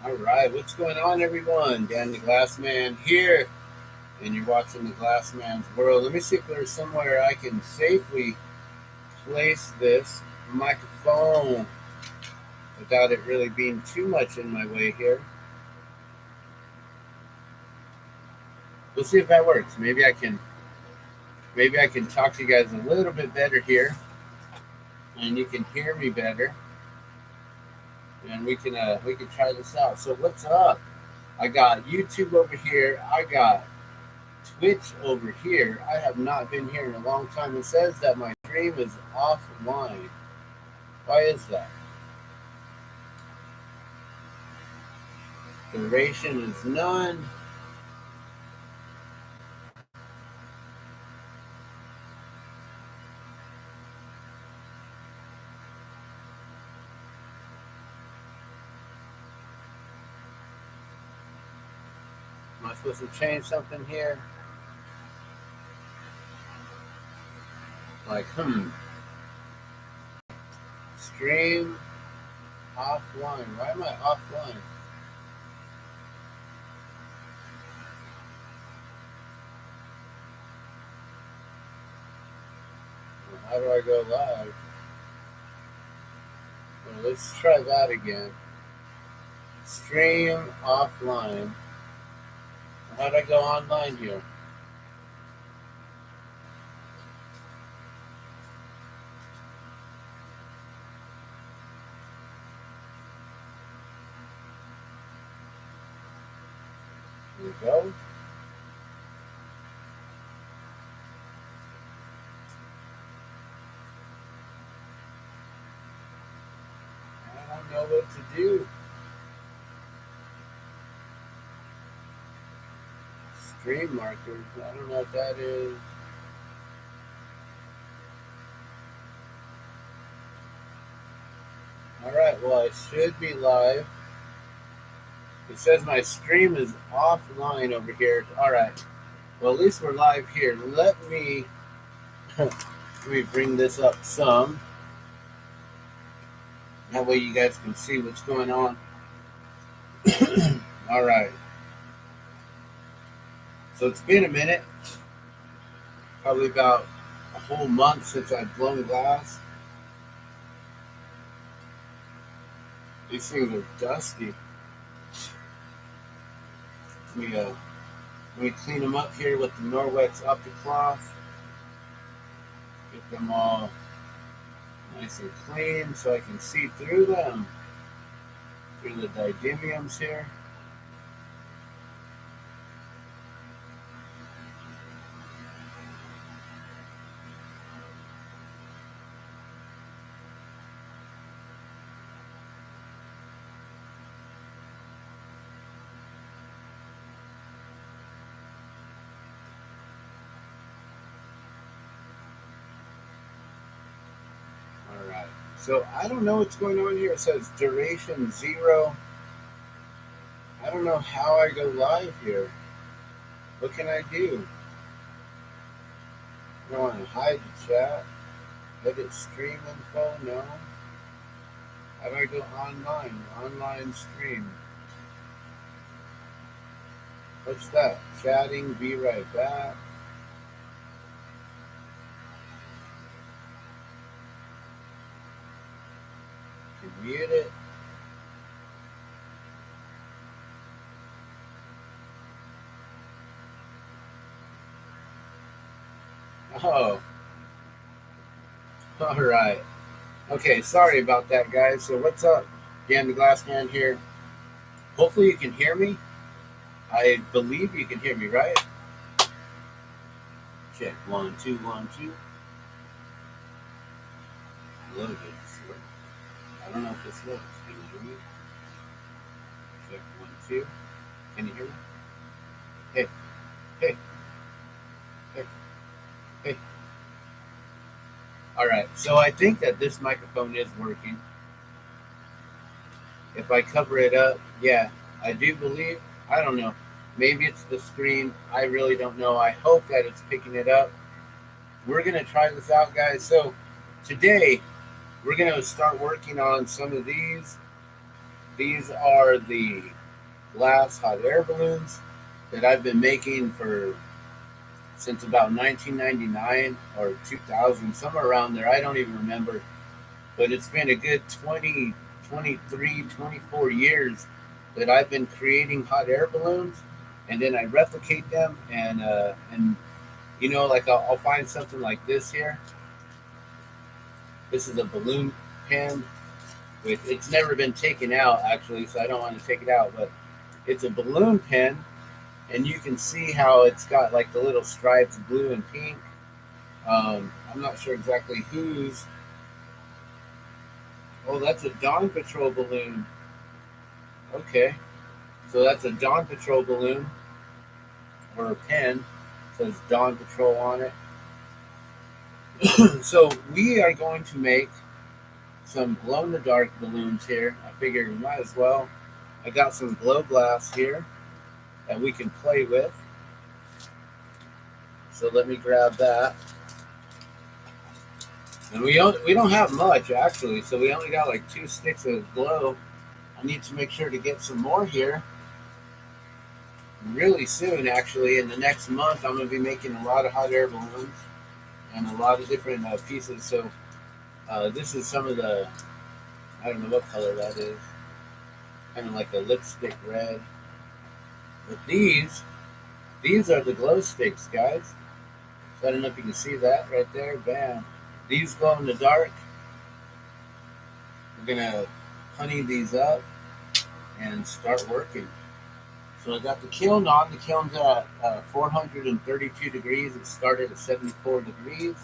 All right, what's going on, everyone? Dan the Glassman here, and you're watching the Glassman's World. Let me see if there's somewhere I can safely place this microphone without it really being too much in my way here. We'll see if that works. Maybe I can talk to you guys a little bit better here, and you can hear me better, and we can try this out. So what's up? I got YouTube over here. I got Twitch over here. I have not been here in a long time. It says that my stream is offline. Why is that? Duration is none. Am I supposed to change something here? Like, stream offline. Why am I offline? Well, how do I go live? Well, let's try that again. Stream offline. How do I go online here? Here we go. I don't know what to do. Stream markers. I don't know what that is. Alright, well, I should be live. It says my stream is offline over here. Alright, well, at least we're live here. Let me bring this up some. That way you guys can see what's going on. Alright. So it's been a minute. Probably about a whole month since I've blown glass. These things are dusty. Let me clean them up here with the Norwex OptiCloth. Get them all nice and clean so I can see through them. Through the didymiums here. So I don't know what's going on here. It says duration 0. I don't know how I go live here. What can I do? I don't want to hide the chat. Edit stream info? No. How do I go online? Online stream. What's that? Chatting, be right back. Mute it. Oh. All right. Okay, sorry about that, guys. So what's up? Dan the Glassman here. Hopefully you can hear me. I believe you can hear me, right? Check. 1, 2, 1, 2. Look, I don't know if this works. Can you hear me? Check 1, 2. Can you hear me? Hey. All right. So I think that this microphone is working. If I cover it up, yeah, I do believe. I don't know. Maybe it's the screen. I really don't know. I hope that it's picking it up. We're going to try this out, guys. So today, we're going to start working on some of these. These are the glass hot air balloons that I've been making since about 1999 or 2000, somewhere around there. I don't even remember, but it's been a good 20, 23, 24 years that I've been creating hot air balloons, and then I replicate them, and like I'll find something like this here. This is a balloon pen. It's never been taken out actually, so I don't want to take it out, but it's a balloon pen, and you can see how it's got like the little stripes, blue and pink. I'm not sure exactly whose. Oh, that's a Dawn Patrol balloon. Okay, so that's a Dawn Patrol balloon or a pen. It says Dawn Patrol on it. So we are going to make some glow-in-the-dark balloons here. I figured we might as well. I got some glow glass here that we can play with. So let me grab that. And we don't have much actually, so we only got like 2 sticks of glow. I need to make sure to get some more here really soon. Actually, in the next month, I'm going to be making a lot of hot air balloons and a lot of different pieces. So this is some of the, I don't know what color that is, kind of like a lipstick red. But these are the glow sticks, guys. So I don't know if you can see that right there. Bam. These glow in the dark. We're going to honey these up and start working. So I got the kiln on. The kiln's at 432 degrees. It started at 74 degrees.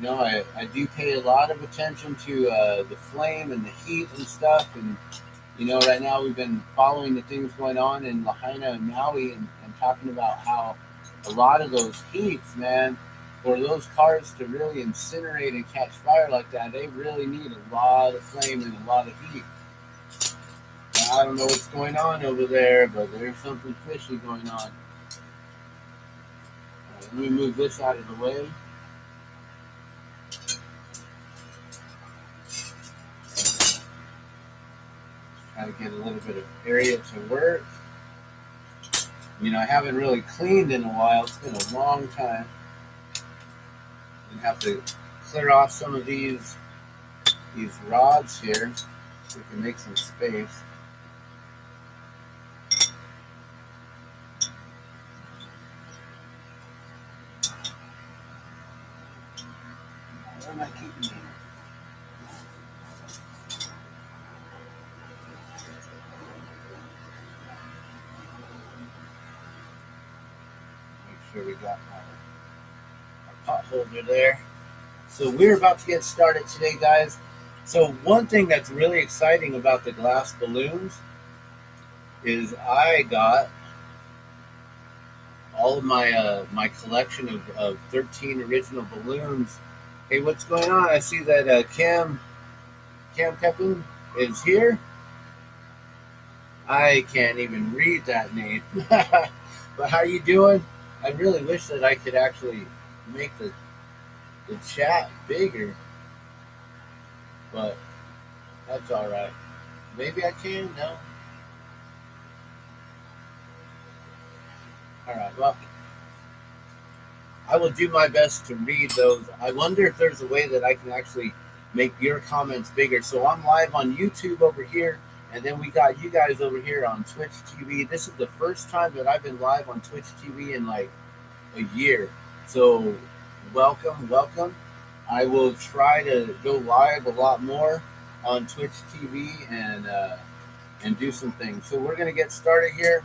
I do pay a lot of attention to the flame and the heat and stuff. And, right now we've been following the things going on in Lahaina and Maui and talking about how a lot of those heats, man, for those cars to really incinerate and catch fire like that, they really need a lot of flame and a lot of heat. I don't know what's going on over there, but there's something fishy going on. Let me move this out of the way. Try to get a little bit of area to work. I haven't really cleaned in a while. It's been a long time. I have to clear off some of these rods here so we can make some space. Where am I keeping them? Make sure we got our pot holder there. So we're about to get started today, guys. So one thing that's really exciting about the glass balloons is I got all of my collection of 13 original balloons. Hey, what's going on? I see that Cam Pepin is here. I can't even read that name. But how you doing? I really wish that I could actually make the chat bigger, but that's all right. Maybe I can. No. All right. Well, I will do my best to read those. I wonder if there's a way that I can actually make your comments bigger. So I'm live on YouTube over here, and then we got you guys over here on Twitch TV. This is the first time that I've been live on Twitch TV in like a year. So welcome. I will try to go live a lot more on Twitch TV and do some things. So we're gonna get started here.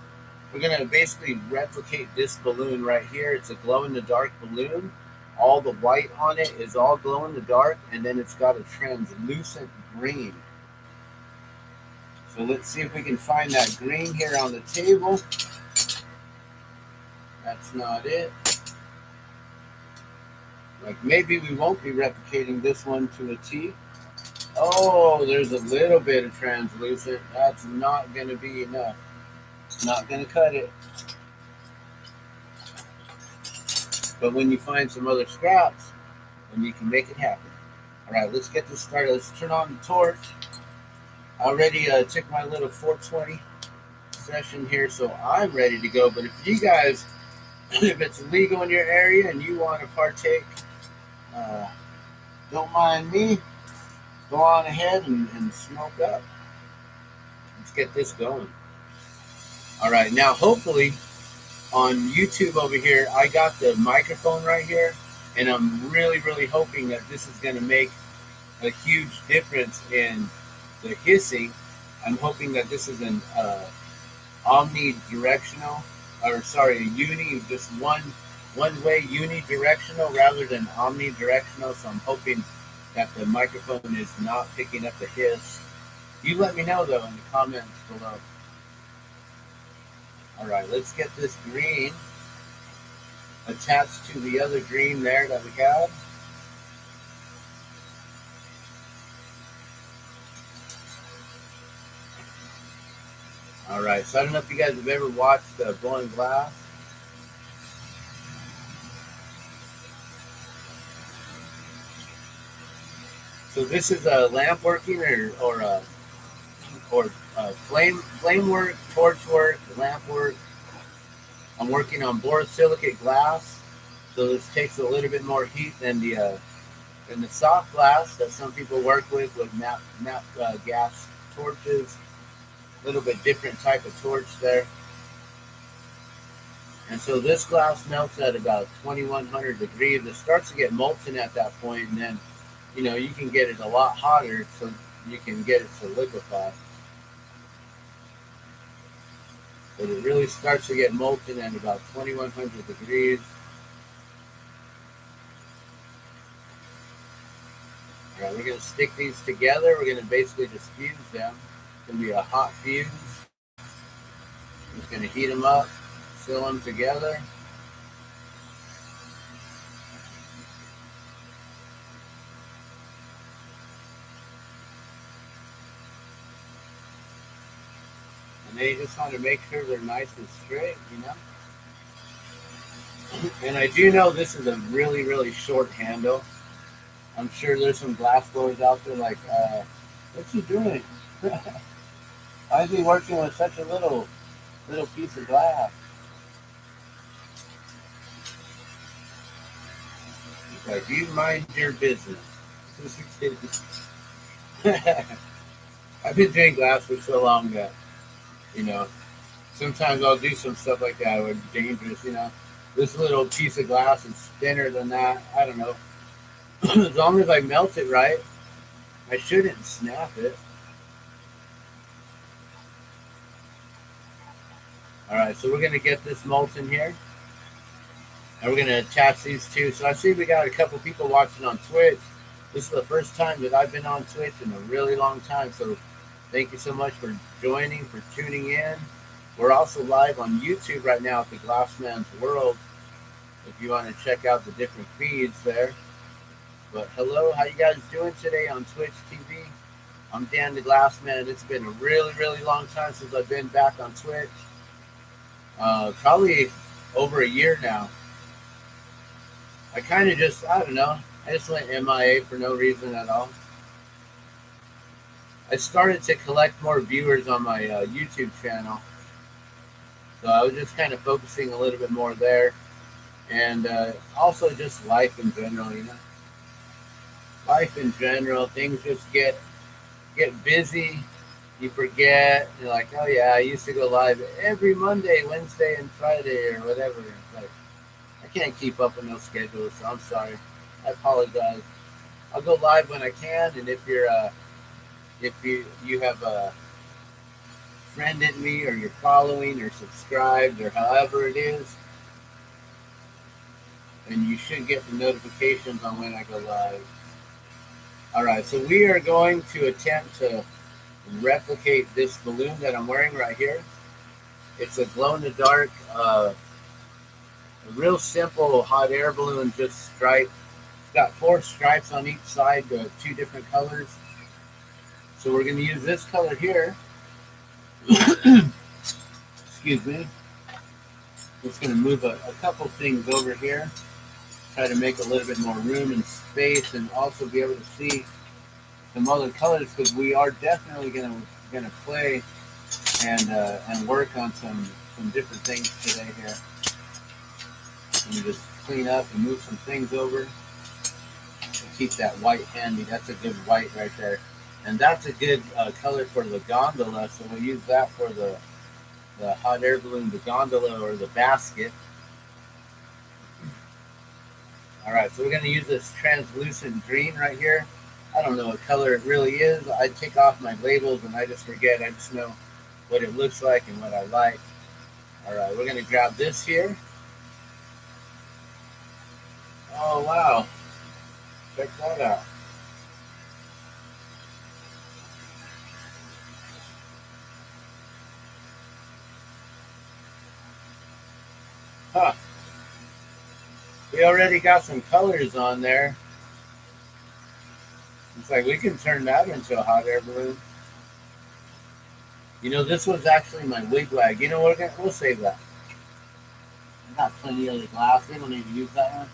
We're gonna basically replicate this balloon right here. It's a glow-in-the-dark balloon. All the white on it is all glow-in-the-dark, and then it's got a translucent green. So let's see if we can find that green here on the table. That's not it. Like maybe we won't be replicating this one to a T. Oh, there's a little bit of translucent. That's not going to be enough. Not going to cut it. But when you find some other scraps, then you can make it happen. All right, let's get this started. Let's turn on the torch. already took my little 420 session here, so I'm ready to go. But if you guys, if it's legal in your area and you want to partake, uh, don't mind me. Go on ahead and smoke up. Let's get this going. All right, now hopefully on YouTube over here, I got the microphone right here, and I'm really, really hoping that this is going to make a huge difference in the hissing. I'm hoping that this is an omnidirectional, or sorry, just one way unidirectional rather than omnidirectional. So I'm hoping that the microphone is not picking up the hiss. You let me know though in the comments below. All right, let's get this green attached to the other green there that we have. All right, so I don't know if you guys have ever watched Blowing Glass. So this is a lamp working or flame work, torch work, lamp work. I'm working on borosilicate glass, so this takes a little bit more heat than the soft glass that some people work with nap gas torches. A little bit different type of torch there. And so this glass melts at about 2100 degrees. It starts to get molten at that point, and then you can get it a lot hotter so you can get it to liquefy. But it really starts to get molten at about 2100 degrees. All right, we're going to stick these together. We're going to basically just fuse them. It's going to be a hot fuse. I'm just going to heat them up, seal them together. And then you just want to make sure they're nice and straight, And I do know this is a really, really short handle. I'm sure there's some glass blowers out there like, what's he doing? Why is he working with such a little piece of glass? He's like, you mind your business. I've been doing glass for so long that, sometimes I'll do some stuff like that where it's dangerous, This little piece of glass is thinner than that. I don't know. As long as I melt it right, I shouldn't snap it. All right, so we're going to get this molten here. And we're going to attach these two. So I see we got a couple people watching on Twitch. This is the first time that I've been on Twitch in a really long time. So thank you so much for joining, for tuning in. We're also live on YouTube right now at the Glassman's World. If you want to check out the different feeds there. But hello, how you guys doing today on Twitch TV? I'm Dan the Glassman. It's been a really, really long time since I've been back on Twitch. Probably over a year now. I kind of just, I don't know. I just went MIA for no reason at all. I started to collect more viewers on my YouTube channel. So I was just kind of focusing a little bit more there. And also just life in general, Life in general, things just get busy. You forget. You're like, oh yeah, I used to go live every Monday, Wednesday, and Friday or whatever. It's like, I can't keep up with no schedules, so I'm sorry. I apologize. I'll go live when I can, and if you have friended me or you're following or subscribed or however it is, and you should get the notifications on when I go live. All right, so we are going to attempt to replicate this balloon that I'm wearing right here. It's a glow-in-the-dark, a real simple hot air balloon, just striped. It's got 4 stripes on each side, 2 different colors. So we're going to use this color here. Excuse me. Just going to move a couple things over here. Try to make a little bit more room and space and also be able to see some other colors because we are definitely gonna play and work on some different things today here. Let me just clean up and move some things over. Keep that white handy. That's a good white right there, and that's a good color for the gondola. So we'll use that for the hot air balloon, the gondola, or the basket. All right, so we're going to use this translucent green right here. I don't know what color it really is. I take off my labels and I just forget. I just know what it looks like and what I like. All right, we're going to grab this here. Oh, wow. Check that out. Huh. We already got some colors on there. It's like we can turn that into a hot air balloon. You know, this was actually my wigwag. You know what? We'll save that. I got plenty of the glass. We don't need to use that one.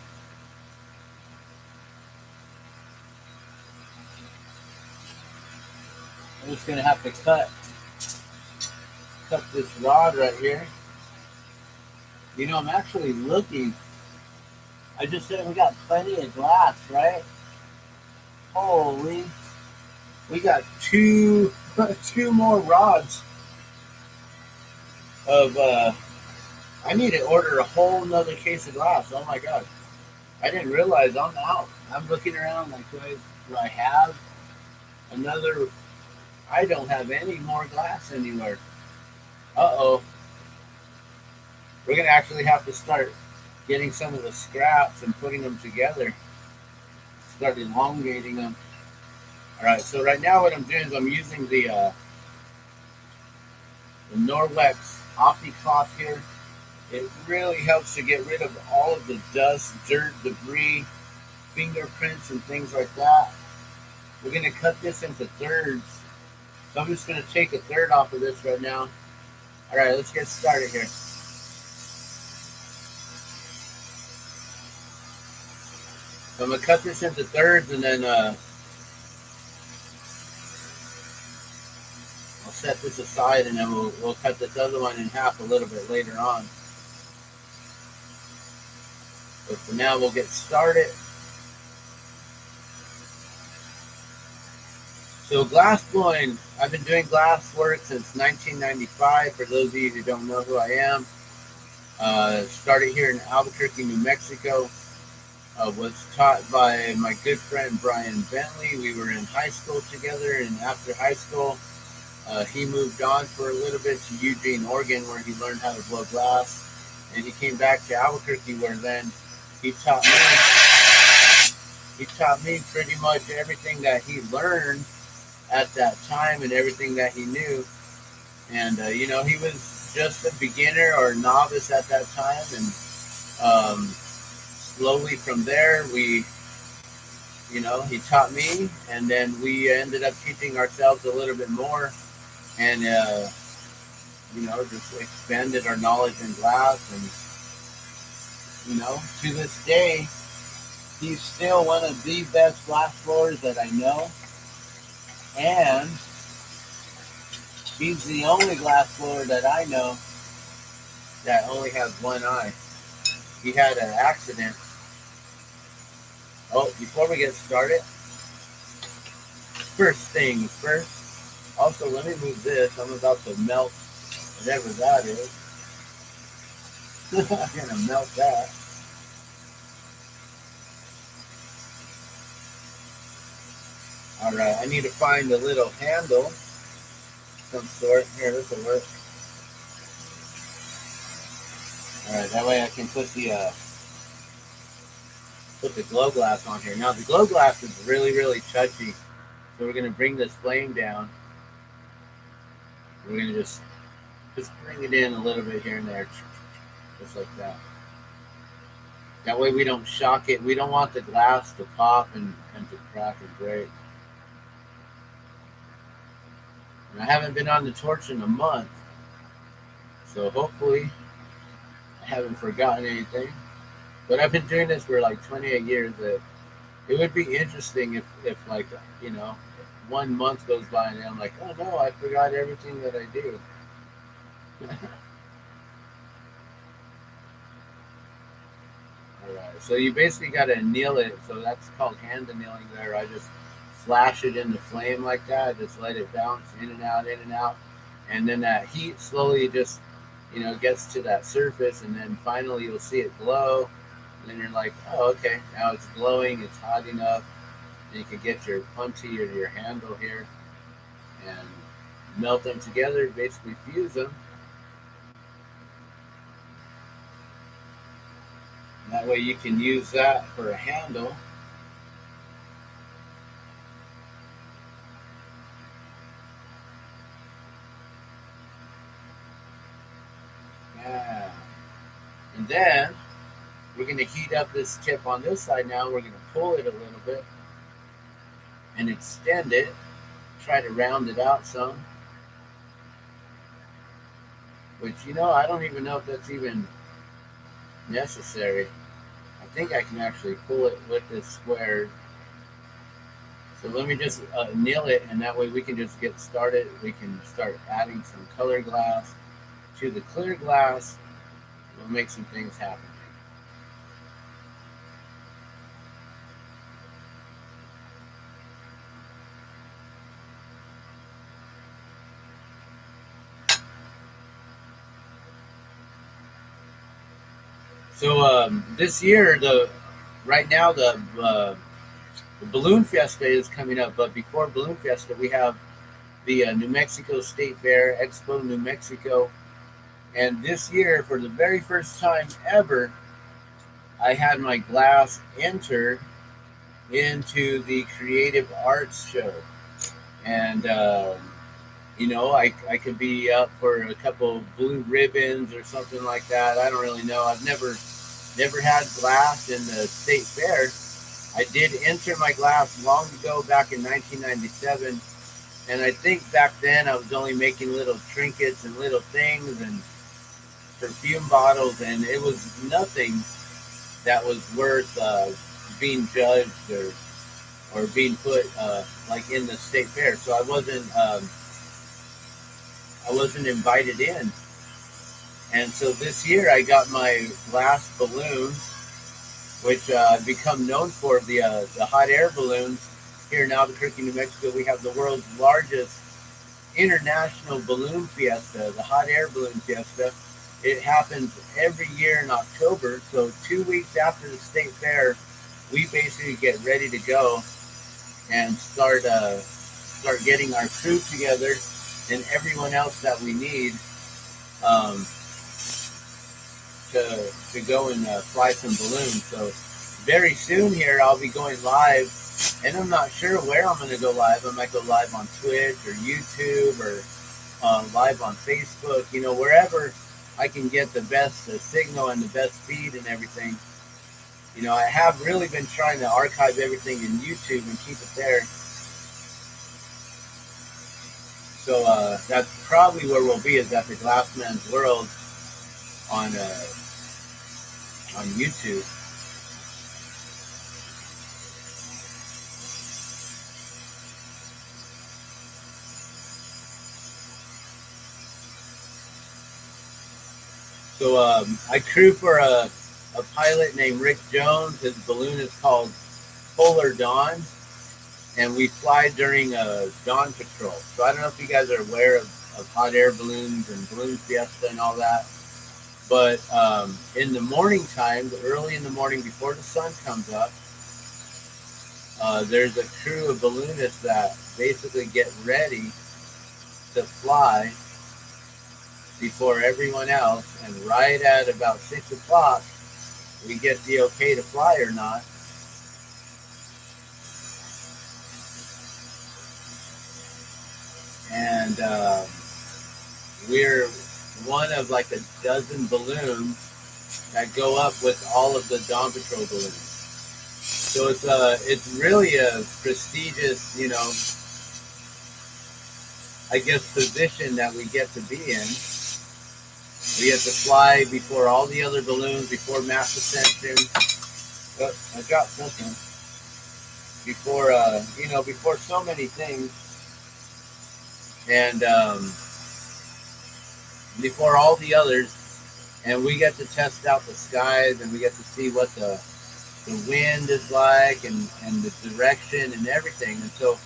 I'm just gonna have to cut this rod right here. You know, I'm actually looking. I just said we got plenty of glass, right? Holy, we got two more rods of. I need to order a whole nother case of glass. Oh my god, I didn't realize I'm out. I'm looking around like, do I have another? I don't have any more glass anywhere. Uh-oh. We're going to actually have to start getting some of the scraps and putting them together. Start elongating them. All right, so right now what I'm doing is I'm using the Norwex OptiCloth here. It really helps to get rid of all of the dust, dirt, debris, fingerprints, and things like that. We're going to cut this into thirds. So I'm just going to take a third off of this right now. All right, let's get started here. So I'm going to cut this into thirds, and then I'll set this aside, and then we'll cut this other one in half a little bit later on. But for now, we'll get started. So glass blowing, I've been doing glass work since 1995. For those of you who don't know who I am, started here in Albuquerque, New Mexico. Was taught by my good friend Brian Bentley. We were in high school together, and after high school, he moved on for a little bit to Eugene, Oregon, where he learned how to blow glass. And he came back to Albuquerque, where then he taught me pretty much everything that he learned at that time and everything that he knew. And you know, he was just a beginner or novice at that time, and slowly from there he taught me, and then we ended up teaching ourselves a little bit more, and just expanded our knowledge in glass. And to this day, he's still one of the best glass blowers that I know, and he's the only glass blower that I know that only has one eye. He had an accident. Oh, before we get started, first things first. Also, let me move this. I'm about to melt whatever that is. I'm going to melt that. All right, I need to find a little handle, some sort. Here, this will work. All right, that way I can put the glow glass on here. Now the glow glass is really, really touchy, so we're gonna bring this flame down. We're gonna just bring it in a little bit here and there, just like that. That way we don't shock it. We don't want the glass to pop and to crack and break. And I haven't been on the torch in a month, so hopefully I haven't forgotten anything. But I've been doing this for like 28 years. It would be interesting if like, 1 month goes by and I'm like, oh no, I forgot everything that I do. Alright, so you basically got to anneal it. So that's called hand annealing there. I just flash it in the flame like that, just let it bounce in and out, in and out. And then that heat slowly just, gets to that surface, and then finally you'll see it glow. And then you're like, oh, okay, now it's glowing, it's hot enough. And you can get your punty or your handle here and melt them together, basically fuse them. And that way you can use that for a handle. Yeah. And then we're going to heat up this tip on this side now. We're going to pull it a little bit and extend it. Try to round it out some. Which, I don't even know if that's even necessary. I think I can actually pull it with this square. So let me just nail it, and that way we can just get started. We can start adding some color glass to the clear glass. We'll make some things happen. So this year, right now the Balloon Fiesta is coming up, but before Balloon Fiesta, we have the New Mexico State Fair, Expo New Mexico. And this year, for the very first time ever, I had my glass enter into the Creative Arts Show. And, I could be up for a couple blue ribbons or something like that. I don't really know. I've never had glass in the state fair. I did enter my glass long ago, back in 1997. And I think back then I was only making little trinkets and little things and perfume bottles, and it was nothing that was worth being judged or being put like in the state fair. So I wasn't invited in. And so this year I got my glass balloons, which I've become known for, the hot air balloons. Here in Albuquerque, New Mexico, we have the world's largest international balloon fiesta, the hot air balloon fiesta. It happens every year in October. So 2 weeks after the state fair, we basically get ready to go and start getting our crew together and everyone else that we need to go and fly some balloons. So very soon here, I'll be going live, and I'm not sure where I'm going to go live. I might go live on Twitch or YouTube or live on Facebook, wherever I can get the best signal and the best feed and everything. I have really been trying to archive everything in YouTube and keep it there. So that's probably where we'll be, is at the Glassman's World on YouTube. So I crew for a pilot named Rick Jones. His balloon is called Polar Dawn, and we fly during dawn patrol. So I don't know if you guys are aware of hot air balloons and balloon fiesta and all that. But in the morning time, early in the morning before the sun comes up, there's a crew of balloonists that basically get ready to fly before everyone else. And right at about 6 o'clock, we get the okay to fly or not. And we're one of like a dozen balloons that go up with all of the Dawn Patrol balloons. So it's really a prestigious, I guess, position that we get to be in. We get to fly before all the other balloons, before mass ascension. Oh, I dropped something. before before so many things, and before all the others, and we get to test out the skies, and we get to see what the wind is like, and the direction and everything. And so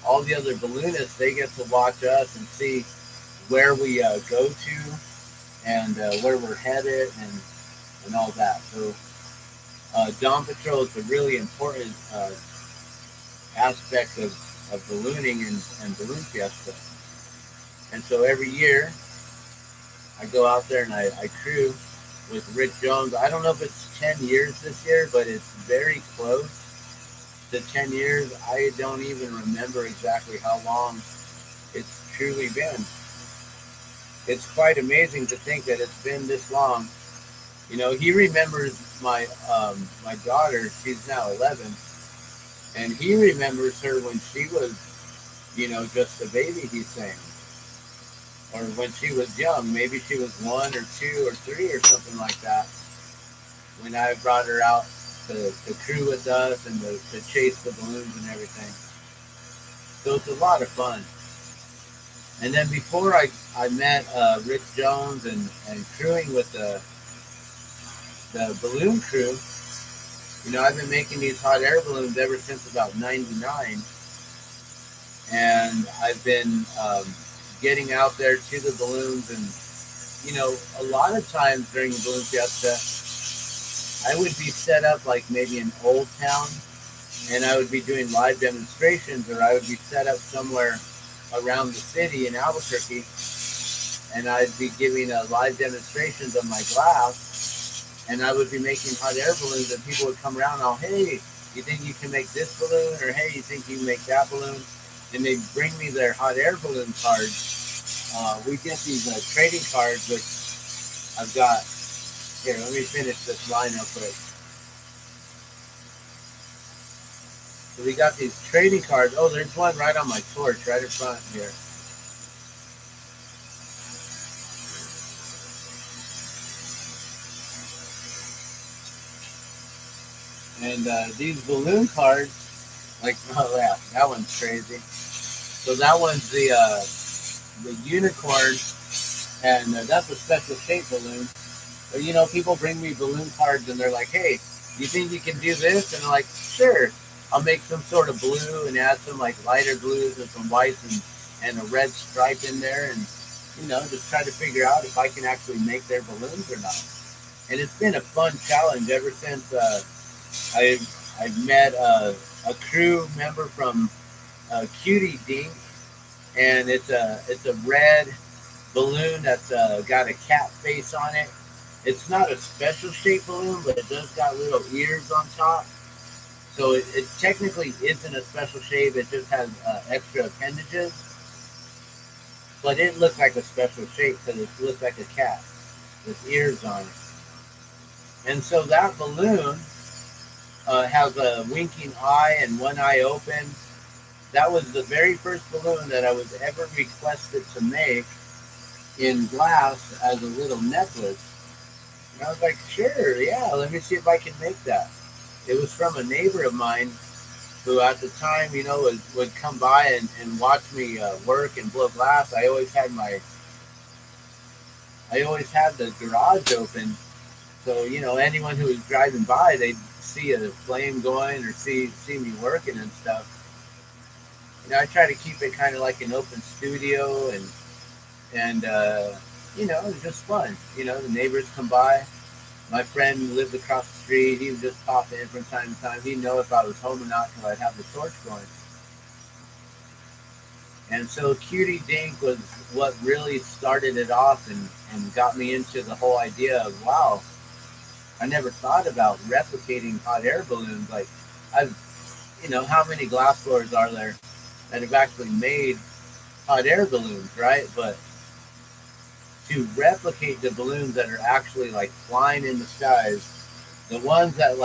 all the other balloonists, they get to watch us and see where we go to, and where we're headed, and all that. So Dawn Patrol is a really important aspect of ballooning and balloon fiesta. And so every year I go out there and I crew with Rick Jones. I don't know if it's 10 years this year, but it's very close to 10 years. I don't even remember exactly how long it's truly been. It's quite amazing to think that it's been this long. You know, he remembers my my daughter. She's now 11, and he remembers her when she was, just a baby. He's saying, or when she was young. Maybe she was 1 or 2 or 3 or something like that. When I brought her out to crew with us and to chase the balloons and everything. So it's a lot of fun. And then before I met Rick Jones and crewing with the balloon crew, I've been making these hot air balloons ever since about '99. And I've been getting out there to the balloons. And, a lot of times during the balloon fiesta, I would be set up like maybe in Old Town, and I would be doing live demonstrations, or I would be set up somewhere around the city in Albuquerque, and I'd be giving live demonstrations on my glass, and I would be making hot air balloons, and people would come around and, oh, hey, you think you can make this balloon? Or, hey, you think you can make that balloon? And they'd bring me their hot air balloon cards. We get these trading cards, which I've got. Here, let me finish this line real quick. So we got these trading cards. Oh, there's one right on my torch, right in front here. And these balloon cards, like, oh yeah, that one's crazy. So that one's the unicorn, and that's a special shape balloon. But people bring me balloon cards, and they're like, hey, you think you can do this? And I'm like, sure. I'll make some sort of blue and add some like lighter blues and some whites and a red stripe in there, and just try to figure out if I can actually make their balloons or not. And it's been a fun challenge ever since I've met a crew member from Cutie Dink, and it's a red balloon that's got a cat face on it. It's not a special shaped balloon, but it does got little ears on top. So it technically isn't a special shape. It just has extra appendages. But it looks like a special shape because it looks like a cat with ears on it. And so that balloon has a winking eye and one eye open. That was the very first balloon that I was ever requested to make in glass as a little necklace. And I was like, sure, yeah, let me see if I can make that. It was from a neighbor of mine who at the time, would come by and watch me work and blow glass. I always had the garage open. So, anyone who was driving by, they'd see a flame going or see me working and stuff. I try to keep it kind of like an open studio, and it was just fun. The neighbors come by. My friend lived across the street. He would just pop in from time to time. He'd know if I was home or not until I'd have the torch going. And so Cutie Dink was what really started it off and got me into the whole idea of, wow, I never thought about replicating hot air balloons. Like, how many glass blowers are there that have actually made hot air balloons, right? But to replicate the balloons that are actually like flying in the skies, the ones that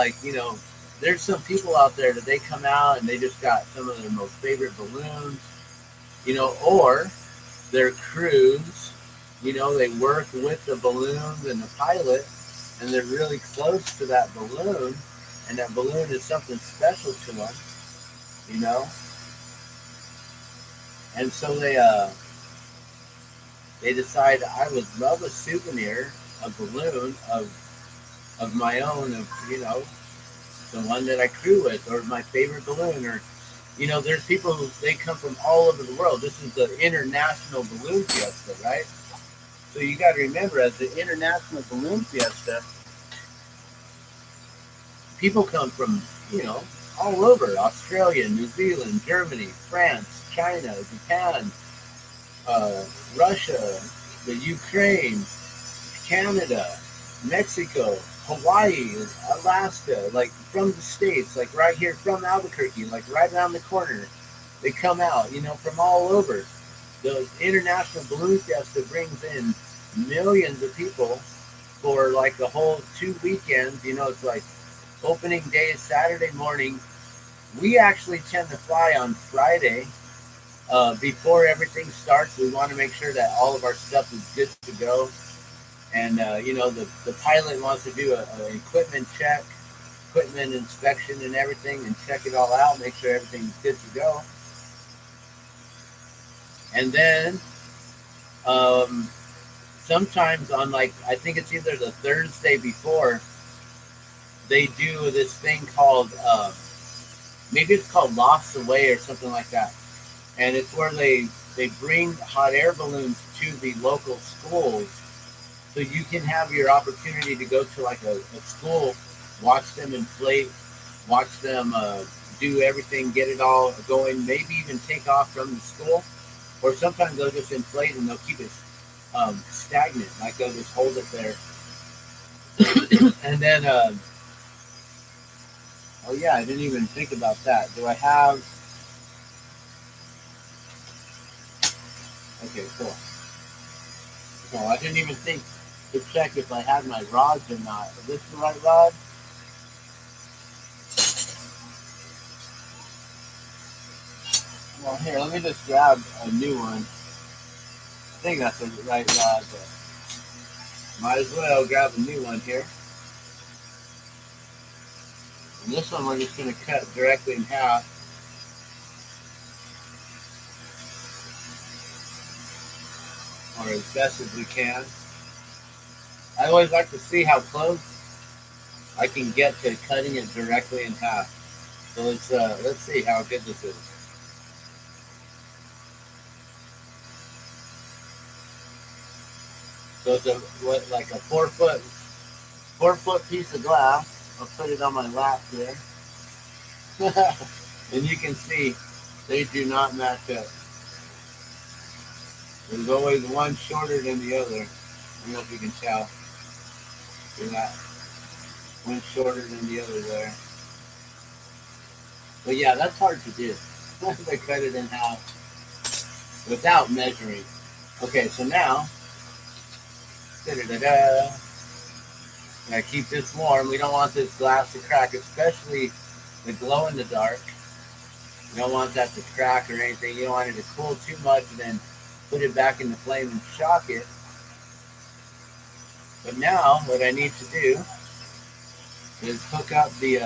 there's some people out there that they come out and they just got some of their most favorite balloons, or their crews, they work with the balloons and the pilot, and they're really close to that balloon, and that balloon is something special to them. you know. And so they decided I would love a souvenir, a balloon of my own, of, you know, the one that I crew with, or my favorite balloon, or, you know, there's people who, they come from all over the world. This is the International Balloon Fiesta, right? So you got to remember, as the International Balloon Fiesta, people come from, you know, all over: Australia, New Zealand, Germany, France, China, Japan, Russia, the Ukraine, Canada, Mexico, Hawaii, Alaska, like from the States, like right here from Albuquerque, like right around the corner. They come out, you know, from all over. The International Balloon Fiesta brings in millions of people for like the whole 2 weekends. You know, it's like opening day is Saturday morning. We actually tend to fly on Friday before everything starts. We want to make sure that all of our stuff is good to go. And, you know, the pilot wants to do an equipment check, equipment inspection and everything, and check it all out, make sure everything's good to go. And then sometimes on, like, I think it's either the Thursday before, they do this thing called, maybe it's called Lost Away or something like that. And it's where they bring hot air balloons to the local schools, so you can have your opportunity to go to like a school, watch them inflate, watch them do everything, get it all going, maybe even take off from the school. Or sometimes they'll just inflate and they'll keep it stagnant, like they'll just hold it there. And then, oh yeah, I didn't even think about that. Do I have, okay, cool. No, I didn't even think to check if I had my rods or not. Is this the right rod? Well, here, let me just grab a new one. I think that's the right rod, but might as well grab a new one here. And this one we're just going to cut directly in half. Or as best as we can. I always like to see how close I can get to cutting it directly in half. So let's see how good this is. So it's like a 4 foot piece of glass. I'll put it on my lap here. And you can see they do not match up. There's always one shorter than the other. I don't know if you can tell. See that? One shorter than the other there. But yeah, that's hard to do. I cut it in half without measuring. Okay, so now, da-da-da-da. Now keep this warm. We don't want this glass to crack, especially the glow in the dark. You don't want that to crack or anything. You don't want it to cool too much and then put it back in the flame and shock it. But now what I need to do is hook up the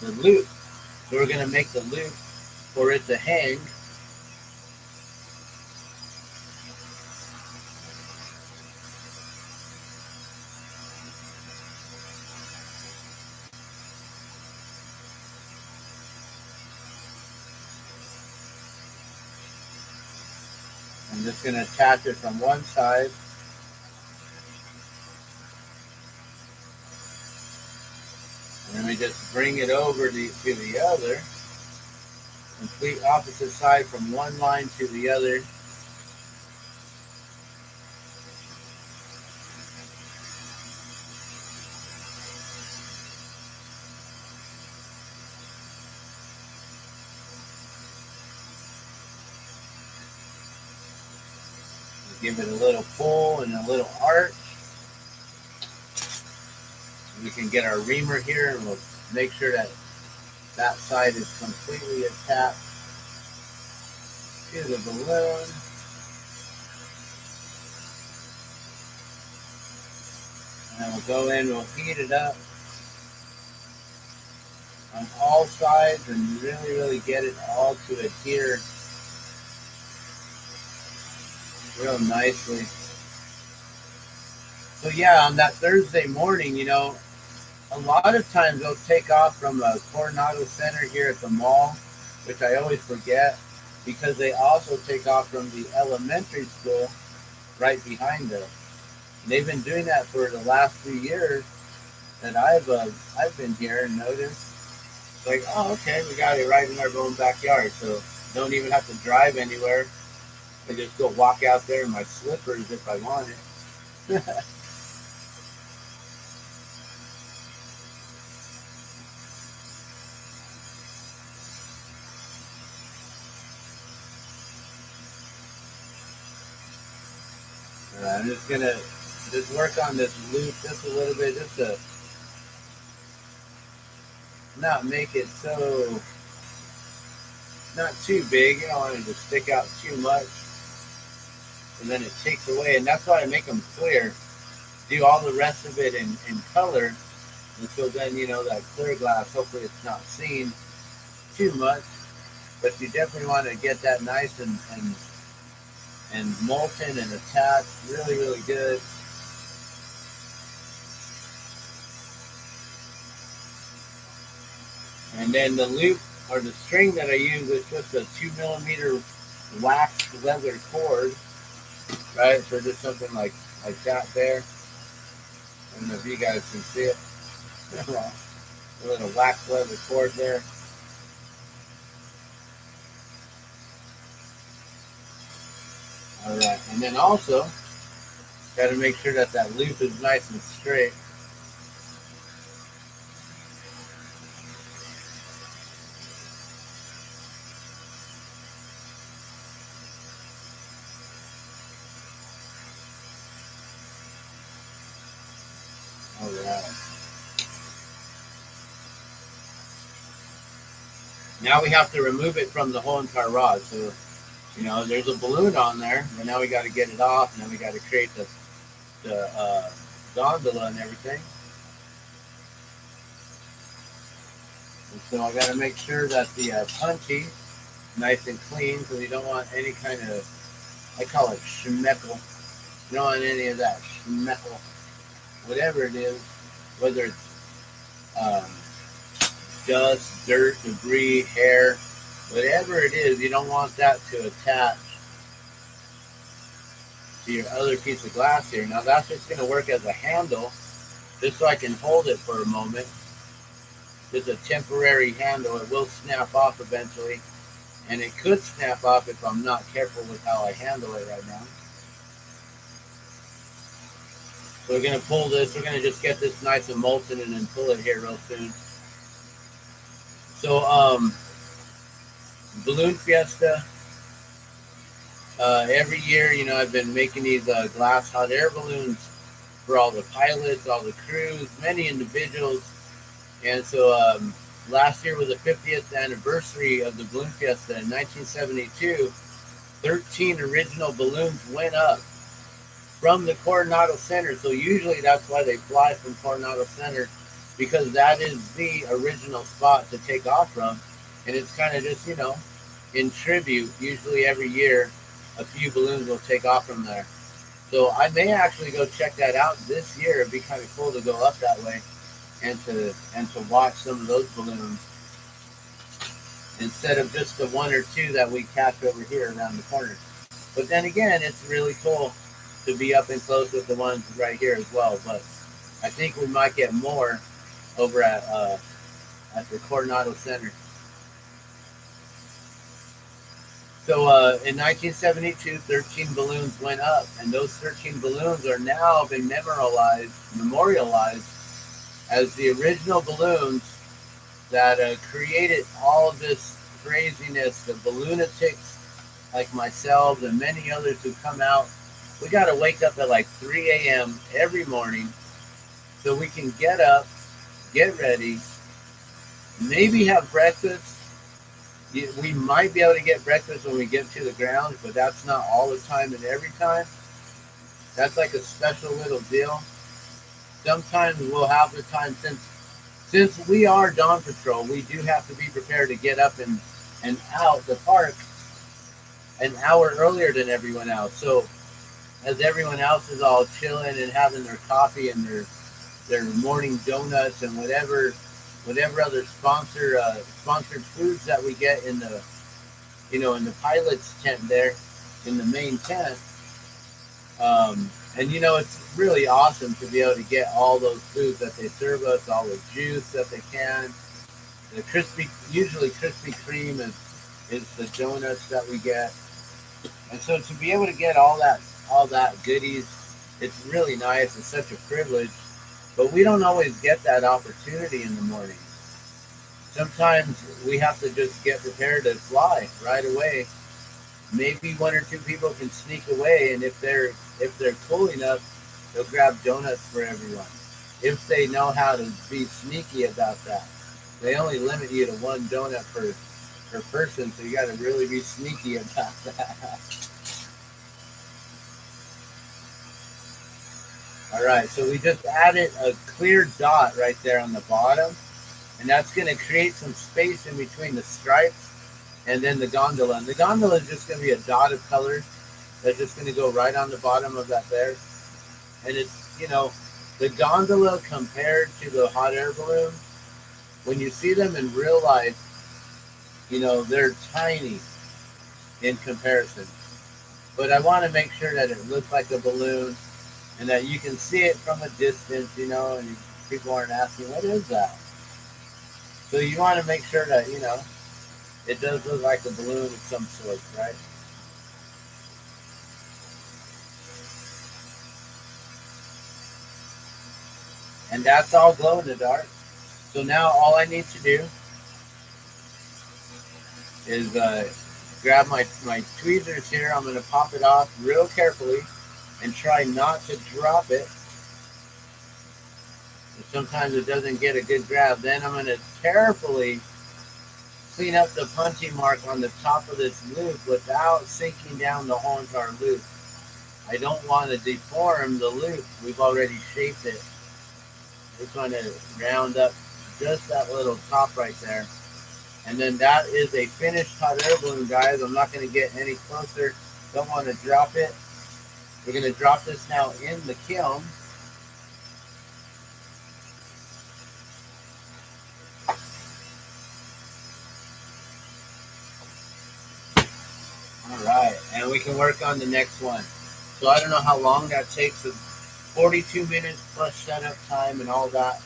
loop. So we're going to make the loop for it to hang. I'm just going to attach it from one side. And then we just bring it over to the other. Complete opposite side from one line to the other. Give it a little pull and a little arch. We can get our reamer here and we'll make sure that that side is completely attached to the balloon. And then we'll go in, we'll heat it up. on all sides and really get it all to adhere real nicely. So yeah, on that Thursday morning, a lot of times they'll take off from the Coronado Center here at the mall, which I always forget, because they also take off from the elementary school right behind us. And they've been doing that for the last 3 years that I've been here and noticed. Like, oh, okay, we got it right in our own backyard, so don't even have to drive anywhere. I just go walk out there in my slippers if I want it. I'm just gonna just work on this loop just a little bit, just to not make it so not too big. You don't want it to stick out too much, and then it takes away. And that's why I make them clear. Do all the rest of it in color, and so then that clear glass. Hopefully, it's not seen too much, but you definitely want to get that nice and molten and attached, really good. And then the loop or the string that I use is just a 2mm waxed leather cord, right? So just something like that there. I don't know if you guys can see it. A little waxed leather cord there. All right, and then also got to make sure that that loop is nice and straight. All right. Now we have to remove it from the whole entire rod. So, there's a balloon on there, but now we got to get it off, and then we got to create the gondola and everything. And so I got to make sure that the punchy is nice and clean, because you don't want any kind of, I call it schmeckle. You don't want any of that schmeckle, whatever it is, whether it's dust, dirt, debris, hair, whatever it is, you don't want that to attach to your other piece of glass here. Now that's just going to work as a handle, just so I can hold it for a moment. It's a temporary handle. It will snap off eventually, and it could snap off if I'm not careful with how I handle it right now. So we're going to pull this. We're going to just get this nice and molten and then pull it here real soon. So, Balloon Fiesta. Every year, I've been making these glass hot air balloons for all the pilots, all the crews, many individuals. And so last year was the 50th anniversary of the Balloon Fiesta in 1972. 13 original balloons went up from the Coronado Center. So usually that's why they fly from Coronado Center, because that is the original spot to take off from. And it's kind of just, in tribute. Usually every year, a few balloons will take off from there. So I may actually go check that out this year. It'd be kind of cool to go up that way and to watch some of those balloons, instead of just the one or two that we catch over here around the corner. But then again, it's really cool to be up and close with the ones right here as well. But I think we might get more over at the Coronado Center. So in 1972, 13 balloons went up, and those 13 balloons are now been memorialized as the original balloons that created all of this craziness. The balloonatics like myself and many others who come out, we got to wake up at like 3 a.m. every morning so we can get up, get ready, maybe have breakfast. We might be able to get breakfast when we get to the ground, but that's not all the time and every time. That's like a special little deal. Sometimes we'll have the time, since since we are Dawn Patrol, we do have to be prepared to get up and out the park an hour earlier than everyone else. So as everyone else is all chilling and having their coffee and their morning donuts and whatever other sponsored foods that we get in the in the pilot's tent there, in the main tent. And it's really awesome to be able to get all those foods that they serve us, all the juice that they can. The usually Krispy Kreme is the donuts that we get. And so to be able to get all that goodies, it's really nice. It's such a privilege. But we don't always get that opportunity in the morning. Sometimes we have to just get prepared to fly right away. Maybe one or two people can sneak away, and if they're cool enough, they'll grab donuts for everyone. If they know how to be sneaky about that, they only limit you to one donut per person, so you got to really be sneaky about that. All right, so we just added a clear dot right there on the bottom, and that's going to create some space in between the stripes and then the gondola. And the gondola is just going to be a dot of color that's just going to go right on the bottom of that there. And it's, the gondola compared to the hot air balloon, when you see them in real life, they're tiny in comparison. But I want to make sure that it looks like a balloon and that you can see it from a distance, and people aren't asking, what is that? So you want to make sure that, it does look like a balloon of some sort, right? And that's all glow in the dark. So now all I need to do is grab my tweezers here. I'm going to pop it off real carefully and try not to drop it. Sometimes it doesn't get a good grab. Then I'm going to carefully clean up the punching mark on the top of this loop without sinking down the whole entire loop. I don't want to deform the loop. We've already shaped it. Just want to round up just that little top right there. And then that is a finished hot air balloon, guys. I'm not going to get any closer. Don't want to drop it. We're going to drop this now in the kiln. All right, and we can work on the next one. So I don't know how long that takes. 42 minutes plus setup time and all that.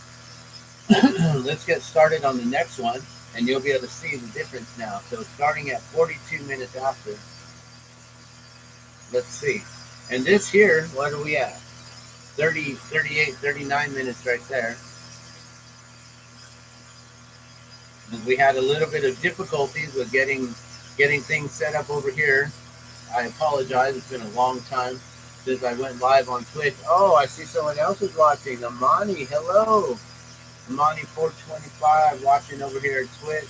Let's get started on the next one, and you'll be able to see the difference now. So starting at 42 minutes after, let's see. And this here, what are we at? 30, 38, 39 minutes right there. And we had a little bit of difficulties with getting things set up over here. I apologize. It's been a long time since I went live on Twitch. Oh, I see someone else is watching. Amani, hello. Amani 425 watching over here at Twitch.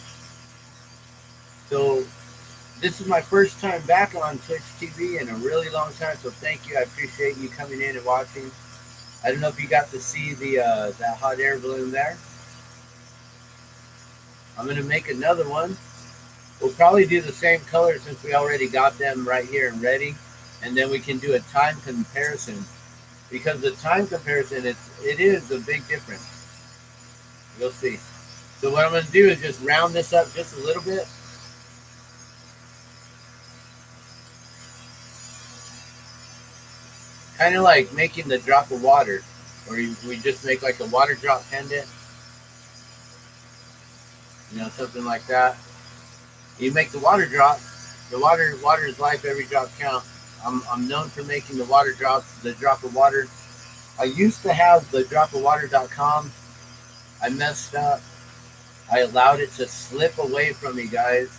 So this is my first time back on Twitch TV in a really long time, so thank you. I appreciate you coming in and watching. I don't know if you got to see that hot air balloon there. I'm going to make another one. We'll probably do the same color since we already got them right here and ready. And then we can do a time comparison. Because the time comparison, it is a big difference. You'll see. So what I'm going to do is just round this up just a little bit. Kind of like making the drop of water. Or we just make like a water drop pendant. Something like that. You make the water drop. The water is life, every drop counts. I'm known for making the water drops, the drop of water. I used to have the dropofwater.com. I messed up. I allowed it to slip away from me, guys.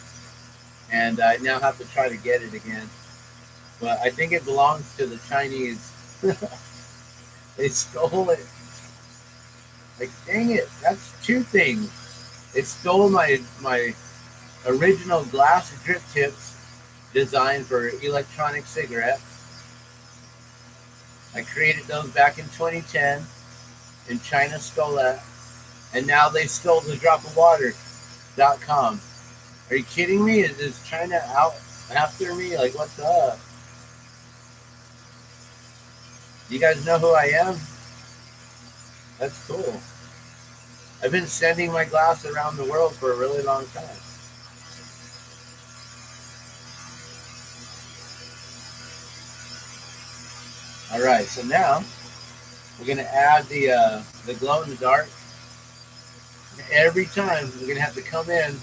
And I now have to try to get it again. But I think it belongs to the Chinese. They stole it. Like, dang it. That's two things. It stole my original glass drip tips designed for electronic cigarettes. I created those back in 2010, and China stole that. And now they stole the dropofwater.com. Are you kidding me? Is China out after me? Like, what's up? You guys know who I am? That's cool. I've been sending my glass around the world for a really long time. All right, so now we're gonna add the glow in the dark. Every time we're gonna have to come in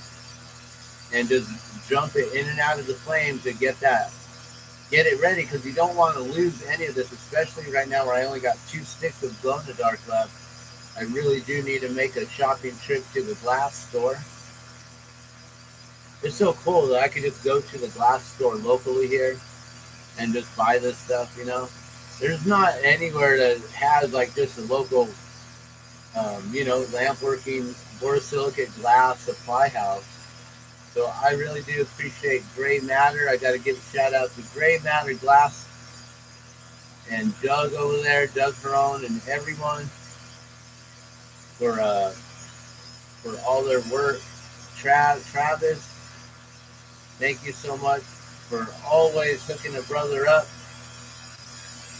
and just jump it in and out of the flame to get it ready, because you don't want to lose any of this, especially right now where I only got 2 sticks of glow in the dark left. I really do need to make a shopping trip to the glass store. It's so cool that I could just go to the glass store locally here and just buy this stuff, you know. There's not anywhere that has like just a local, lamp working borosilicate glass supply house. So I really do appreciate Gray Matter. I got to give a shout out to Gray Matter Glass and Doug over there, Doug Perone, and everyone for all their work. Travis, thank you so much for always hooking a brother up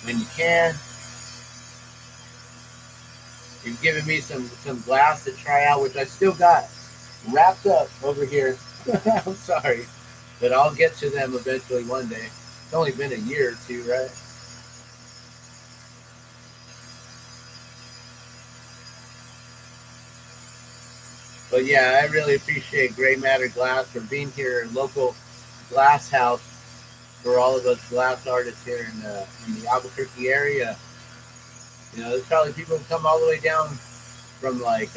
when you can. You've given me some glass to try out, which I still got wrapped up over here. I'm sorry, but I'll get to them eventually one day. It's only been a year or two, right? But yeah, I really appreciate Gray Matter Glass for being here, local glass house for all of us glass artists here in the Albuquerque area. You know, there's probably people who come all the way down from like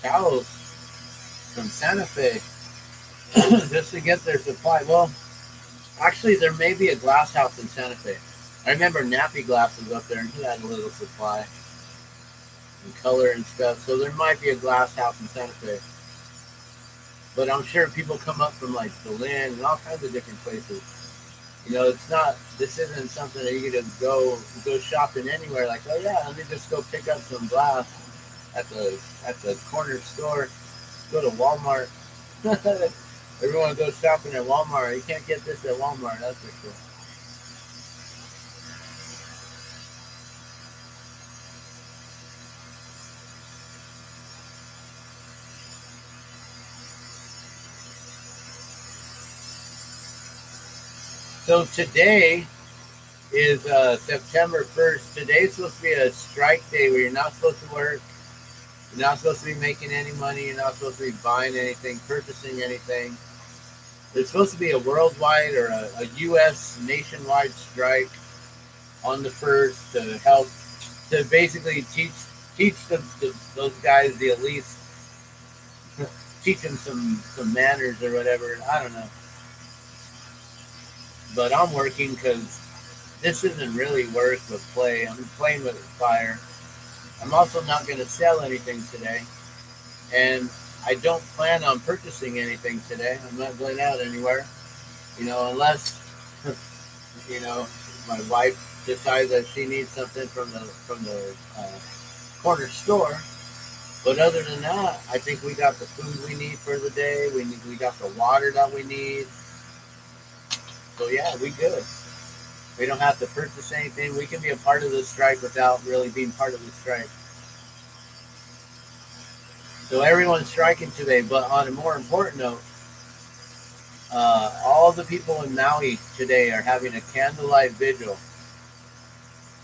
Taos, from Santa Fe, just to get their supply. Well, actually, there may be a glass house in Santa Fe. I remember Nappy Glass was up there, and he had a little supply and color and stuff. So there might be a glass house in Santa Fe. But I'm sure people come up from like Berlin and all kinds of different places. You know, this isn't something that you can just go shopping anywhere. Like, oh yeah, let me just go pick up some glass at the corner store. Go to Walmart. Everyone goes shopping at Walmart. You can't get this at Walmart, that's for sure. So today is September 1st. Today's supposed to be a strike day where you're not supposed to work. You're not supposed to be making any money. You're not supposed to be buying anything, purchasing anything. There's supposed to be a worldwide or a U.S. nationwide strike on the 1st to help, to basically teach those guys, the elites, teach them some manners or whatever. I don't know. But I'm working because this isn't really work but play. I'm playing with fire. I'm also not going to sell anything today. And I don't plan on purchasing anything today. I'm not going out anywhere. You know, unless, my wife decides that she needs something from the corner store. But other than that, I think we got the food we need for the day. We got the water that we need. So yeah, we good. We don't have to purchase anything. We can be a part of the strike without really being part of the strike. So everyone's striking today. But on a more important note, all the people in Maui today are having a candlelight vigil.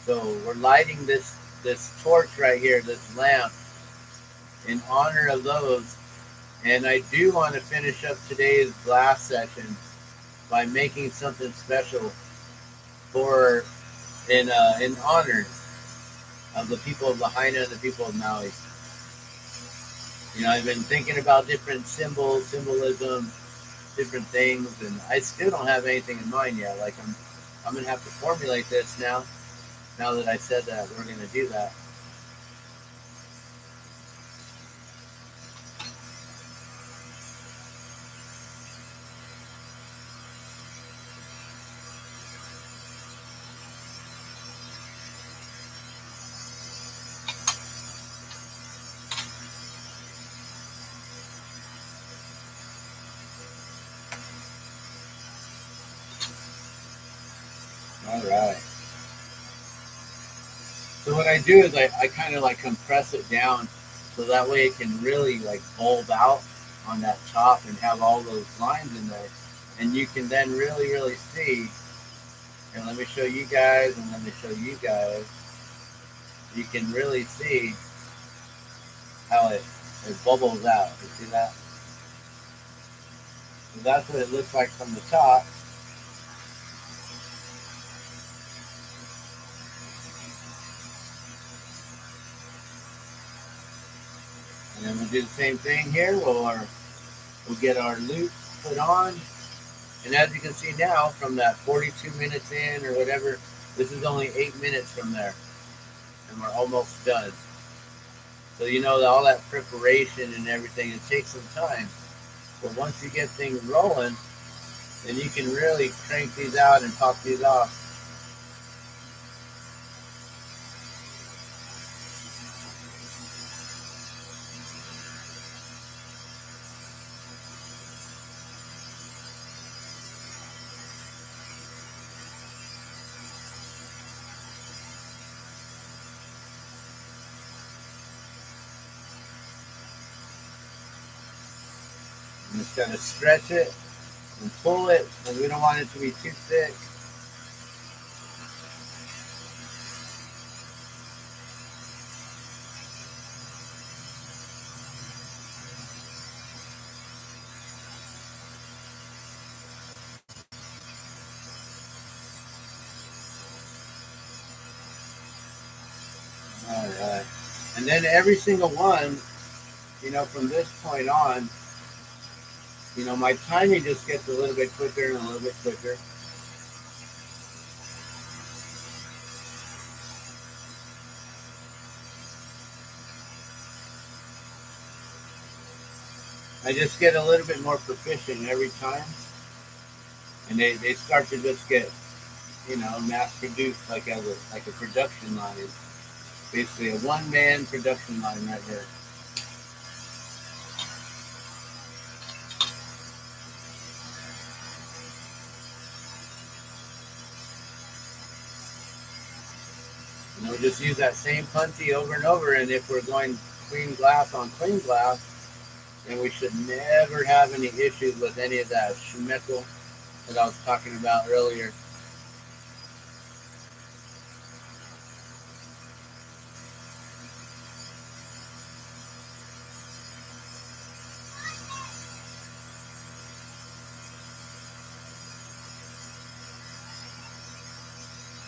So we're lighting this torch right here, this lamp, in honor of those. And I do want to finish up today's glass session by making something special for in honor of the people of Lahaina and the people of Maui. You know, I've been thinking about different symbolism, different things, and I still don't have anything in mind yet. Like I'm gonna have to formulate this now. Now that I said that we're gonna do that. All right. So what I do is I kind of like compress it down so that way it can really like bulb out on that top and have all those lines in there. And you can then really see, and let me show you guys and let me show you guys, you can really see how it bubbles out. You see that? So that's what it looks like from the top. And then we'll do the same thing here. We'll get our loop put on. And as you can see now, from that 42 minutes in or whatever, this is only 8 minutes from there. And we're almost done. So you know that all that preparation and everything, it takes some time. But once you get things rolling, then you can really crank these out and pop these off. I'm just going to stretch it and pull it, and we don't want it to be too thick. All right. And then every single one, from this point on, my timing just gets a little bit quicker and a little bit quicker. I just get a little bit more proficient every time. And they start to just get, mass produced like a production line. Basically a one-man production line right there. Just use that same puntee over and over. And if we're going clean glass on clean glass, then we should never have any issues with any of that schmeckle that I was talking about earlier.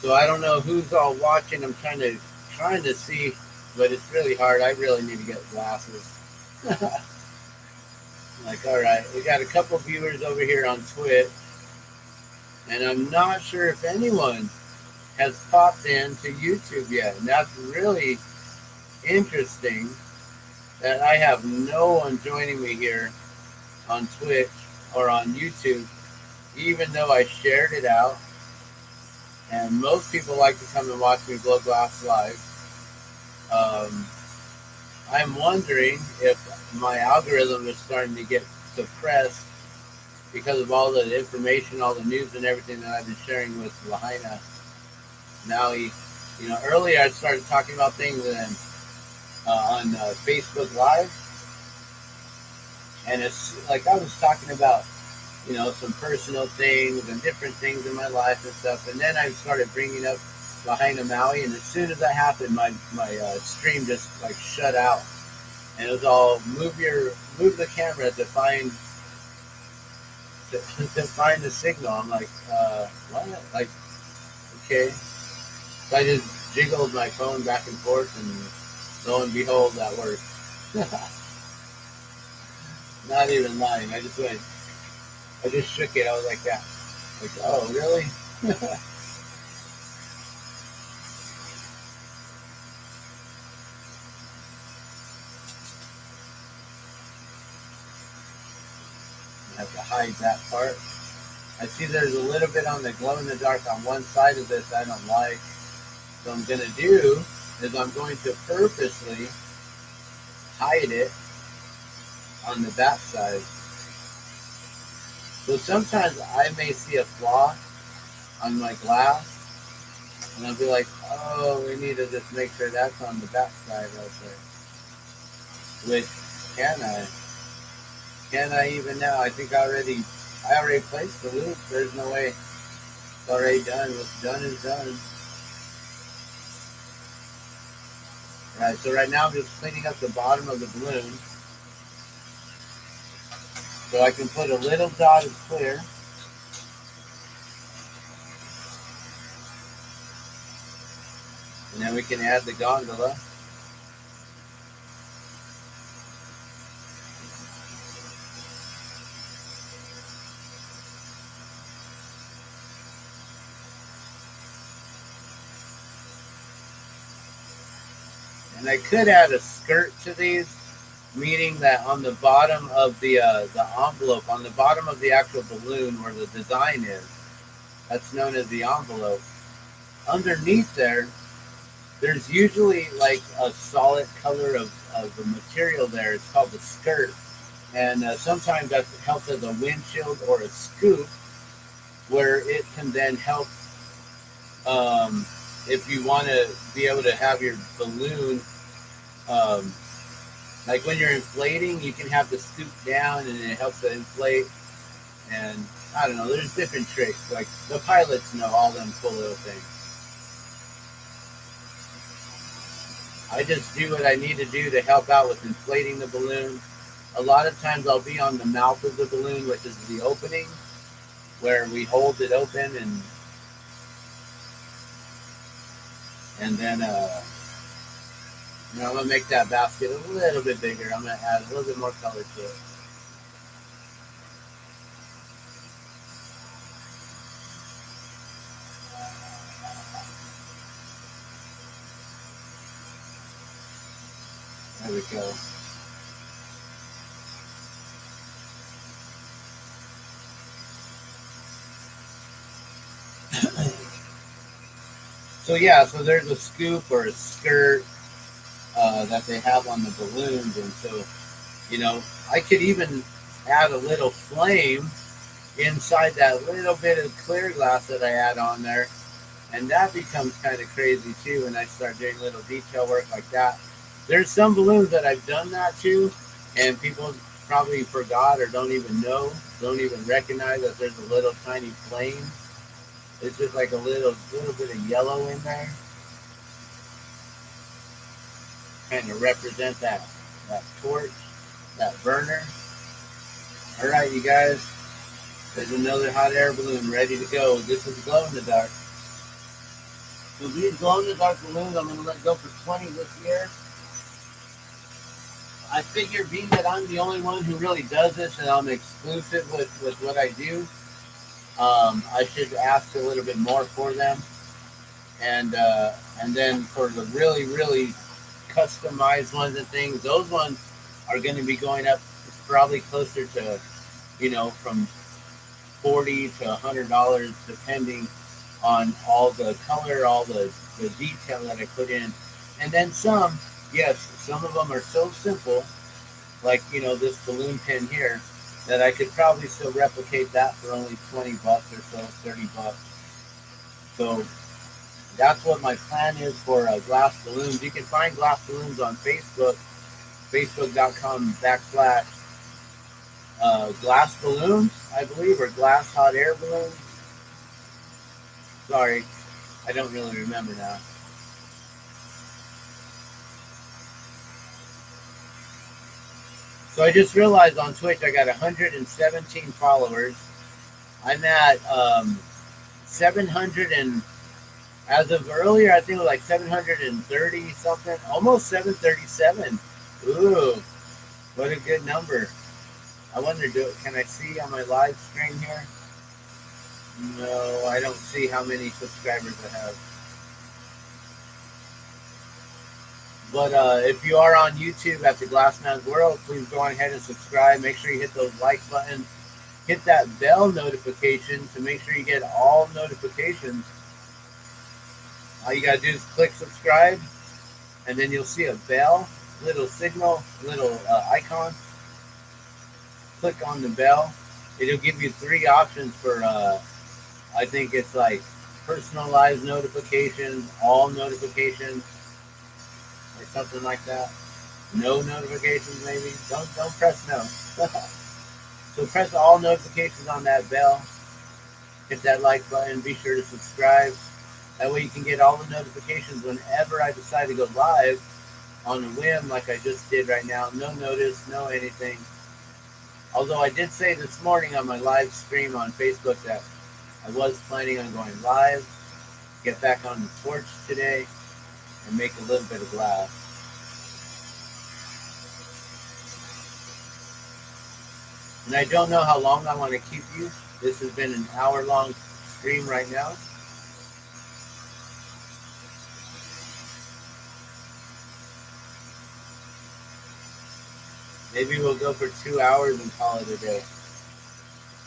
So I don't know who's all watching. I'm trying to see, but it's really hard. I really need to get glasses. Like, all right, we got a couple viewers over here on Twitch, and I'm not sure if anyone has popped into YouTube yet. And that's really interesting that I have no one joining me here on Twitch or on YouTube, even though I shared it out. And most people like to come and watch me blow glass live. I'm wondering if my algorithm is starting to get suppressed because of all the information, all the news and everything that I've been sharing with Lahaina. Now, earlier I started talking about things on Facebook Live. And it's like I was talking about, some personal things and different things in my life and stuff. And then I started bringing up Lahaina Maui, and as soon as that happened, my stream just like shut out, and it was all move the camera to find the signal. I'm like, what? Like, okay. So I just jiggled my phone back and forth, and lo and behold, that worked. Not even lying. I just shook it. I was like that. Like, oh, really? I have to hide that part. I see there's a little bit on the glow in the dark on one side of this I don't like. So what I'm going to do is I'm going to purposely hide it on the back side. So sometimes I may see a flaw on my glass, And I'll be like, oh, we need to just make sure that's on the back side also. Which, can I? Can I even now? I think I already placed the loop. There's no way. It's already done. What's done is done. Alright, so right now I'm just cleaning up the bottom of the balloon. So I can put a little dot of clear. And then we can add the gondola. And I could add a skirt to these, meaning that on the bottom of the envelope, on the bottom of the actual balloon where the design is, that's known as the envelope. Underneath there's usually like a solid color of the material there. It's called the skirt. And sometimes that helps as a windshield or a scoop, where it can then help if you want to be able to have your balloon, like when you're inflating, you can have the scoop down and it helps to inflate. And I don't know, there's different tricks. Like the pilots know all them cool little things. I just do what I need to do to help out with inflating the balloon. A lot of times I'll be on the mouth of the balloon, which is the opening, where we hold it open and then I'm gonna make that basket a little bit bigger. I'm gonna add a little bit more color to it. There we go. So yeah, so there's a scoop or a skirt that they have on the balloons, and so I could even add a little flame inside that little bit of clear glass that I add on there, and that becomes kind of crazy too when I start doing little detail work like that. There's some balloons that I've done that to, and people probably forgot or don't even recognize that there's a little tiny flame. It's just like a little bit of yellow in there, kind of represent that torch, that burner. All right, you guys, there's another hot air balloon ready to go. This is glow in the dark. So these glow in the dark balloons, I'm going to let go for 20 this year. I figure, being that I'm the only one who really does this and I'm exclusive with what I do, I should ask a little bit more for them, and then for the really, really customized ones and things, those ones are going to be going up probably closer to, from $40 to $100, depending on all the color, all the detail that I put in, and then some. Yes, some of them are so simple, like this balloon pin here, that I could probably still replicate that for only $20 or so, $30. So that's what my plan is for glass balloons. You can find glass balloons on Facebook, facebook.com/glass balloons, I believe, or glass hot air balloons. Sorry, I don't really remember now. So I just realized on Twitch I got 117 followers. I'm at 700 and, as of earlier, I think it was like 730 something, almost 737. Ooh, what a good number. I wonder, can I see on my live stream here? No, I don't see how many subscribers I have. But if you are on YouTube at The Glassman's World, please go on ahead and subscribe. Make sure you hit those like buttons. Hit that bell notification to make sure you get all notifications. All you got to do is click subscribe, and then you'll see a bell, little signal, little icon. Click on the bell. It'll give you 3 options for, I think it's like personalized notifications, all notifications, or something like that. No notifications, maybe. Don't press no. So press all notifications on that bell. Hit that like button. Be sure to subscribe. That way you can get all the notifications whenever I decide to go live on a whim, like I just did right now. No notice, no anything. Although I did say this morning on my live stream on Facebook that I was planning on going live, get back on the torch today, and make a little bit of glass. And I don't know how long I want to keep you. This has been an hour-long stream right now. Maybe we'll go for 2 hours and call it a day.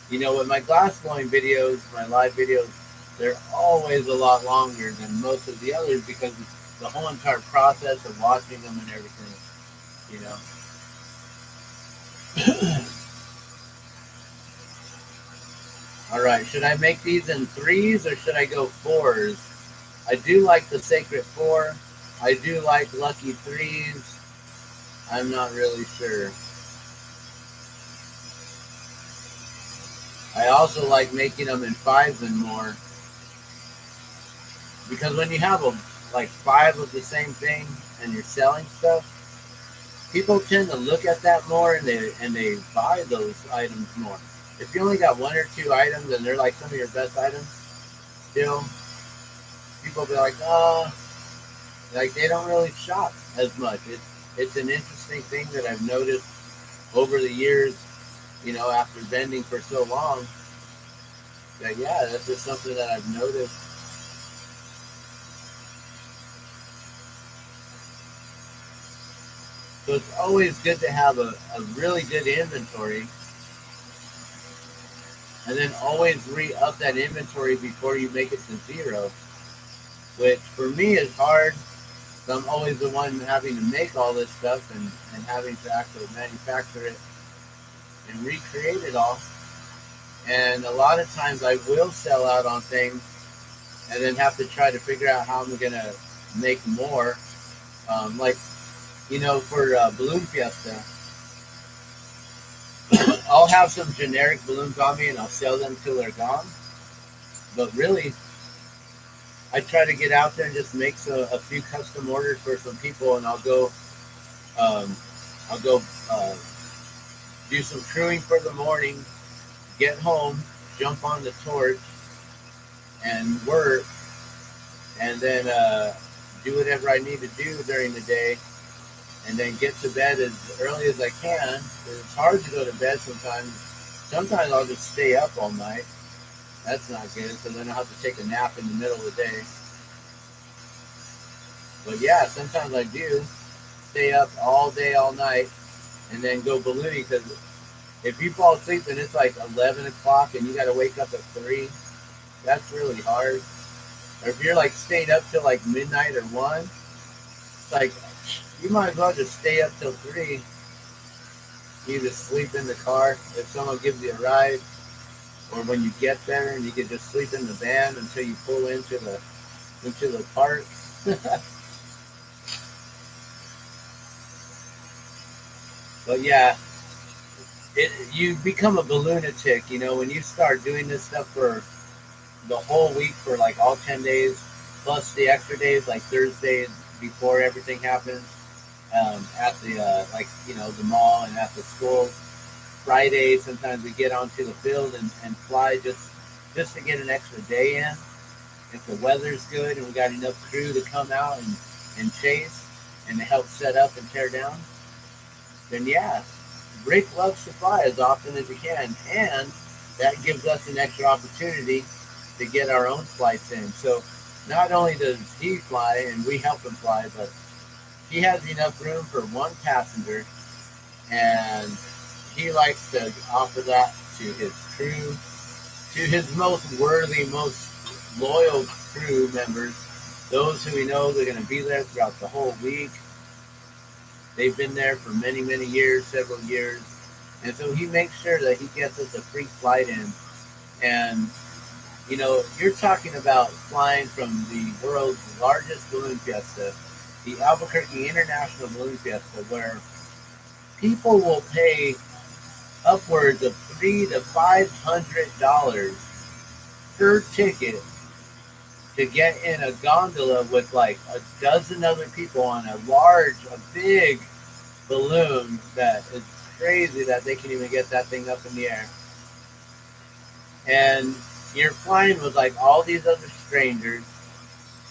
You know, with my glass blowing videos, my live videos, they're always a lot longer than most of the others because the whole entire process of watching them and everything, you know. All right, should I make these in 3s or should I go 4s? I do like the Sacred 4. I do like Lucky 3s. I'm not really sure. I also like making them in 5s and more. Because when you have like 5 of the same thing and you're selling stuff, people tend to look at that more and they buy those items more. If you only got 1 or 2 items and they're like some of your best items, still, people will be like, like they don't really shop as much. It's an interesting thing that I've noticed over the years, you know, after vending for so long. That yeah, that's just something that I've noticed. So it's always good to have a really good inventory. And then always re-up that inventory before you make it to 0. Which for me is hard. So I'm always the one having to make all this stuff and having to actually manufacture it and recreate it all. And a lot of times I will sell out on things and then have to try to figure out how I'm going to make more. Like, you know, for Balloon Fiesta, I'll have some generic balloons on me and I'll sell them till they're gone. But really, I try to get out there and just make a few custom orders for some people, and I'll go do some crewing for the morning, get home, jump on the torch, and work, and then do whatever I need to do during the day, and then get to bed as early as I can. It's hard to go to bed sometimes. Sometimes I'll just stay up all night. That's not good, so then I'll have to take a nap in the middle of the day. But yeah, sometimes I do stay up all day, all night, and then go ballooning, because if you fall asleep and it's like 11 o'clock and you got to wake up at 3, that's really hard. Or if you're like staying up till like midnight or 1, it's like you might as well just stay up till 3. You just sleep in the car if someone gives you a ride, or when you get there and you can just sleep in the van until you pull into the park. But yeah, you become a balloonatic, you know, when you start doing this stuff for the whole week, for like all 10 days, plus the extra days, like Thursdays before everything happens, at the, like, you know, the mall and at the school. Friday, sometimes we get onto the field and fly just to get an extra day in. If the weather's good and we got enough crew to come out and chase and to help set up and tear down, then yeah, Rick loves to fly as often as he can, and that gives us an extra opportunity to get our own flights in. So not only does he fly and we help him fly, but he has enough room for 1 passenger, and he likes to offer that to his crew, to his most worthy, most loyal crew members, those who we know they're going to be there throughout the whole week. They've been there for many, many years, several years. And so he makes sure that he gets us a free flight in. And You're talking about flying from the world's largest balloon fiesta, the Albuquerque International Balloon Fiesta, where people will pay upwards of $300 to $500 per ticket to get in a gondola with like a dozen other people on a big balloon that is crazy that they can even get that thing up in the air. And you're flying with like all these other strangers.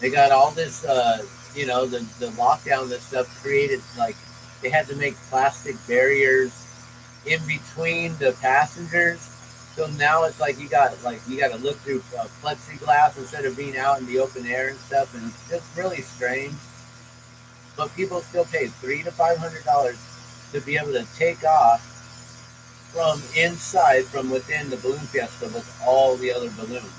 They got all this, the lockdown, this stuff created, like, they had to make plastic barriers in between the passengers. So now it's like you got to look through plexiglass instead of being out in the open air and stuff, and it's just really strange. But people still pay $300 to $500 to be able to take off from within the balloon fiesta with all the other balloons.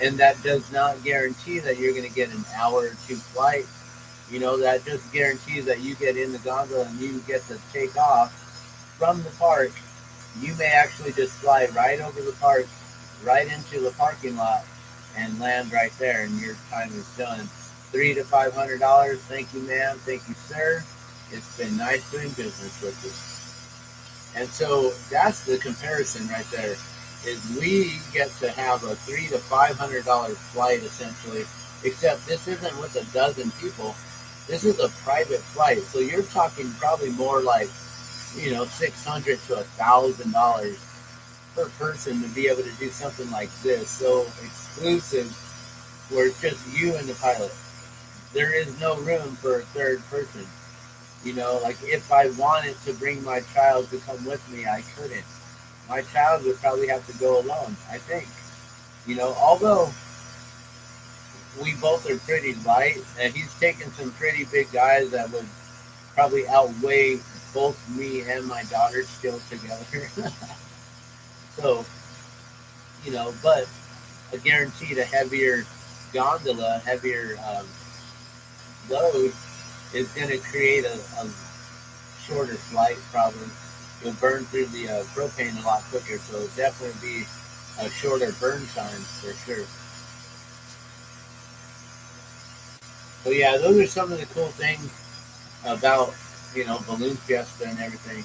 And that does not guarantee that you're going to get an hour or two flight. That just guarantees that you get in the gondola and you get to take off from the park. You may actually just fly right over the park, right into the parking lot, and land right there, and your time is done. $300 to $500. Thank you, ma'am. Thank you, sir. It's been nice doing business with you. And so that's the comparison right there. Is we get to have a $300 to $500 flight essentially, except this isn't with a dozen people. This is a private flight, so you're talking probably more like $600 to $1,000 per person to be able to do something like this, so exclusive, where it's just you and the pilot. There is no room for a third person. Like if I wanted to bring my child to come with me, I couldn't. My child would probably have to go alone, I think. Although we both are pretty light, and he's taken some pretty big guys that would probably outweigh both me and my daughter still together. So, but a guaranteed a heavier gondola, heavier load is going to create a shorter flight probably. You'll burn through the propane a lot quicker, so it'll definitely be a shorter burn time for sure. So yeah, those are some of the cool things about Balloon Fiesta and everything.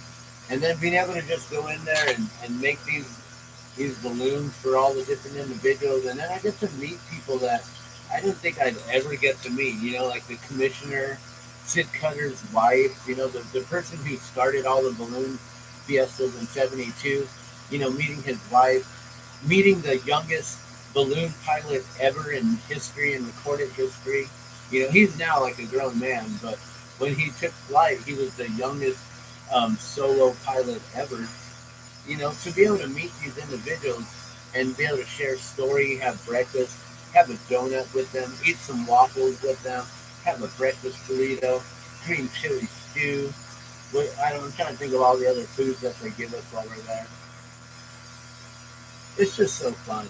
And then being able to just go in there and make these balloons for all the different individuals, and then I get to meet people that I didn't think I'd ever get to meet. Like the commissioner, Sid Cutter's wife. The person who started all the balloon fiestas in '72. Meeting his wife, meeting the youngest balloon pilot ever in history, in recorded history. He's now like a grown man, but when he took flight, he was the youngest solo pilot ever. To be able to meet these individuals and be able to share story, have breakfast, have a donut with them, eat some waffles with them, have a breakfast burrito, green chili stew. I'm trying to think of all the other foods that they give us while we're there. It's just so fun.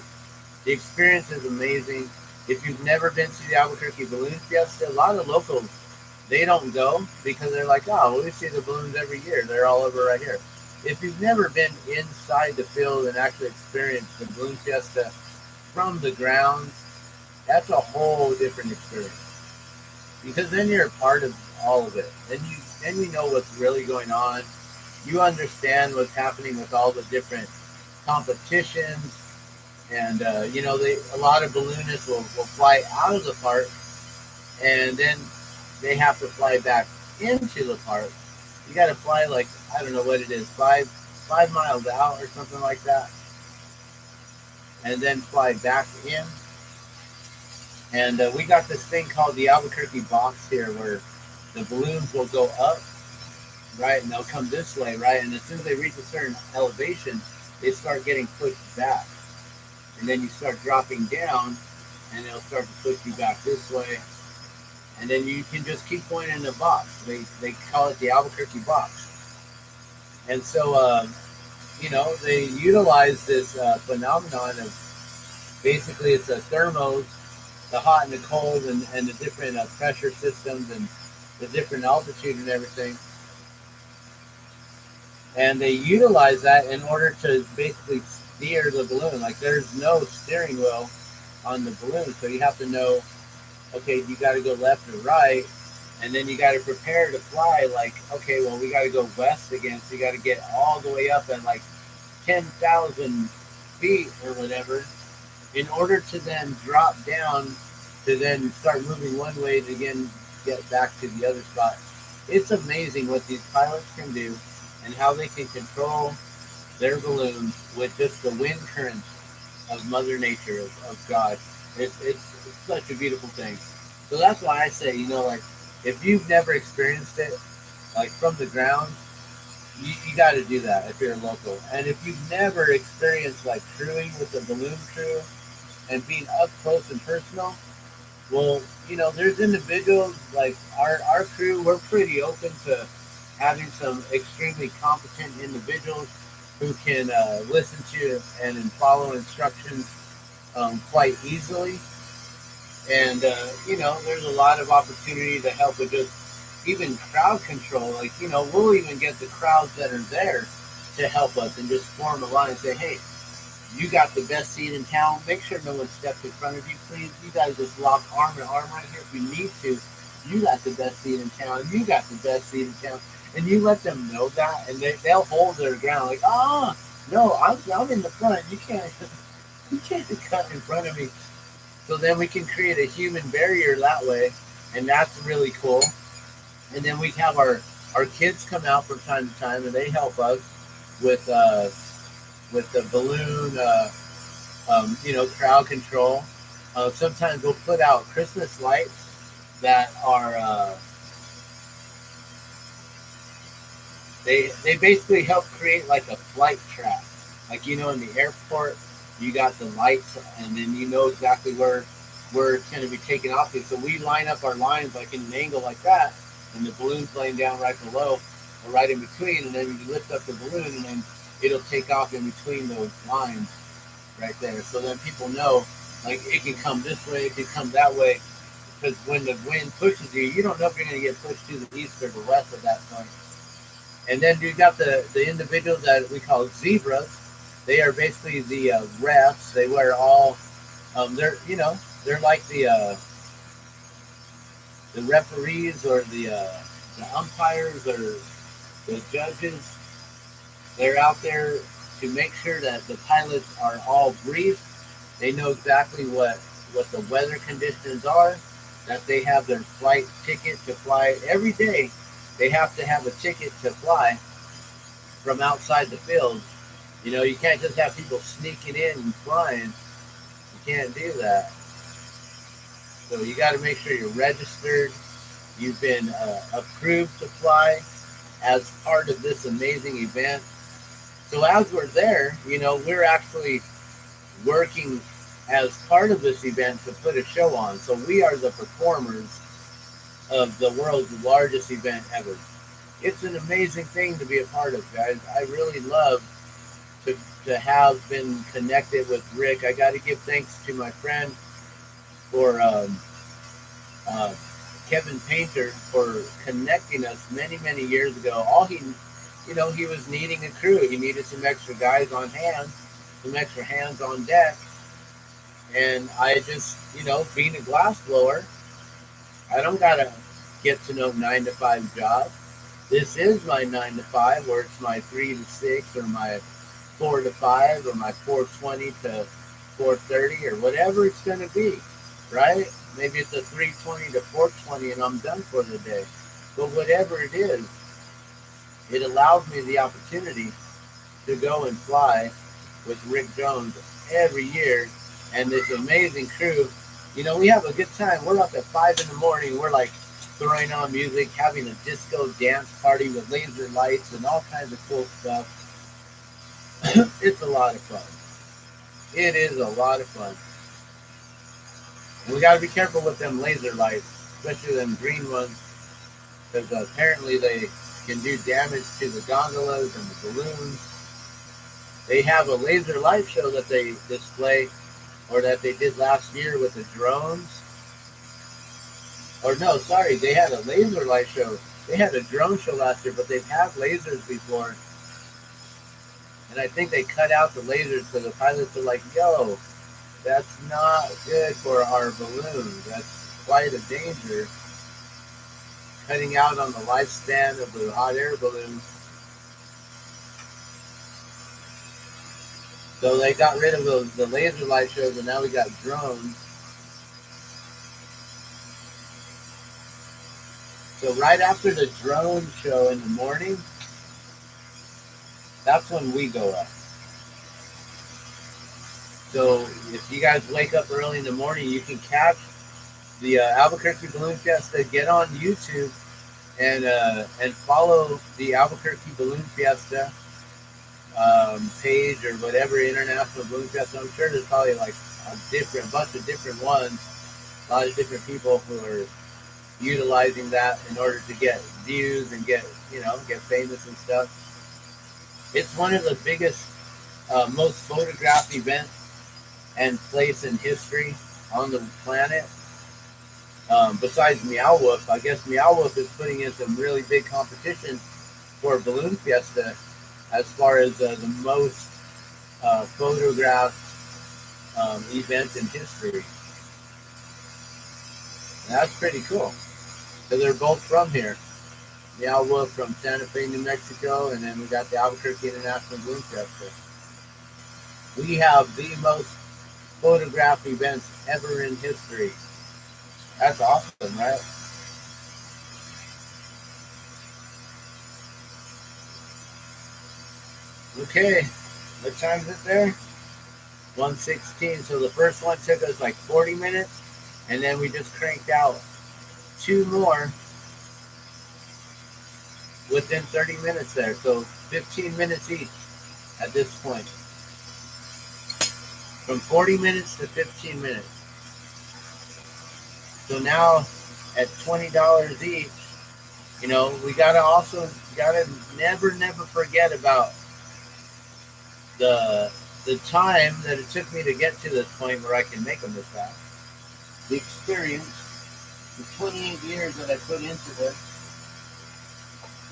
The experience is amazing. If you've never been to the Albuquerque Balloon Fiesta, a lot of locals, they don't go because they're like, oh, well, we see the balloons every year. They're all over right here. If you've never been inside the field and actually experienced the Balloon Fiesta from the ground, that's a whole different experience. Because then you're a part of all of it. Then you know what's really going on. You understand what's happening with all the different competitions. And, a lot of balloonists will fly out of the park, and then they have to fly back into the park. You got to fly like, I don't know what it is, 5 miles out or something like that, and then fly back in. And we got this thing called the Albuquerque box here, where the balloons will go up, right, and they'll come this way, right, and as soon as they reach a certain elevation, they start getting pushed back. And then you start dropping down, and it'll start to push you back this way. And then you can just keep going in the box. They call it the Albuquerque box. And so, they utilize this phenomenon of basically it's a thermos, the hot and the cold, and the different pressure systems and the different altitude and everything. And they utilize that in order to basically steer the balloon. Like there's no steering wheel. on the balloon. So you have to know, okay, you got to go left or right, and then you got to prepare to fly. Like, okay, well, we got to go west again, so you got to get all the way up at like 10,000 feet or whatever, in order to then drop down to then start moving one way to again get back to the other spot. It's amazing what these pilots can do and how they can control their balloons with just the wind currents of Mother Nature, of God. It's such a beautiful thing. So that's why I say, like, if you've never experienced it, like from the ground, you got to do that if you're local. And if you've never experienced like crewing with the balloon crew and being up close and personal, well, there's individuals like our crew. We're pretty open to having some extremely competent individuals who can listen to and follow instructions quite easily. And there's a lot of opportunity to help with just even crowd control. Like, we'll even get the crowds that are there to help us and just form a line and say, hey, you got the best seat in town. Make sure no one steps in front of you, please. You guys just lock arm in arm right here if you need to. You got the best seat in town. You got the best seat in town. And you let them know that, and they'll hold their ground. Like, no, I'm in the front. You can't cut in front of me. So then we can create a human barrier that way, and that's really cool. And then we have our kids come out from time to time, and they help us with the balloon, crowd control. Sometimes we'll put out Christmas lights that are they basically help create like a flight track. Like, in the airport, you got the lights, and then you know exactly where it's going to be taken off to. So we line up our lines like in an angle like that, and the balloon's laying down right below or right in between, and then you lift up the balloon, and then it'll take off in between those lines right there. So then people know, like, it can come this way, it can come that way, because when the wind pushes you, you don't know if you're going to get pushed to the east or the west at that point. And then you got the individuals that we call zebras. They are basically the refs. They wear all, they're like the referees or the umpires or the judges. They're out there to make sure that the pilots are all briefed. They know exactly what the weather conditions are, that they have their flight ticket to fly every day. They have to have a ticket to fly from outside the field. You can't just have people sneaking in and flying. You can't do that. So you got to make sure you're registered. You've been approved to fly as part of this amazing event. So as we're there, we're actually working as part of this event to put a show on. So we are the performers of the world's largest event ever. It's an amazing thing to be a part of, guys. I really love to have been connected with Rick. I got to give thanks to my friend for Kevin Painter for connecting us many, many years ago. All he was needing a crew. He needed some extra guys on hand, some extra hands on deck. And I just, being a glass blower, I don't got to get to know 9 to 5 job. This is my 9 to 5, or it's my 3 to 6, or my 4 to 5, or my 4:20 to 4:30, or whatever it's going to be, right? Maybe it's a 3:20 to 4:20 and I'm done for the day. But whatever it is, it allows me the opportunity to go and fly with Rick Jones every year and this amazing crew. We have a good time. We're up at 5 in the morning. We're like throwing on music, having a disco dance party with laser lights and all kinds of cool stuff. It's a lot of fun. It is a lot of fun. And we got to be careful with them laser lights, especially them green ones, because apparently they can do damage to the gondolas and the balloons. They have a laser light show that they display, or that they did last year with the drones. Or no, sorry, they had a laser light show. They had a drone show last year, but they've had lasers before. And I think they cut out the lasers, so the pilots are like, yo, That's not good for our balloons. That's quite a danger. Cutting out on the lifespan of the hot air balloon. So they got rid of the laser light shows, and now we got drones. So right after the drone show in the morning, that's when we go up. So if you guys wake up early in the morning, you can catch the Albuquerque Balloon Fiesta. Get on YouTube and follow the Albuquerque Balloon Fiesta page or whatever international balloon fiesta. I'm sure there's probably like a bunch of different ones, a lot of different people who are utilizing that in order to get views and get famous and stuff. It's one of the biggest, most photographed events and place in history on the planet. Besides Meow Wolf, I guess Meow Wolf is putting in some really big competition for Balloon Fiesta as far as the most photographed event in history. And that's pretty cool. So they're both from here. Meow Wolf from Santa Fe, New Mexico, and then we got the Albuquerque International Balloon Fiesta. We have the most photographed events ever in history. That's awesome, right? Okay, what time is it there? 1:16. So the first one took us like 40 minutes, and then we just cranked out 2 more within 30 minutes there. So 15 minutes each at this point. From 40 minutes to 15 minutes. So now at $20 each, we gotta never forget about the time that it took me to get to this point where I can make them this fast. The experience, the 28 years that I put into this,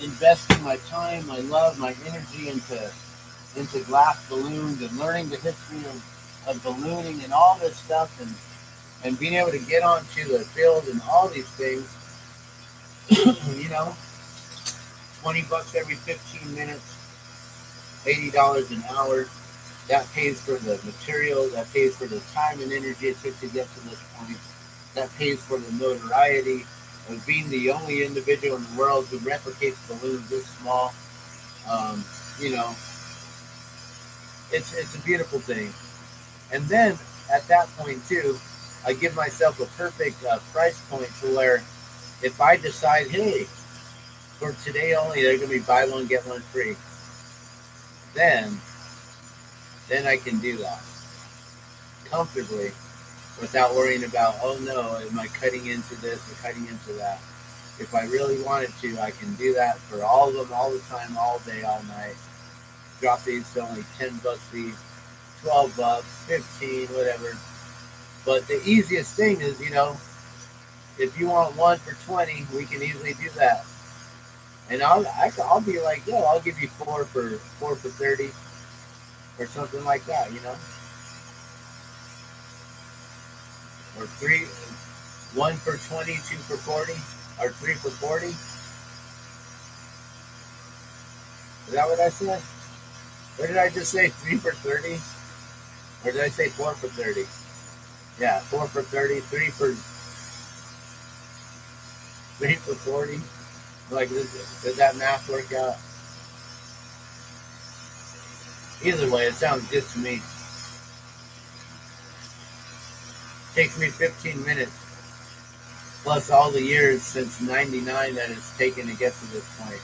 investing my time, my love, my energy into glass balloons and learning the history of ballooning and all this stuff and being able to get onto the field and all these things, $20 every 15 minutes, $80 an hour. That pays for the material, that pays for the time and energy it took to get to this point. That pays for the notoriety of being the only individual in the world who replicates balloons this small. It's a beautiful thing. And then at that point too, I give myself a perfect price point to where if I decide, hey, for today only, they're going to be buy one, get one free, then I can do that comfortably without worrying about, oh no, am I cutting into this or cutting into that? If I really wanted to, I can do that for all of them, all the time, all day, all night. Drop these to only $10 each, $12, 15, whatever. But the easiest thing is, if you want one for 20, we can easily do that. And I'll be like, yo, I'll give you four for 30, or something like that, or one for 20, 2 for 40, or 3 for 40. Is that what I said? What did I just say? 3 for 30? Or did I say 4 for 30? Yeah, 4 for 30, 3 for 40. Like, does that math work out? Either way, it sounds good to me. Takes me 15 minutes, plus all the years since '99 that it's taken to get to this point.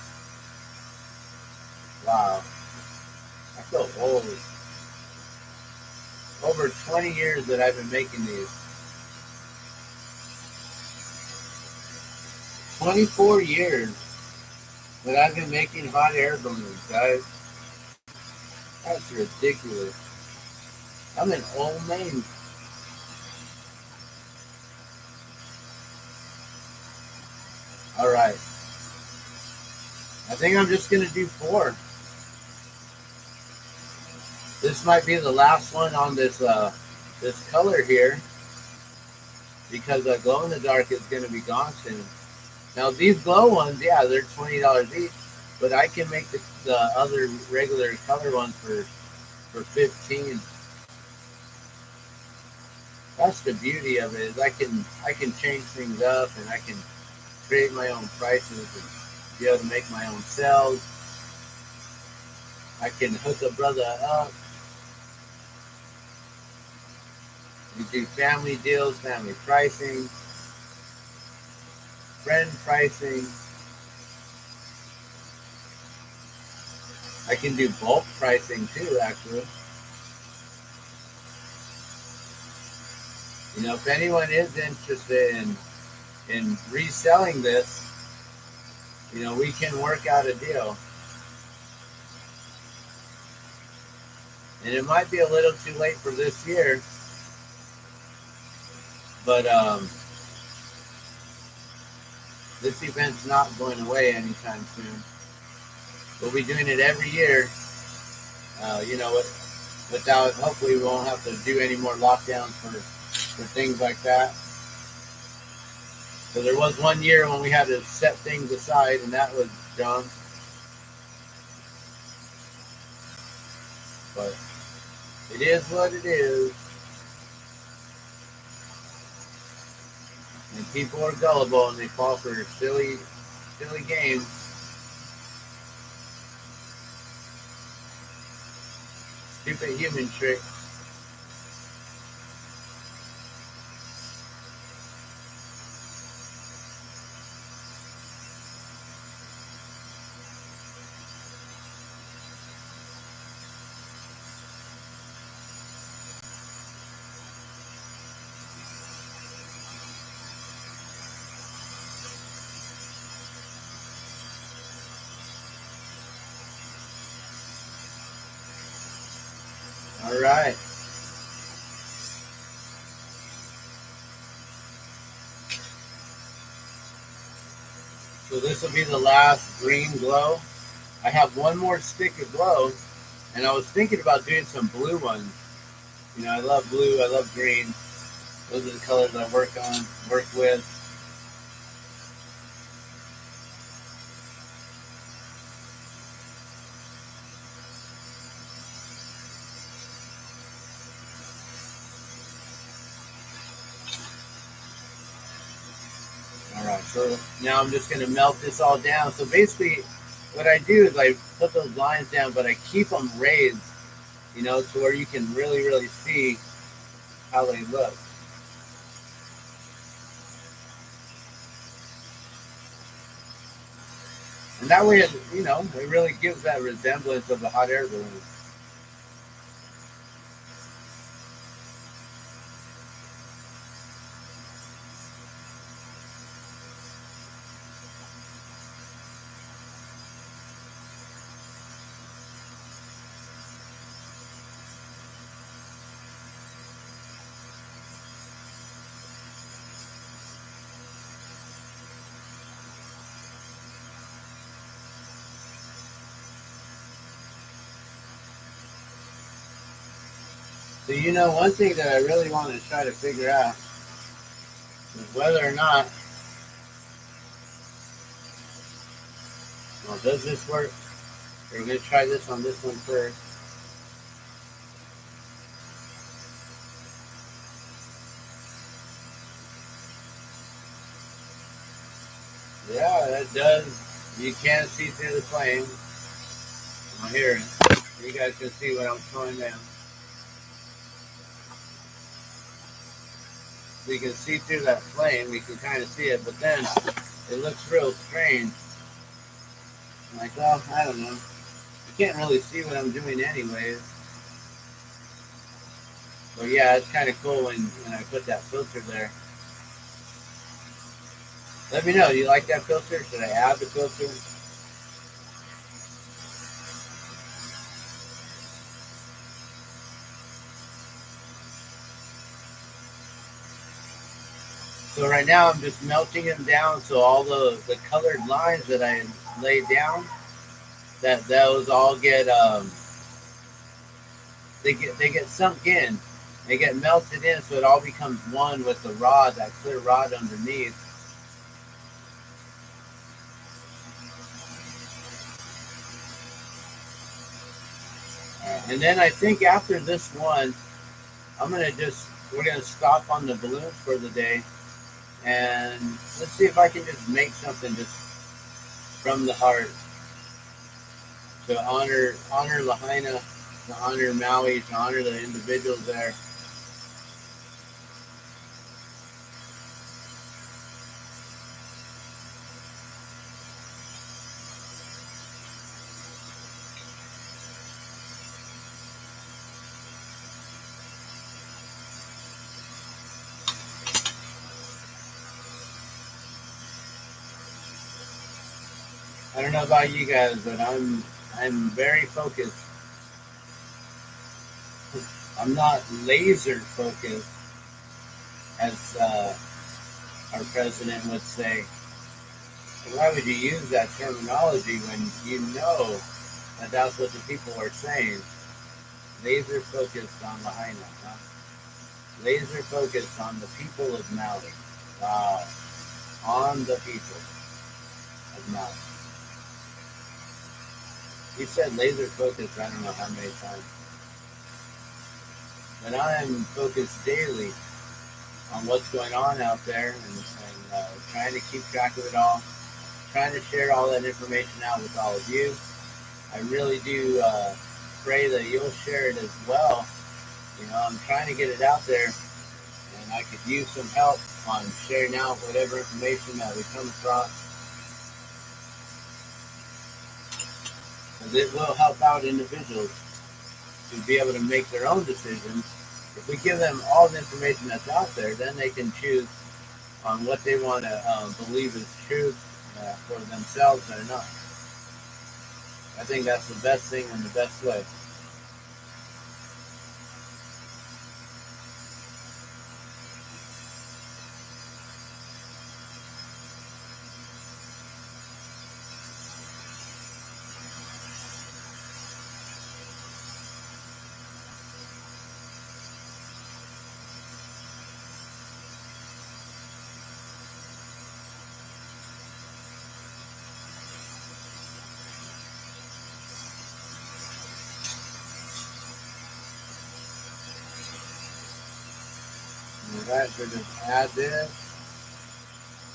Wow. I feel old. Over 20 years that I've been making these. 24 years that I've been making hot air balloons, guys. That's ridiculous. I'm an old man. All right. I think I'm just going to do 4. This might be the last one on this this color here, because the glow in the dark is going to be gone soon. Now these glow ones, yeah, they're $20 each, but I can make the other regular color ones for 15. That's the beauty of it, is I can change things up, and I can create my own prices and be able to make my own sales. I can hook a brother up. We do family deals, family pricing, friend pricing. I can do bulk pricing too, actually. You know, if anyone is interested in reselling this, you know, we can work out a deal. And it might be a little too late for this year, but this event's not going away anytime soon. We'll be doing it every year. You know, without, hopefully we won't have to do any more lockdowns for things like that. So there was one year when we had to set things aside, and that was dumb. But it is what it is. And people are gullible, and they fall for silly games. Stupid human tricks. All right. So this will be the last green glow. I have one more stick of glow, and I was thinking about doing some blue ones. You know, I love blue, I love green. Those are the colors I work with. All right, so now I'm just going to melt this all down. So basically, what I do is I put those lines down, but I keep them raised, you know, to where you can really, really see how they look. And that way, you know, it really gives that resemblance of the hot air balloon. So, you know, one thing that I really want to try to figure out is whether or not, well, does this work? We're going to try this on this one first. Yeah, that does. You can't see through the flame. Well, here, you guys can see what I'm showing down. We can see through that flame. We can kind of see it, but then it looks real strange. I'm like, well, I don't know. I can't really see what I'm doing anyways. But yeah, it's kind of cool when I put that filter there. Let me know. Do you like that filter? Should I add the filter? So right now I'm just melting them down, so all the colored lines that I laid down, that those all get they get sunk in, They get melted in, so it all becomes one with the rod, that clear rod underneath. And then I think after this one, we're gonna stop on the balloons for the day, and let's see if I can just make something just from the heart to honor Lahaina, to honor Maui, to honor the individuals there. I don't know about you guys, but I'm very focused. I'm not laser focused, as our president would say. Why would you use that terminology when you know that that's what the people are saying? Laser focused on Lahaina, huh? Laser focused on the people of Maui. Wow. On the people of Maui. He said laser focused I don't know how many times. But I am focused daily on what's going on out there and trying to keep track of it all, trying to share all that information out with all of you. I really do pray that you'll share it as well. You know, I'm trying to get it out there, and I could use some help on sharing out whatever information that we come across. Because it will help out individuals to be able to make their own decisions. If we give them all the information that's out there, then they can choose on what they want to believe is truth for themselves or not. I think that's the best thing and the best way. Alright, so just add this,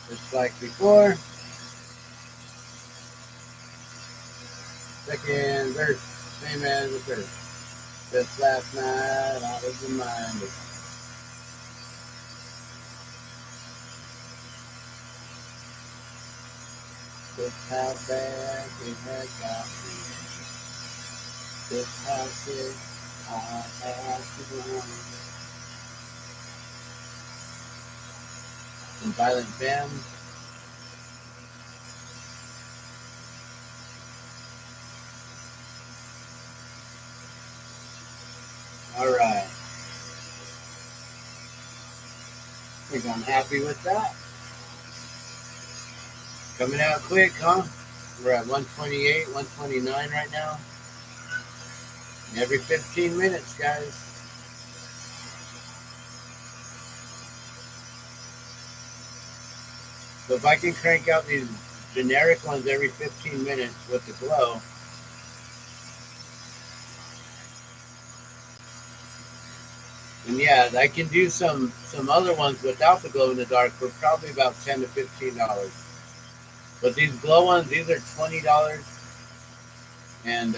just like before. Second verse, same as the first. Just last night I was reminded. Just how bad it had got me. Just how sick I had to go. Some Violent Femmes. Alright. I think I'm happy with that. Coming out quick, huh? We're at 128, 129 right now. And every 15 minutes, guys. So if I can crank out these generic ones every 15 minutes with the glow, and yeah, I can do some other ones without the glow in the dark for probably about $10 to $15. But these glow ones, these are $20, and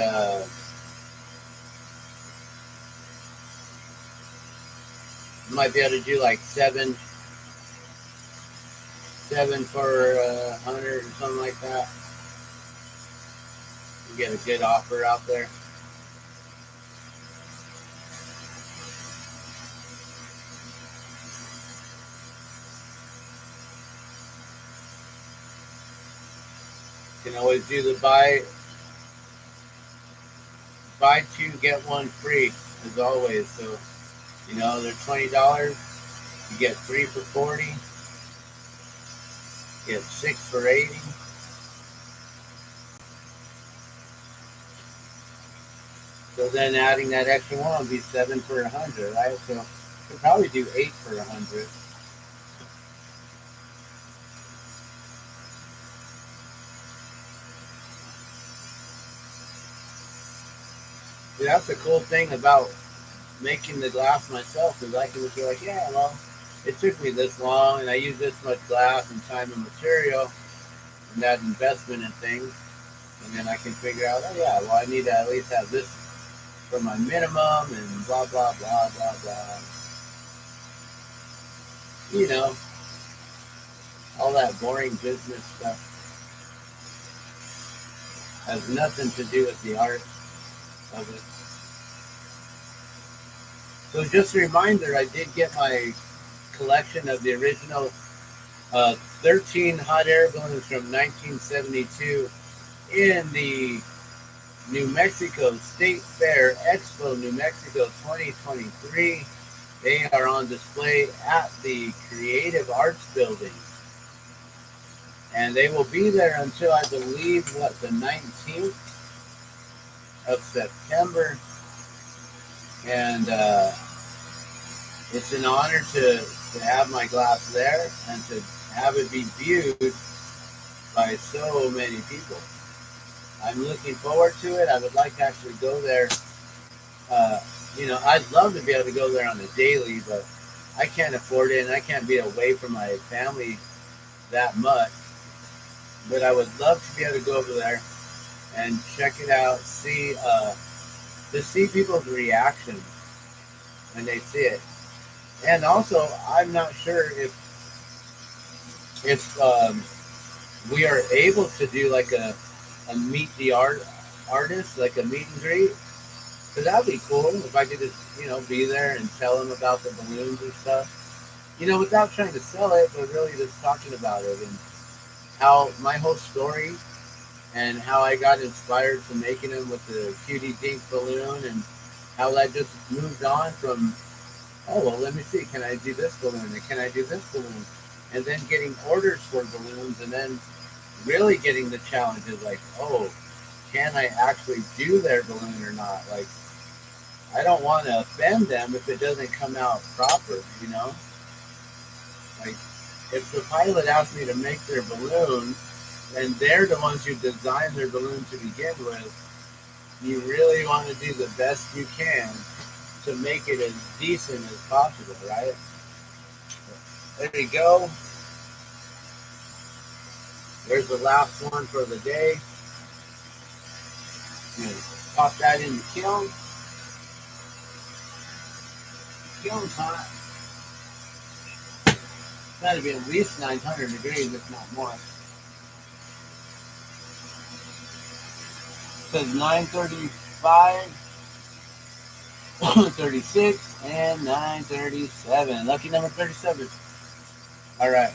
you might be able to do like seven for 100 or something like that. You get a good offer out there. You can always do the buy two get one free as always. So you know they're $20. You get 3 for 40. You get 6 for 80. So then adding that extra one will be 7 for 100, right? So Could probably do 8 for 100. See, that's the cool thing about making the glass myself is I can just be like, yeah, well, it took me this long and I used this much glass and time and material and that investment in things. And then I can figure out, oh yeah, well, I need to at least have this for my minimum and blah, blah, blah, blah, blah. You know, all that boring business stuff has nothing to do with the art of it. So just a reminder, I did get my collection of the original 13 hot air balloons from 1972 in the New Mexico State Fair Expo, New Mexico 2023. They are on display at the Creative Arts Building. And they will be there until, I believe, the 19th of September. And it's an honor to have my glass there and to have it be viewed by so many people. I'm looking forward to it. I would like to actually go there. I'd love to be able to go there on a daily, but I can't afford it and I can't be away from my family that much. But I would love to be able to go over there and check it out, to see people's reaction when they see it. And also, I'm not sure if we are able to do like a meet the artist, like a meet and greet. So that'd be cool if I could just, be there and tell them about the balloons and stuff. Without trying to sell it, but really just talking about it and how my whole story and how I got inspired to making them with the cutie pink balloon and how that just moved on from, oh, well, let me see, can I do this balloon and can I do this balloon? And then getting orders for balloons and then really getting the challenges like, oh, can I actually do their balloon or not? Like, I don't want to offend them if it doesn't come out proper, Like, if the pilot asks me to make their balloon, and they're the ones who designed their balloon to begin with, you really want to do the best you can to make it as decent as possible, right? There you go. There's the last one for the day. Pop that in the kiln. Kiln's hot. It's got to be at least 900 degrees, if not more. It says 935, 36, and 937. Lucky number 37. All right.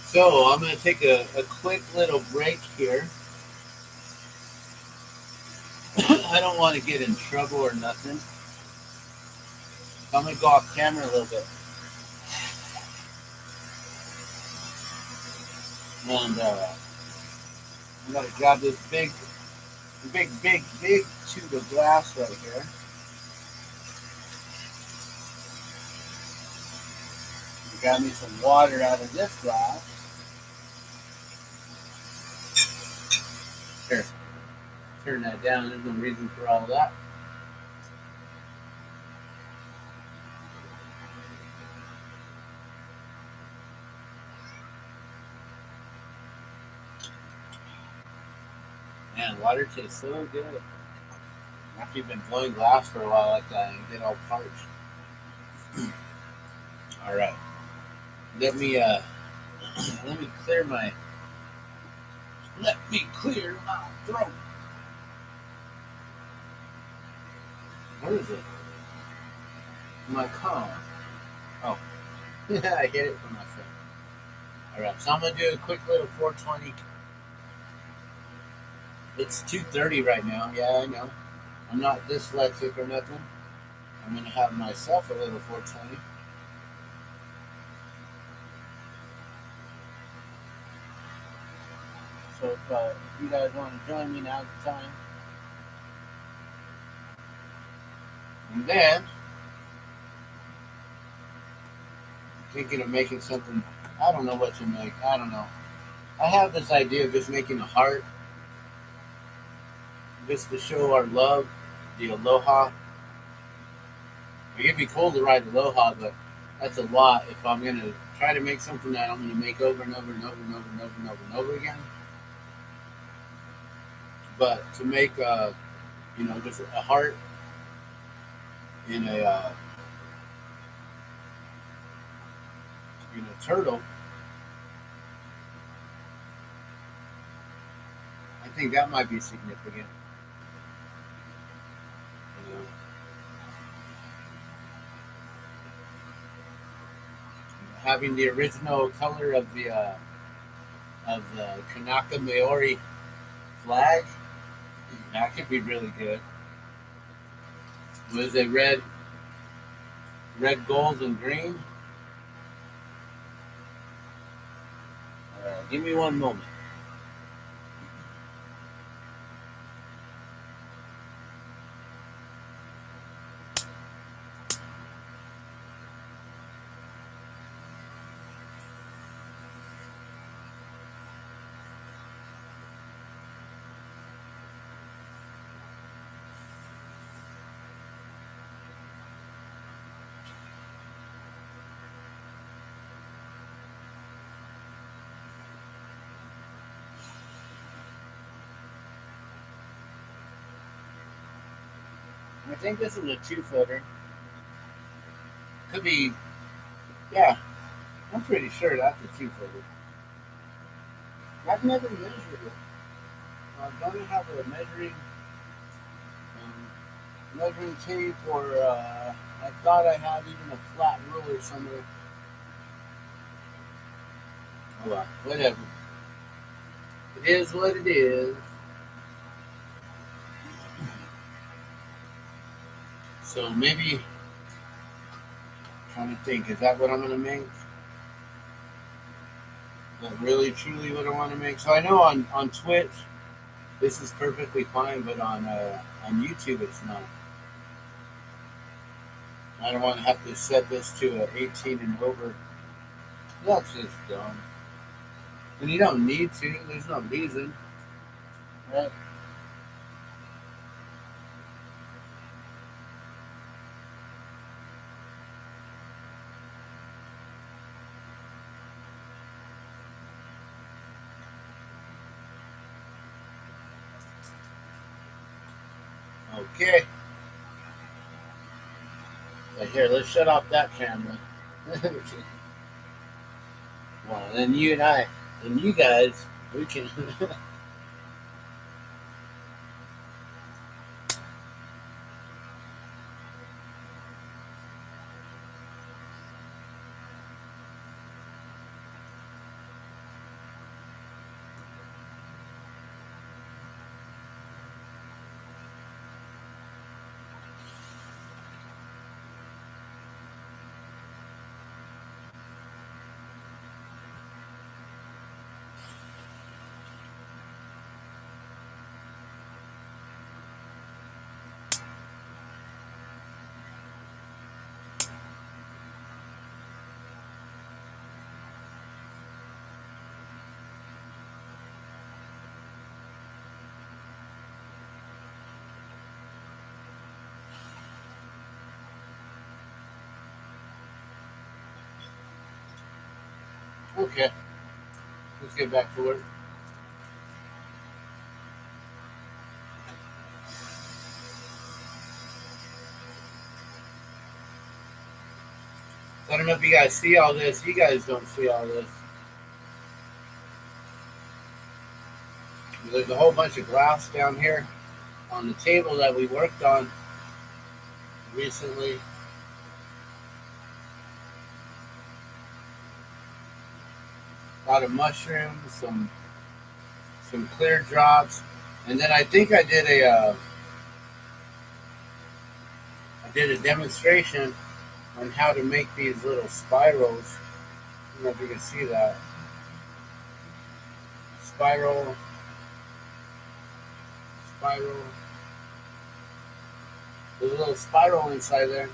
So I'm going to take a quick little break here. I don't want to get in trouble or nothing. I'm going to go off camera a little bit. And I'm going to grab this big tube of glass right here. Got me some water out of this glass. Here, turn that down. There's no reason for all of that. Man, water tastes so good. After you've been blowing glass for a while like that, you get all parched. All right. Let me clear my throat. What is it? My car. Oh. Yeah, I hit it from my phone. Alright, so I'm gonna do a quick little 420. It's 2:30 right now, yeah, I know. I'm not dyslexic or nothing. I'm gonna have myself a little 420. So if you guys want to join me, now's the time. And then thinking of making something. I don't know what to make. I don't know. I have this idea of just making a heart, just to show our love, the aloha. It'd be cool to write aloha, but that's a lot if I'm gonna try to make something that I'm gonna make over and over and over and over and over and over and over again. But to make just a heart in a turtle, I think that might be significant. You know, having the original color of the Kanaka Maori flag, that could be really good. Was it red, gold, and green? Give me one moment. I think this is a 2-footer. Could be, yeah. I'm pretty sure that's a 2-footer. I've never measured it. Don't have a measuring tape, or I thought I had even a flat ruler somewhere. Oh well, whatever. It is what it is. So maybe, trying to think, is that what I'm gonna make? Is that really truly what I want to make? So I know on Twitch this is perfectly fine, but on YouTube it's not. I don't want to have to set this to a 18 and over. That's just dumb. And you don't need to. There's no reason, right? Okay. So here, let's shut off that camera. Well, then you and I, and you guys, we can. Okay, let's get back to work. I don't know if you guys see all this. You guys don't see all this. There's a whole bunch of glass down here on the table that we worked on recently. A lot of mushrooms, some clear drops, and then I think I did a demonstration on how to make these little spirals. I don't know if you can see that spiral. There's a little spiral inside there.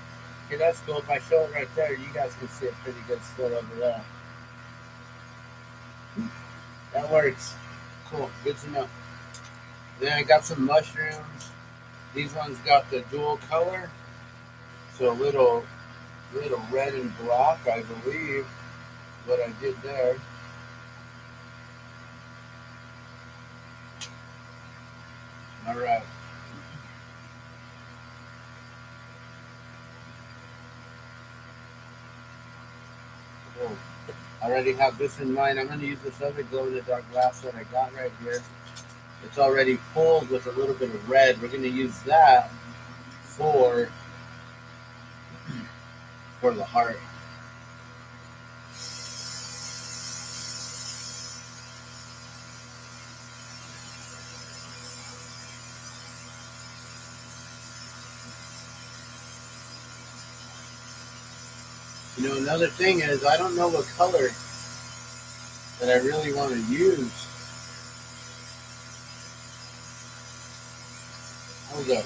Okay, that's cool. If I show it right there, you guys can see it pretty good still over there. That works. Cool. Good to know. Then I got some mushrooms. These ones got the dual color. So a little red and black, I believe, what I did there. All right. Cool. I already have this in mind. I'm going to use this other glow-in-the-dark glass that I got right here. It's already pulled with a little bit of red. We're going to use that for the heart. You know, another thing is I don't know what color that I really want to use. Hold up.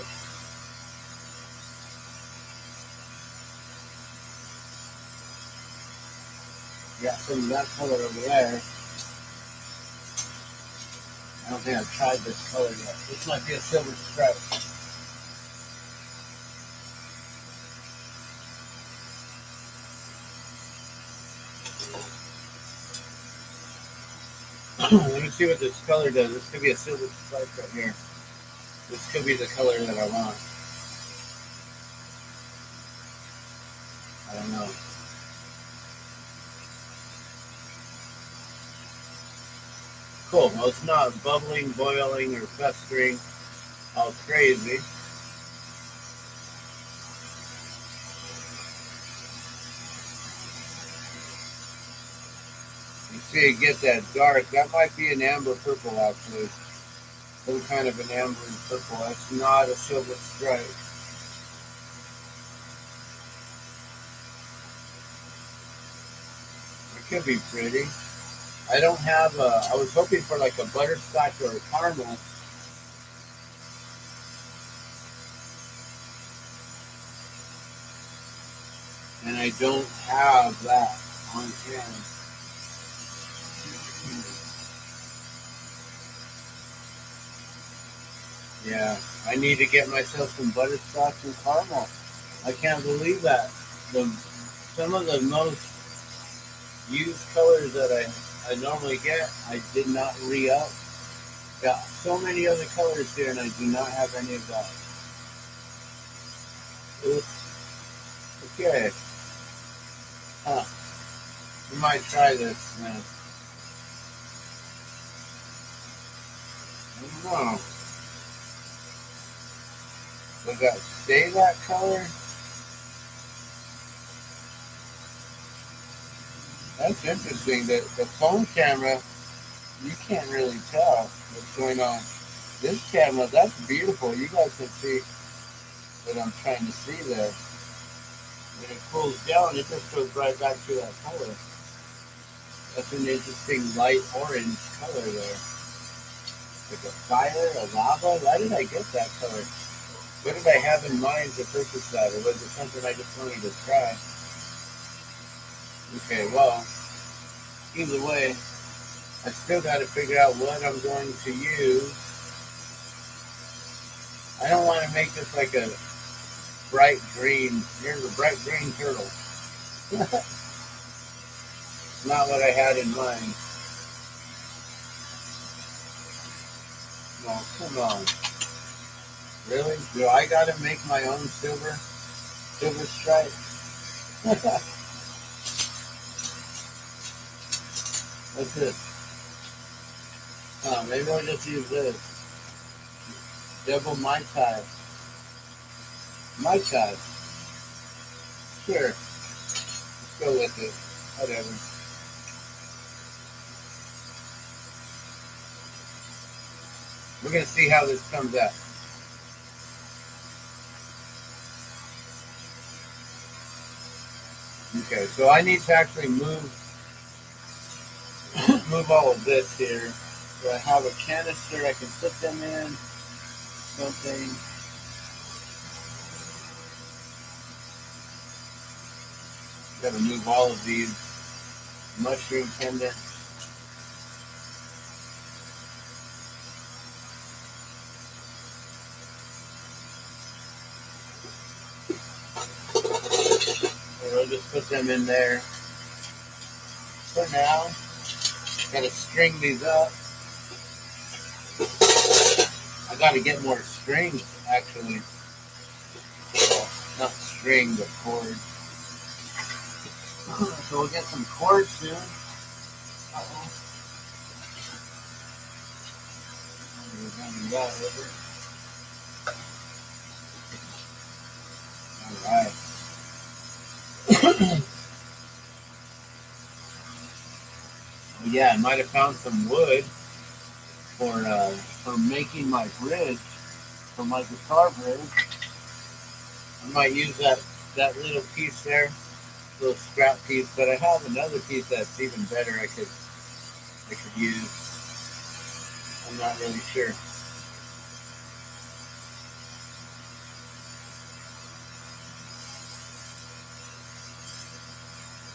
Got some of that color over there. I don't think I've tried this color yet. This might be a silver stripe. Let me see what this color does. This could be a silver stripe right here. This could be the color that I want. I don't know. Cool. Well, it's not bubbling, boiling, or festering all crazy. You see it get that dark. That might be an amber purple, actually. Some kind of an amber and purple. That's not a silver stripe. It could be pretty. I don't have a, I was hoping for like a butterscotch or a caramel. And I don't have that on hand. Yeah, I need to get myself some butterscotch and caramel. I can't believe that. Some of the most used colors that I normally get, I did not re-up. Got so many other colors here, and I do not have any of that. Oops. Okay. Huh. We might try this, man. I don't know. Does that stay that color? That's interesting. The phone camera, you can't really tell what's going on. This camera, that's beautiful. You guys can see what I'm trying to see there. When it cools down, it just goes right back to that color. That's an interesting light orange color there. Like a fire, a lava. Why did I get that color? What did I have in mind to purchase that? Or was it something I just wanted to try? Okay, well, either way, I still got to figure out what I'm going to use. I don't want to make this like a bright green. Here's a bright green turtle. Not what I had in mind. No, come on. Really? Do I got to make my own silver stripe? What's this? Oh, maybe I'll just use this. Double Mai Tai. Mai Tai. Sure. Let's go with it. Whatever. We're going to see how this comes out. Okay, so I need to actually move all of this here. So I have a canister I can put them in. Something. Got to move all of these mushroom pendants. So we'll just put them in there for now. Got to string these up. I got to get more strings, actually. Well, not string, but cord. So we'll get some cords soon. Uh-oh. We're running that over. All right. Yeah, I might have found some wood for making my bridge, for my guitar bridge. I might use that little piece there, little scrap piece, but I have another piece that's even better I could use. I'm not really sure.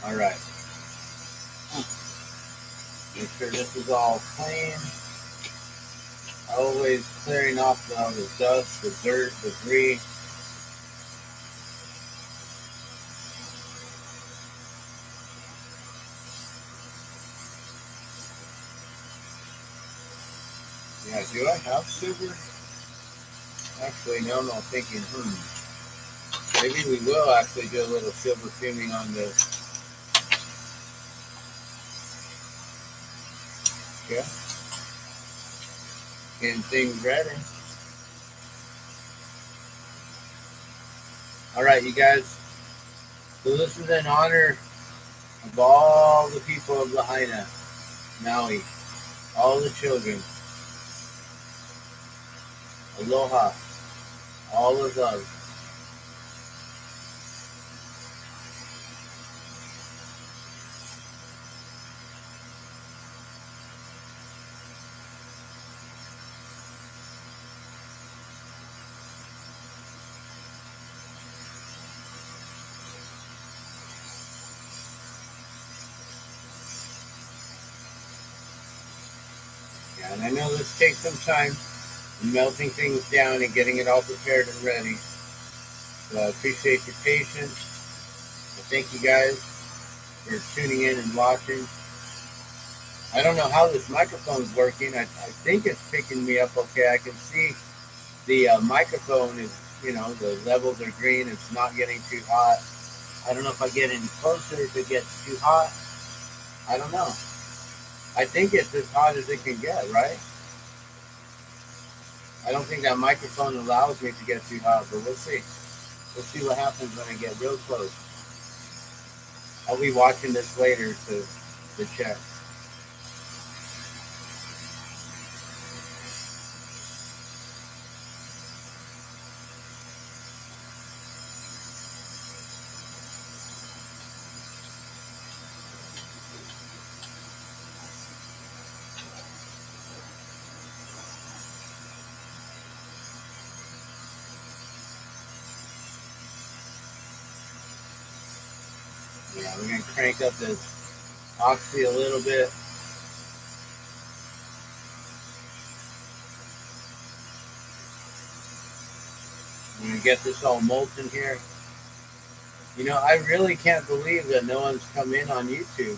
All right. Make sure this is all clean. Always clearing off all the dust, the dirt, debris. Yeah, do I have silver? Actually, no, I'm thinking, maybe we will actually do a little silver fuming on this. Yeah. Getting things ready. All right, you guys. So this is in honor of all the people of Lahaina, Maui, all the children. Aloha, all of love. Yeah, and I know this takes some time, melting things down and getting it all prepared and ready. So I appreciate your patience. Thank you guys for tuning in and watching. I don't know how this microphone's working. I think it's picking me up okay. I can see the microphone is, the levels are green. It's not getting too hot. I don't know if I get any closer, if it gets too hot. I don't know. I think it's as hot as it can get, right? I don't think that microphone allows me to get too hot, but we'll see. We'll see what happens when I get real close. I'll be watching this later to check. Yeah, we're going to crank up this oxy a little bit. I'm going to get this all molten here. I really can't believe that no one's come in on YouTube.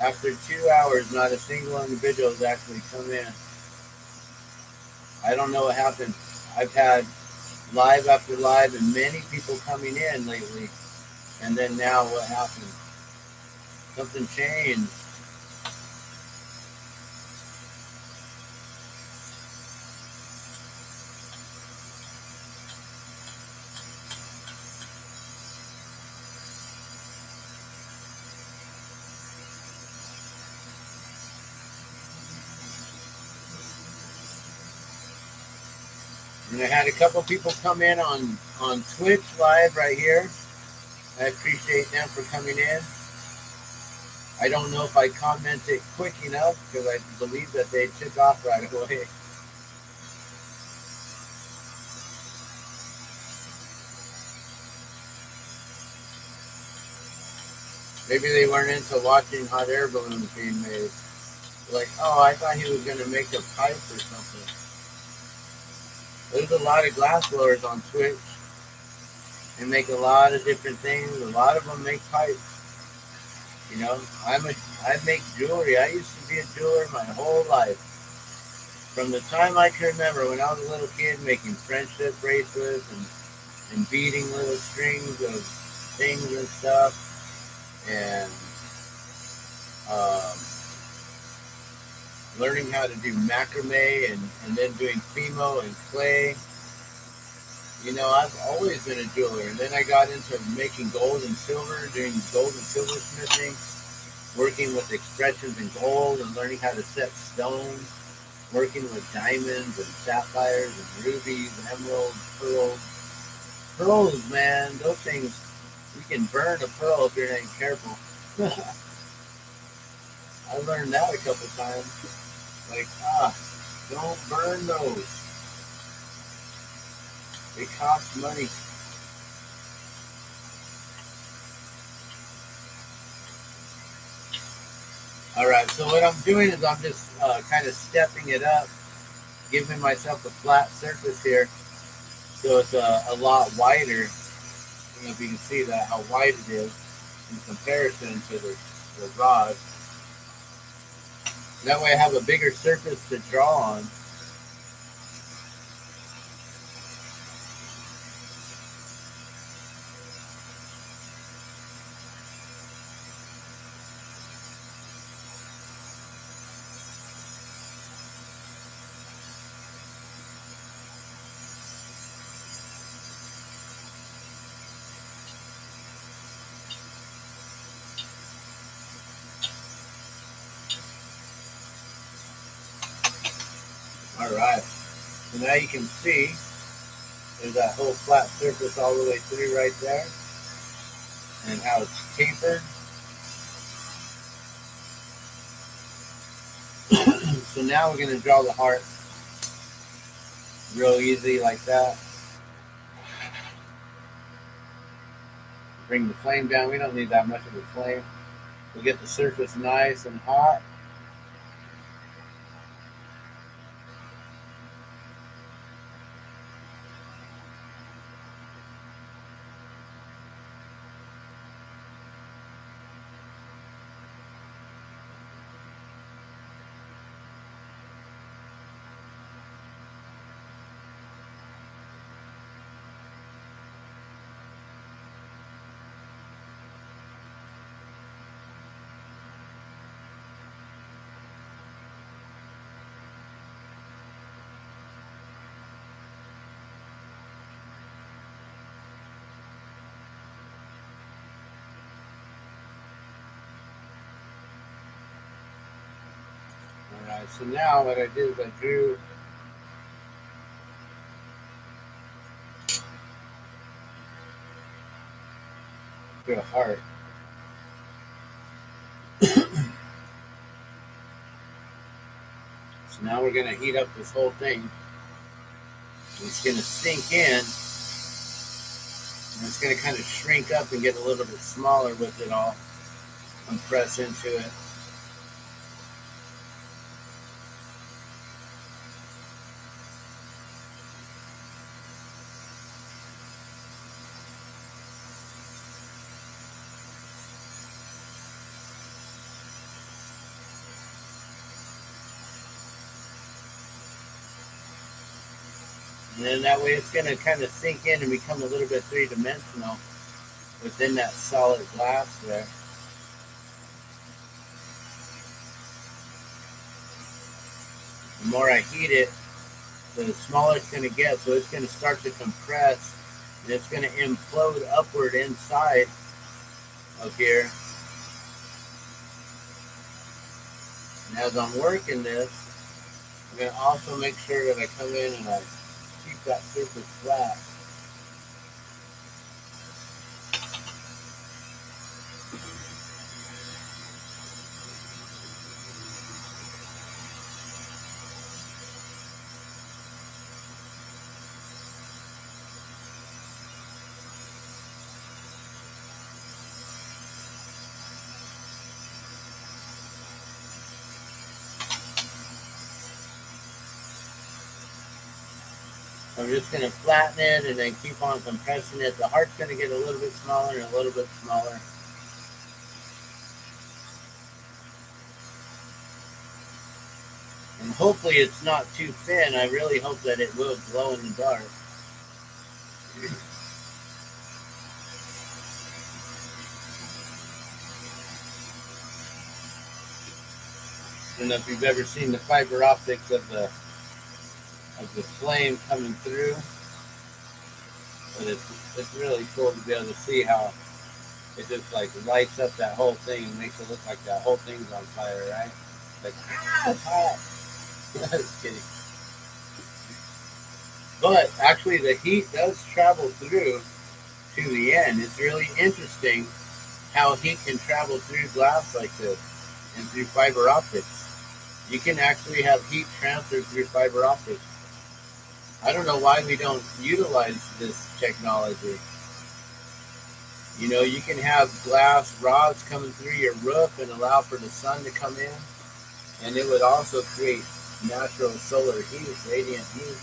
After 2 hours, not a single individual has actually come in. I don't know what happened. I've had live after live and many people coming in lately. And then now what happened? Something changed. And I had a couple people come in on Twitch live right here. I appreciate them for coming in. I don't know if I commented quick enough because I believe that they took off right away. Maybe they weren't into watching hot air balloons being made. Like, oh, I thought he was going to make a pipe or something. There's a lot of glass blowers on Twitch. They make a lot of different things. A lot of them make pipes. You know, I make jewelry. I used to be a jeweler my whole life. From the time I can remember, when I was a little kid, making friendship bracelets and beading little strings of things and stuff, and um, learning how to do macrame and then doing Fimo and clay. You know, I've always been a jeweler. And then I got into making gold and silver, doing gold and silver smithing, working with expressions in gold and learning how to set stones, working with diamonds and sapphires and rubies, emeralds, pearls. Pearls, man, those things, you can burn a pearl if you're not careful. I learned that a couple times. Like, don't burn those. They cost money. All right, so what I'm doing is I'm just kind of stepping it up, giving myself a flat surface here, so it's a lot wider. I don't know if you can see that, how wide it is in comparison to the rod. That way I have a bigger surface to draw on. All right, so now you can see there's that whole flat surface all the way through right there, and how it's tapered. So now we're going to draw the heart real easy like that. Bring the flame down. We don't need that much of a flame. We'll get the surface nice and hot. Alright, so now what I did is I drew a heart. So now we're going to heat up this whole thing. It's going to sink in, and it's going to kind of shrink up and get a little bit smaller with it all. Compress into it. And then that way it's going to kind of sink in and become a little bit three-dimensional within that solid glass there. The more I heat it, the smaller it's going to get. So it's going to start to compress, and it's going to implode upward inside of here. And as I'm working this, I'm going to also make sure that I come in and I keep that surface flat. I'm just going to flatten it and then keep on compressing it. The heart's going to get a little bit smaller and a little bit smaller. And hopefully it's not too thin. I really hope that it will glow in the dark. I don't know if you've ever seen the fiber optics of the flame coming through, but it's really cool to be able to see how it just like lights up that whole thing and makes it look like that whole thing's on fire, right? Like, it's hot. Just kidding. But actually the heat does travel through to the end. It's really interesting how heat can travel through glass like this and through fiber optics. You can actually have heat transfer through fiber optics. I don't know why we don't utilize this technology. You know, you can have glass rods coming through your roof and allow for the sun to come in, and it would also create natural solar heat, radiant heat.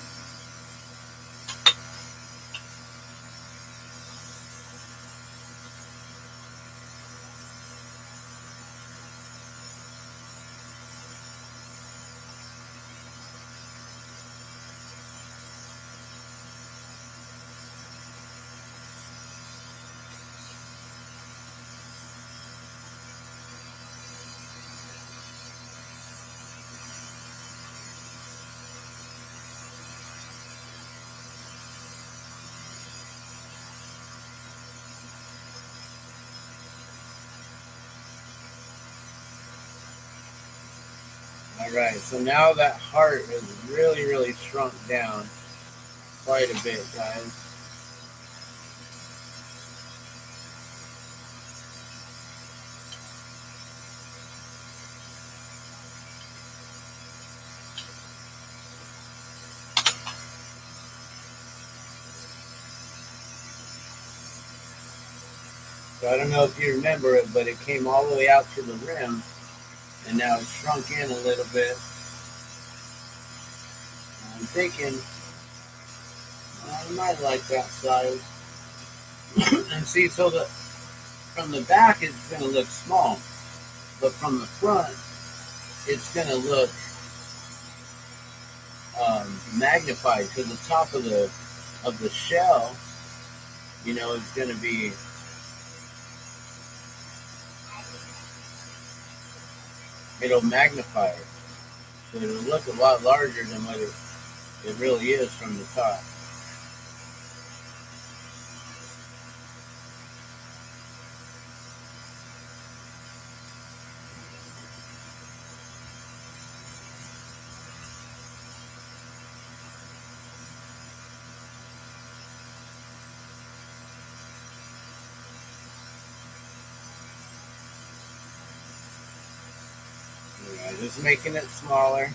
All right, so now that heart has really, really shrunk down quite a bit, guys. So I don't know if you remember it, but it came all the way out to the rim, and now it's shrunk in a little bit. I'm thinking I might like that size. And see, so from the back it's going to look small, but from the front it's going to look magnified, because the top of the shell, you know, is going to be, it'll magnify it, so it'll look a lot larger than what it really is from the top. Yeah, just making it smaller,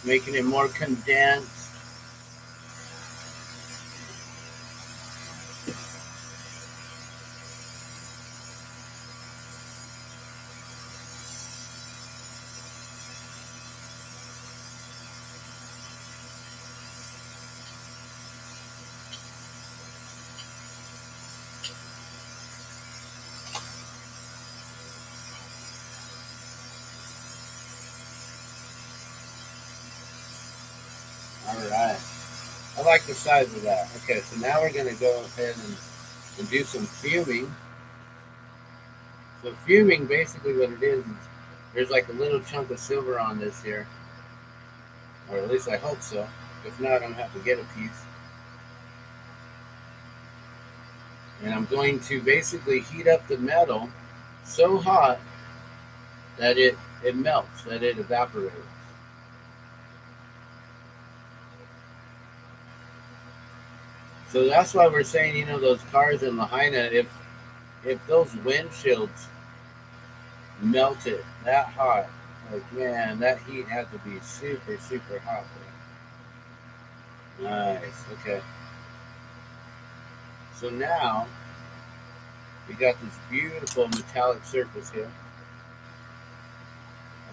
making it more condensed. All right. I like the size of that. Okay, so now we're going to go ahead and do some fuming. So fuming, basically what it is there's like a little chunk of silver on this here. Or at least I hope so. If not, I'm going to have to get a piece. And I'm going to basically heat up the metal so hot that it melts, that it evaporates. So that's why we're saying, you know, those cars in Lahaina, if those windshields melted that hot, like, man, that heat had to be super, super hot there. Nice. Okay. So now we got this beautiful metallic surface here,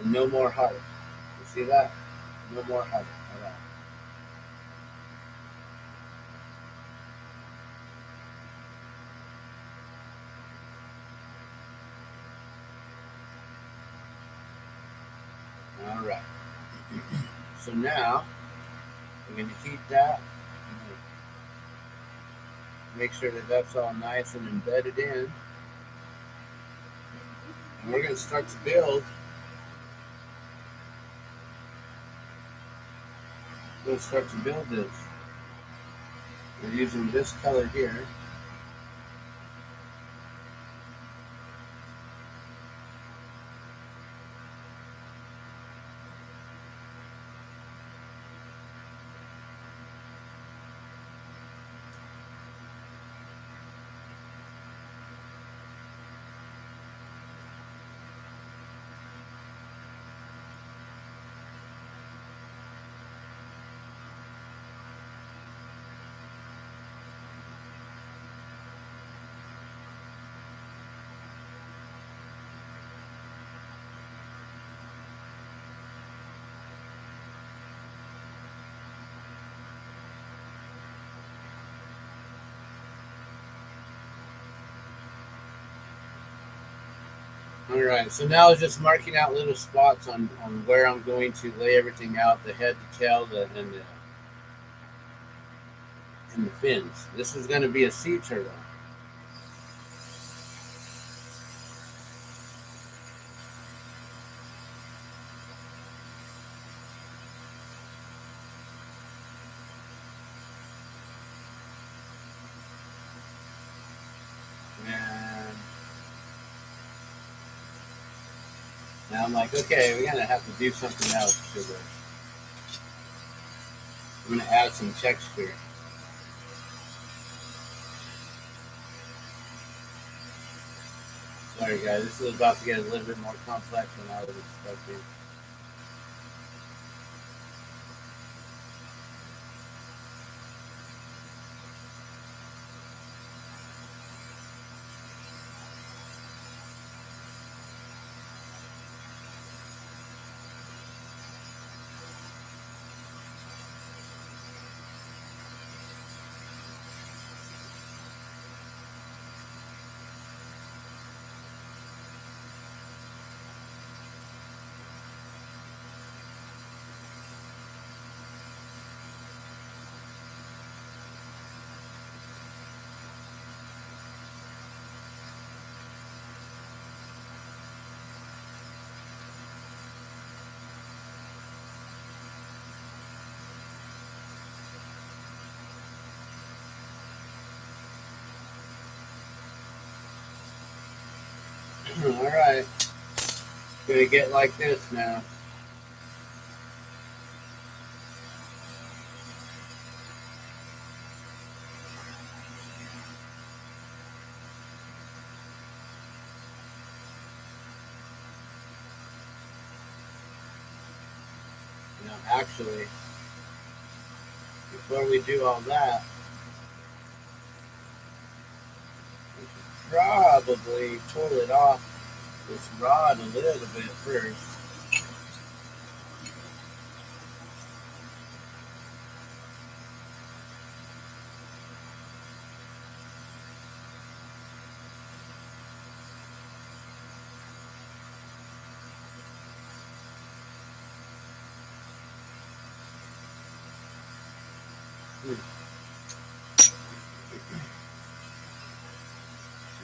and no more heart. You see that? No more heart at all. All right. So now we're going to heat that. Make sure that that's all nice and embedded in. And we're going to start to build. We're going to start to build this. We're using this color here. All right, so now it's just marking out little spots on where I'm going to lay everything out, the head, the tail, and the fins. This is going to be a sea turtle. And now I'm like, okay, we're going to have to do something else to this. I'm going to add some texture. Sorry guys, this is about to get a little bit more complex than I was expecting. Alright, gonna get like this now. Now actually, before we do all that, we should probably pull it off this rod a little bit first.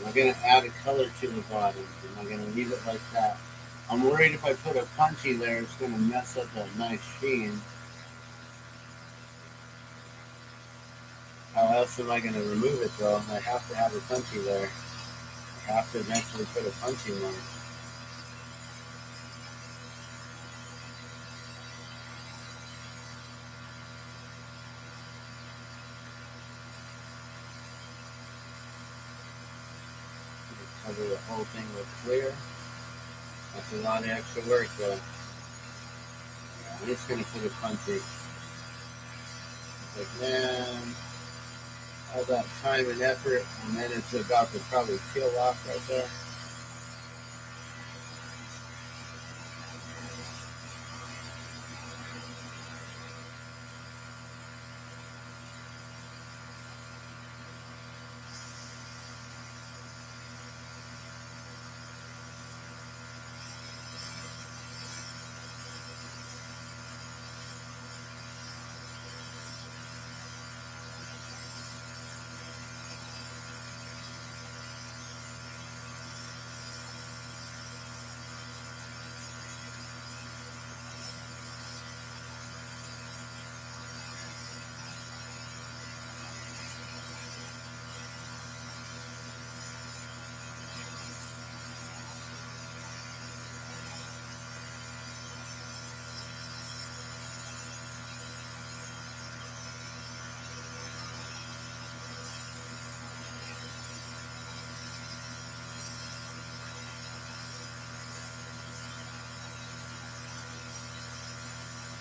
I'm going to add a color to the bottom, and I'm going to leave it like that. I'm worried if I put a punchy there, it's going to mess up that nice sheen. How else am I going to remove it though? I have to have a punchy there. I have to eventually put a punchy there. Cover the whole thing with clear. That's a lot of extra work though. Yeah, I'm just going to put a punchy. Like, man, all that time and effort, and then it's about to probably peel off right there.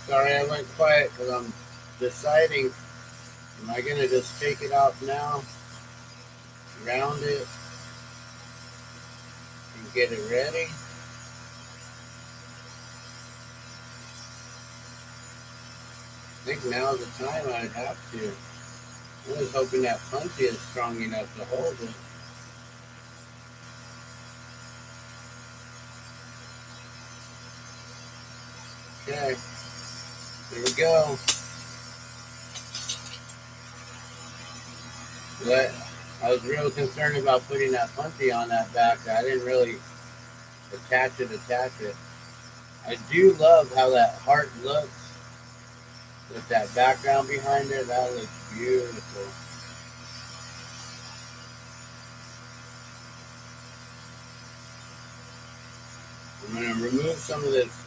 Sorry I went quiet because I'm deciding, am I going to just take it off now, round it, and get it ready? I think now's the time I'd have to. I was hoping that punchy is strong enough to hold it. Okay, here we go. But I was real concerned about putting that punchy on that back. I didn't really attach it. I do love how that heart looks with that background behind it. That looks beautiful. I'm going to remove some of this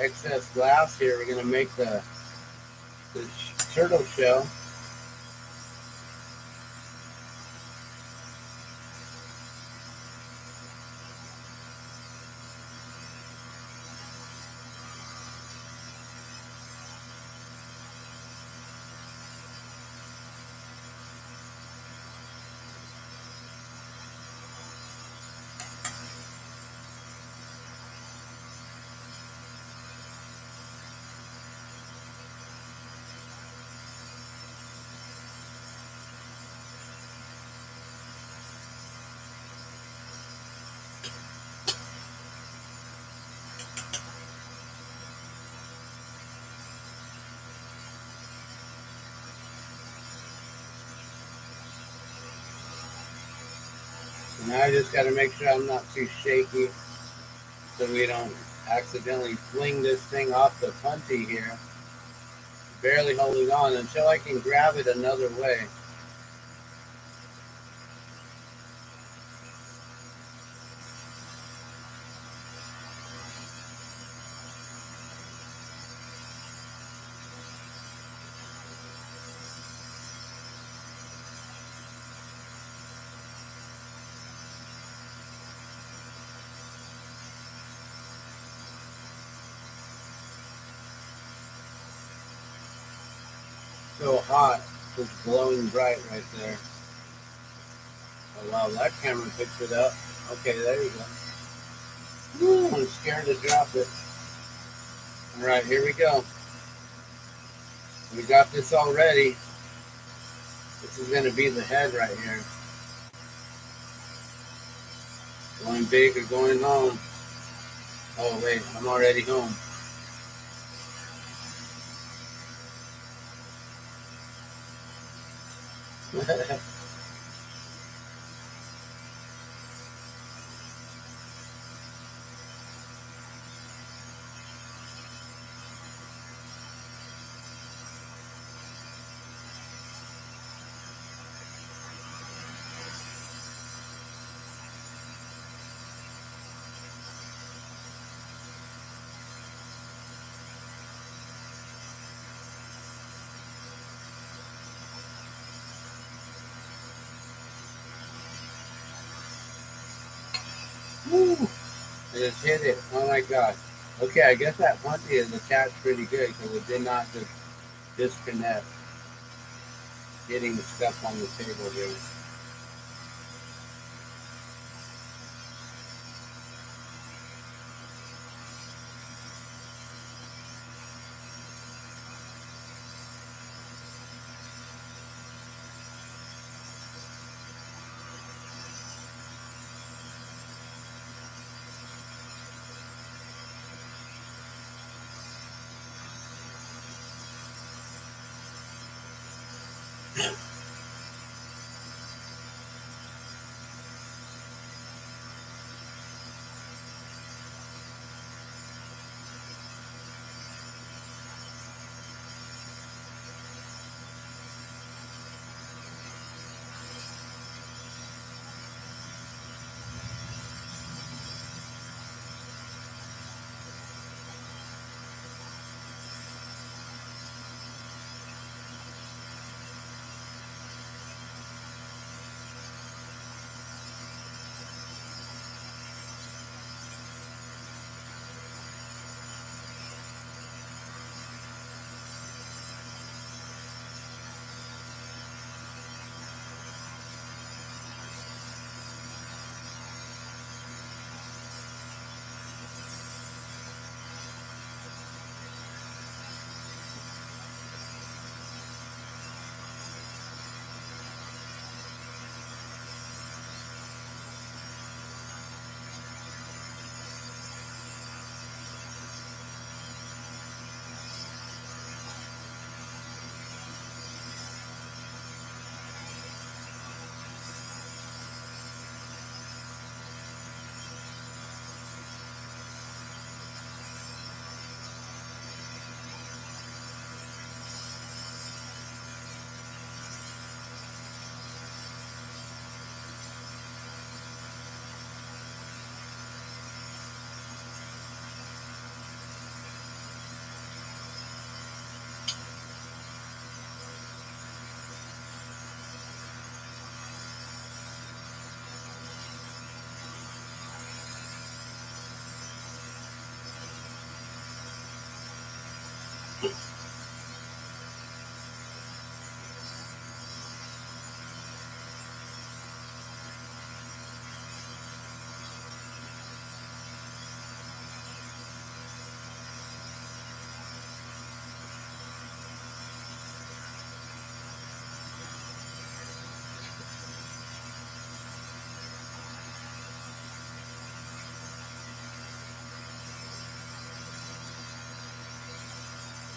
excess glass here. We're going to make the turtle shell. So now I just got to make sure I'm not too shaky so we don't accidentally fling this thing off the punchy here. Barely holding on until I can grab it another way. So hot, just glowing bright right there. Oh wow, that camera picks it up. Okay, there you go. Woo, I'm scared to drop it. Alright, here we go. We got this all ready. This is going to be the head right here. Going big or going home. Oh wait, I'm already home. Woo! I just hit it. Oh my god. Okay, I guess that punchy is attached pretty good because it did not just disconnect. Getting the stuff on the table here.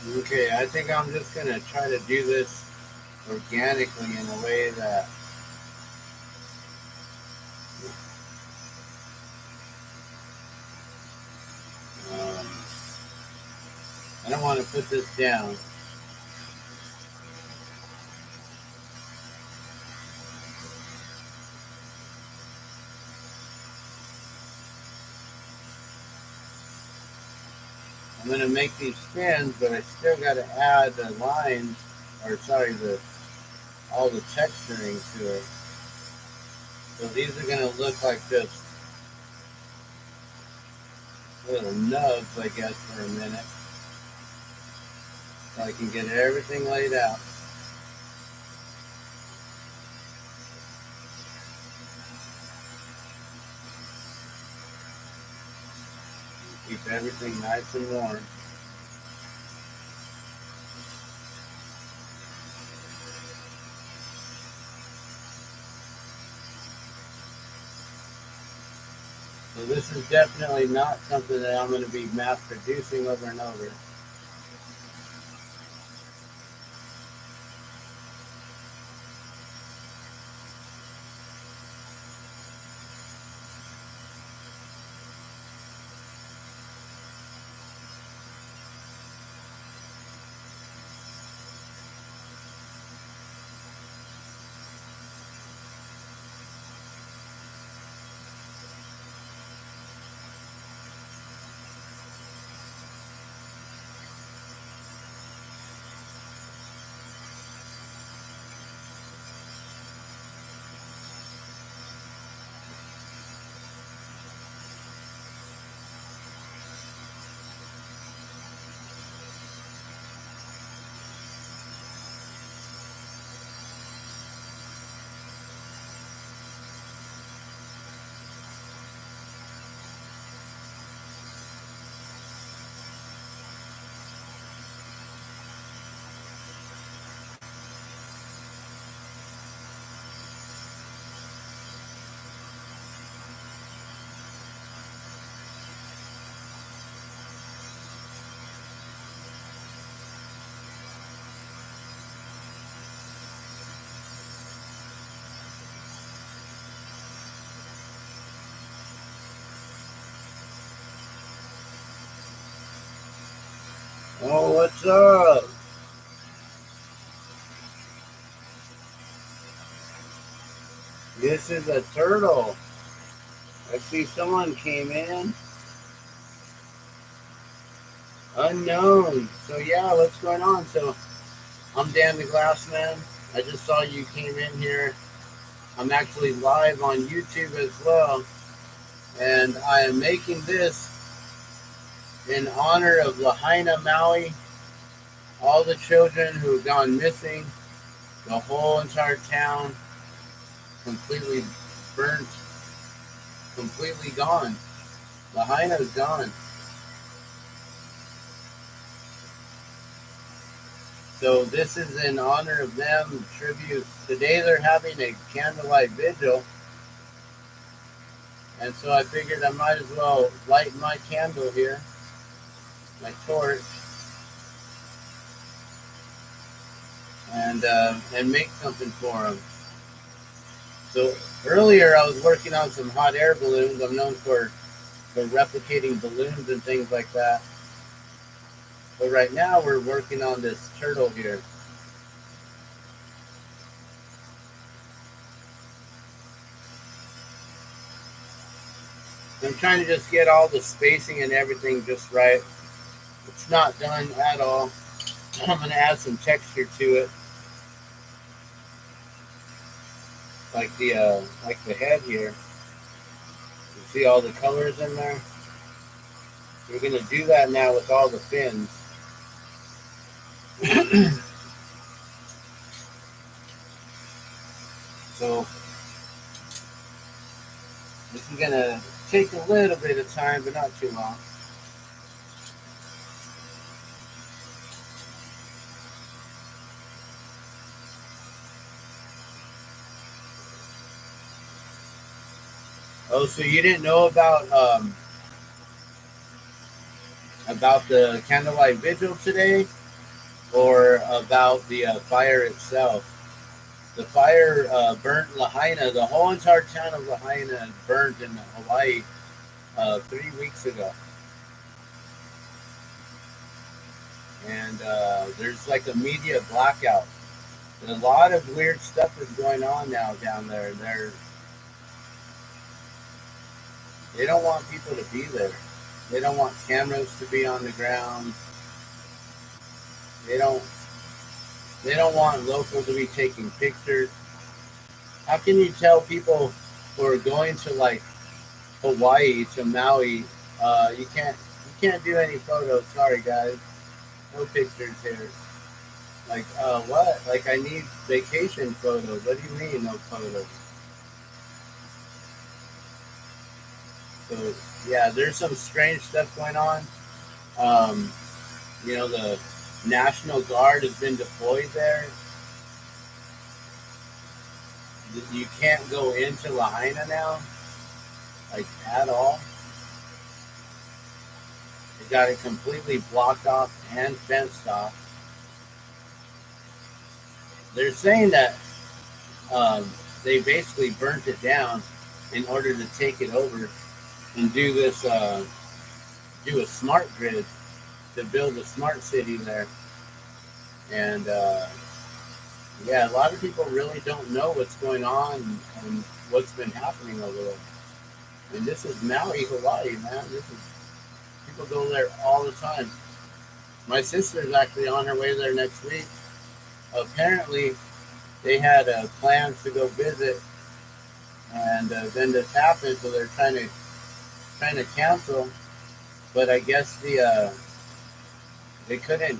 Okay, I think I'm just going to try to do this organically in a way that um, I don't want to put this down. I'm going to make these fins, but I still got to add the lines, or sorry, all the texturing to it. So these are going to look like just little nubs, I guess, for a minute. So I can get everything laid out. Keep everything nice and warm. So this is definitely not something that I'm going to be mass producing over and over. Oh, what's up? This is a turtle. I see someone came in. Unknown. So yeah, what's going on? So I'm Dan the Glassman. I just saw you came in here. I'm actually live on YouTube as well. And I am making this in honor of Lahaina, Maui, all the children who have gone missing, the whole entire town completely burnt, completely gone. Lahaina is gone. So this is in honor of them, tribute. Today they're having a candlelight vigil. And so I figured I might as well light my candle here, my torch, and make something for them. So earlier I was working on some hot air balloons. I'm known for replicating balloons and things like that. But right now we're working on this turtle here. I'm trying to just get all the spacing and everything just right. It's not done at all. I'm going to add some texture to it, like the head here. You see all the colors in there? We're going to do that now with all the fins. So this is going to take a little bit of time, but not too long. Oh, so you didn't know about the candlelight vigil today? or about the fire itself. The fire burnt Lahaina. The whole entire town of Lahaina burned in Hawaii 3 weeks ago. And there's like a media blackout. And a lot of weird stuff is going on now down there. They don't want people to be there. They don't want cameras to be on the ground. They don't. They don't want locals to be taking pictures. How can you tell people who are going to like Hawaii to Maui? You can't do any photos. Sorry guys, no pictures here. Like what? Like I need vacation photos. What do you mean no photos? So yeah, there's some strange stuff going on. Um, the National Guard has been deployed there. You can't go into Lahaina now, like at all. They got it completely blocked off and fenced off. They're saying that they basically burnt it down in order to take it over and do this, do a smart grid to build a smart city there. And yeah, a lot of people really don't know what's going on and what's been happening over there. And this is Maui, Hawaii, man. This is people go there all the time. My sister's actually on her way there next week. Apparently, they had plans to go visit, and then this happened, so they're trying to cancel. But I guess they couldn't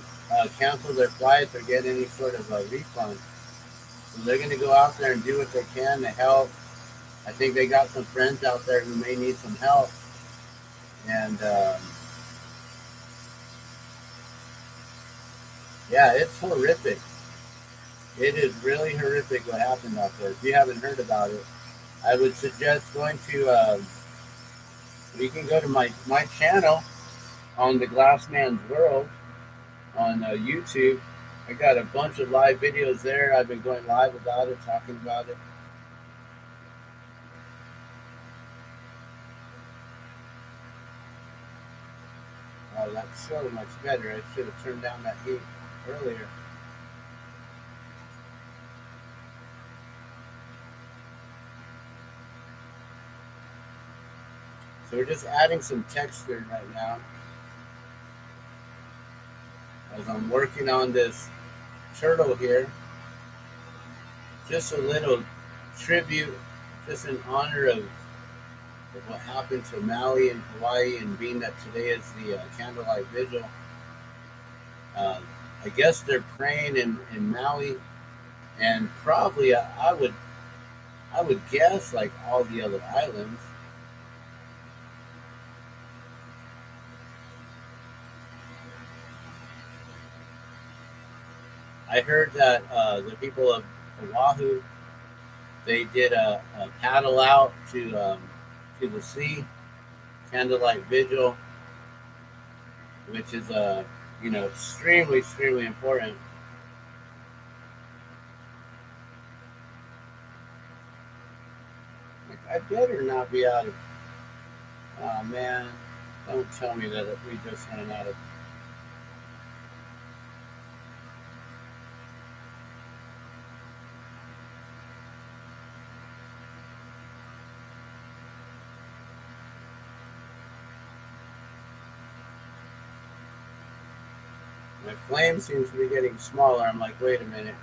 cancel their flights or get any sort of a refund. So they're going to go out there and do what they can to help. I think they got some friends out there who may need some help, and yeah, it's horrific. It is really horrific what happened out there. If you haven't heard about it, I would suggest going to. You can go to my channel on the Glassman's World on YouTube. I got a bunch of live videos there. I've been going live about it, talking about it. Oh, that's so much better. I should have turned down that heat earlier. So we're just adding some texture right now as I'm working on this turtle here. Just a little tribute, just in honor of what happened to Maui and Hawaii, and being that today is the candlelight vigil. Uh, I guess they're praying in Maui, and probably I would guess like all the other islands. I heard that the people of Oahu, they did a paddle out to the sea, candlelight vigil, which is extremely important. Like, I better not be out of. Oh man, don't tell me that we just ran out of. My flame seems to be getting smaller. I'm like, wait a minute.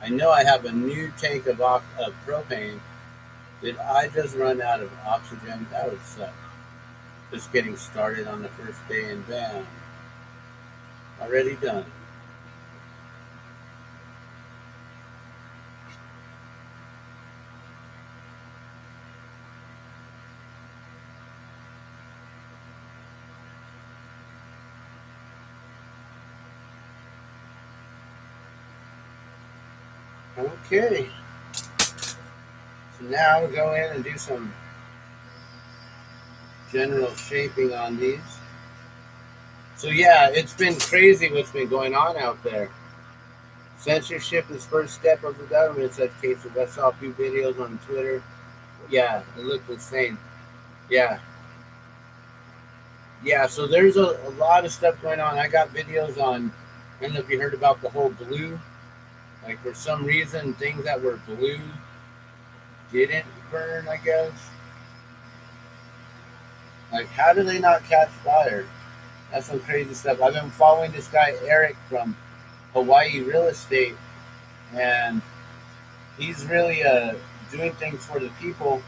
I know I have a new tank of propane. Did I just run out of oxygen? That would suck. Just getting started on the first day and bam, already done. Okay, so now we'll go in and do some general shaping on these. So yeah, it's been crazy what's been going on out there. Censorship is first step of the government in such cases. I saw a few videos on Twitter. Yeah, it looked insane. Yeah, yeah. So there's a lot of stuff going on. I got videos on. I don't know if you heard about the whole blue. Like for some reason, things that were blue didn't burn. I guess. Like, how do they not catch fire? That's some crazy stuff. I've been following this guy Eric from Hawaii Real Estate, and he's really doing things for the people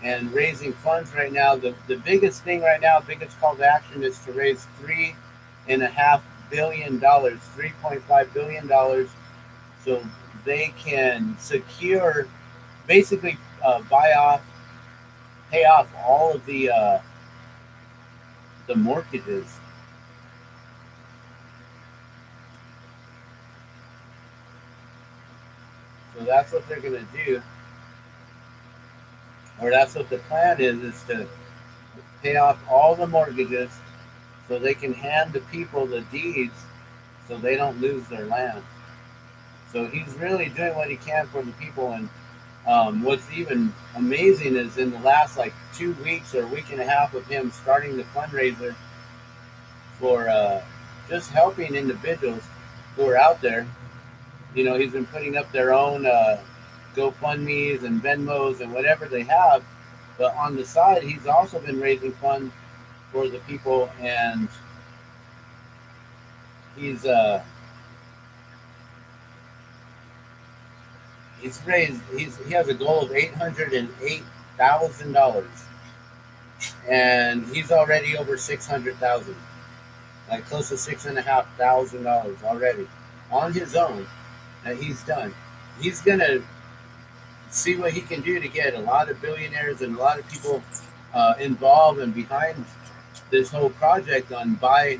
and raising funds right now. The biggest thing right now, biggest call to action is to raise $3.5 billion, $3.5 billion, so they can secure, basically pay off all of the mortgages. So that's what they're going to do, or that's what the plan is to pay off all the mortgages so they can hand the people the deeds so they don't lose their land. So he's really doing what he can for the people. And what's even amazing is in the last like 2 weeks or a week and a half of him starting the fundraiser for just helping individuals who are out there. You know, he's been putting up their own GoFundMe's and Venmos and whatever they have. But on the side, he's also been raising funds for the people, and he's uh, he has a goal of $808,000, and he's already over 600,000, like close to $6,500 already on his own that he's done. He's gonna see what he can do to get a lot of billionaires and a lot of people involved and behind this whole project on buy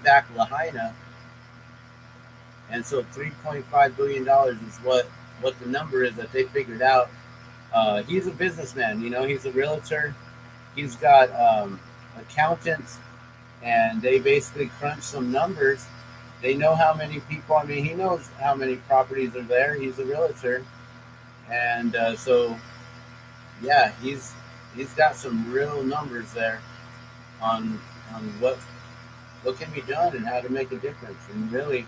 back Lahaina. And so $3.5 billion is what the number is that they figured out. He's a businessman, you know, he's a realtor. He's got accountants, and they basically crunch some numbers. They know how many people. I mean, he knows how many properties are there. He's a realtor, and so yeah, he's got some real numbers there on what can be done and how to make a difference and really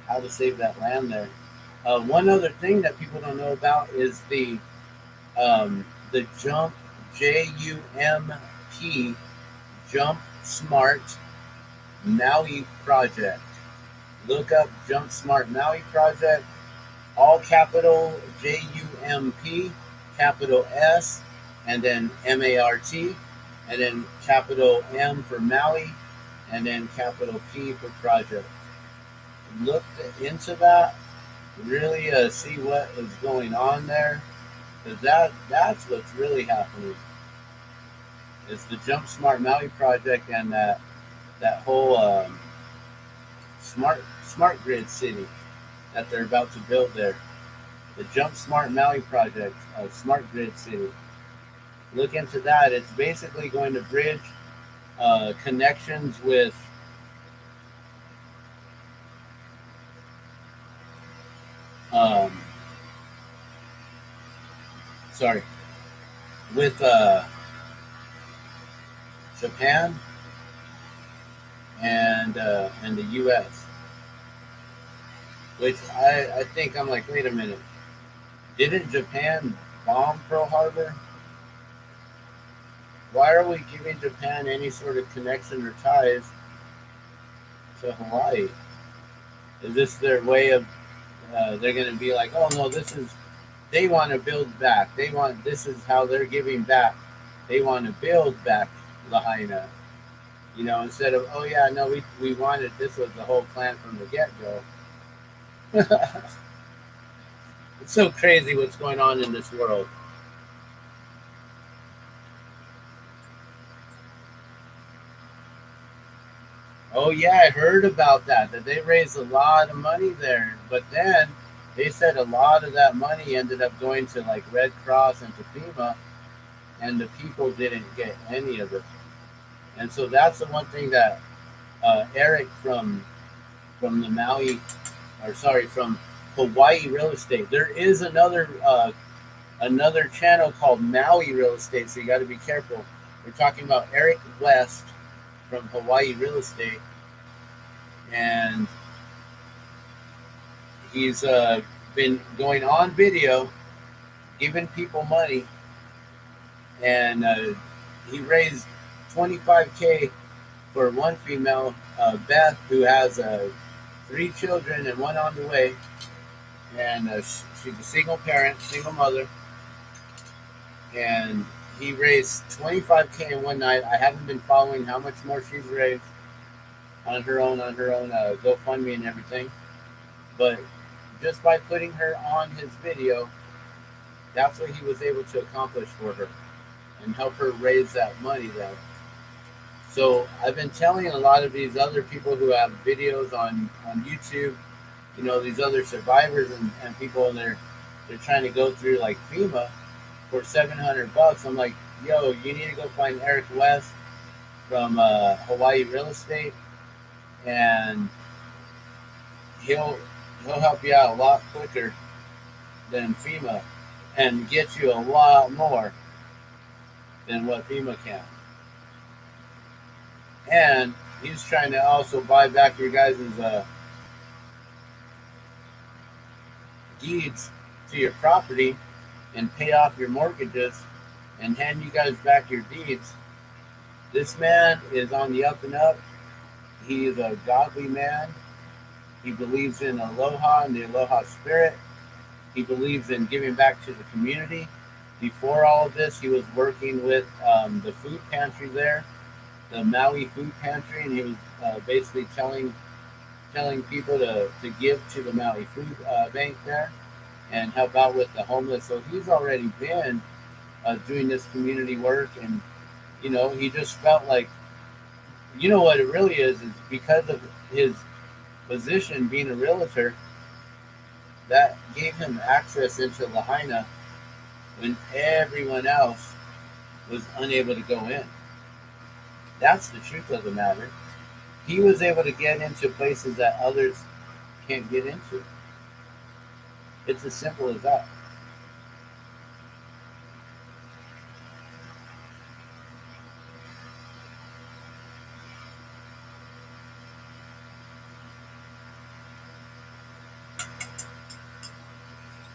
how to save that land there. One other thing that people don't know about is the Jump JUMP Jump Smart Maui project. Look up Jump Smart Maui project, all capital JUMP, capital S, and then MART, and then capital M for Maui, and then capital P for project. Look into that, really see what is going on there, because that's what's really happening. It's the Jump Smart Maui project and that whole smart grid city that they're about to build there. The Jump Smart Maui project, smart grid city. Look into that. It's basically going to bridge connections with um, sorry, with Japan and the U.S. Which I think I'm like, wait a minute, didn't Japan bomb Pearl Harbor? Why are we giving Japan any sort of connection or ties to Hawaii? Is this their way of? They're going to be like, oh no, this is. They want to build back. They want. This is how they're giving back. They want to build back Lahaina. You know, instead of, oh yeah, no, we wanted, this was the whole plan from the get go. It's so crazy what's going on in this world. Oh yeah, I heard about that they raised a lot of money there, but then they said a lot of that money ended up going to like Red Cross and to FEMA, and the people didn't get any of it. And so that's the one thing that Eric from the Maui, or sorry, from Hawaii Real Estate. There is another channel called Maui Real Estate, so you got to be careful. We're talking about Eric West from Hawaii Real Estate, and he's been going on video giving people money, and he raised 25K for one female, Beth, who has 3 children and one on the way, and she's a single parent, single mother, and he raised 25K in one night. I haven't been following how much more she's raised on her own GoFundMe and everything, but just by putting her on his video, that's what he was able to accomplish for her and help her raise that money then. So I've been telling a lot of these other people who have videos on YouTube, these other survivors and people, and they're trying to go through like FEMA for $700. I'm like, yo, you need to go find Eric West from Hawaii Real Estate, and he'll help you out a lot quicker than FEMA and get you a lot more than what FEMA can. And he's trying to also buy back your guys' deeds to your property and pay off your mortgages and hand you guys back your deeds. This man is on the up and up. He is a godly man. He believes in aloha and the aloha spirit. He believes in giving back to the community. Before all of this, he was working with the food pantry there, the Maui food pantry, and he was basically telling people to give to the Maui food bank there and help out with the homeless. So he's already been doing this community work, and he just felt like, what it really is because of his position being a realtor, that gave him access into Lahaina when everyone else was unable to go in. That's the truth of the matter. He was able to get into places that others can't get into. It's as simple as that.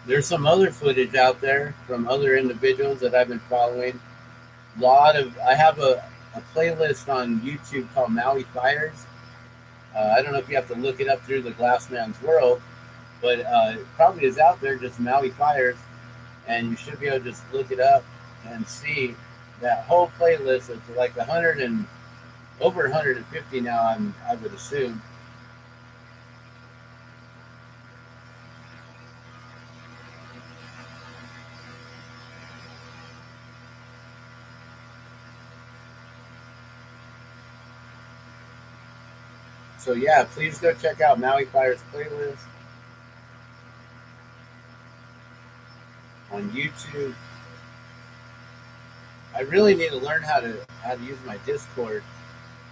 There's some other footage out there from other individuals that I've been following. I have a playlist on YouTube called Maui Fires. I don't know if you have to look it up through the Glassman's World, but it probably is out there, just Maui Fires, and you should be able to just look it up and see that whole playlist. It's like 100 and over 150 now, I would assume. So yeah, please go check out Maui Fire's playlist on YouTube. I really need to learn how to use my Discord,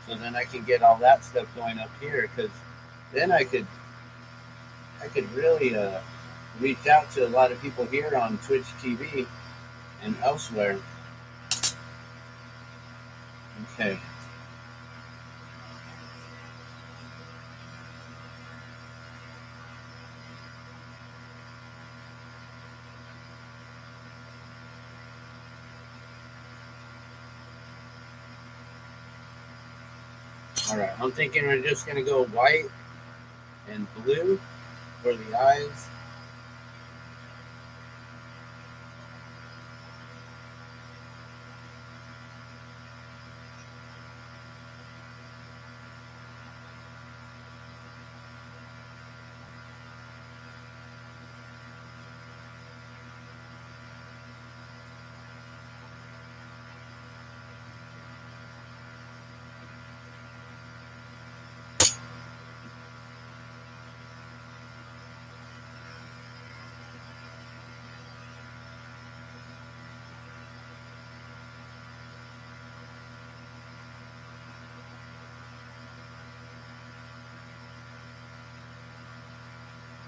so then I can get all that stuff going up here, because then I could really reach out to a lot of people here on Twitch TV and elsewhere. Okay. All right, I'm thinking we're just going to go white and blue for the eyes.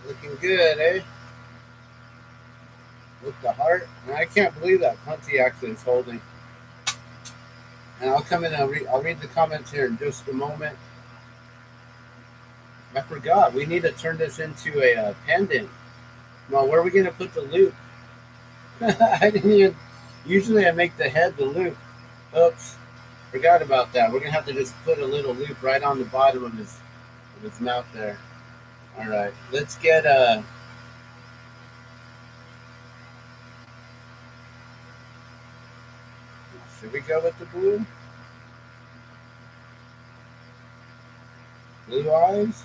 Looking good, eh? With the heart. And I can't believe that Punty actually is holding. And I'll come in and I'll read the comments here in just a moment. I forgot. We need to turn this into a pendant. Well, where are we going to put the loop? I didn't even. Usually I make the head the loop. Oops. Forgot about that. We're going to have to just put a little loop right on the bottom of his mouth there. All right. Let's get should we go with the blue? Blue eyes?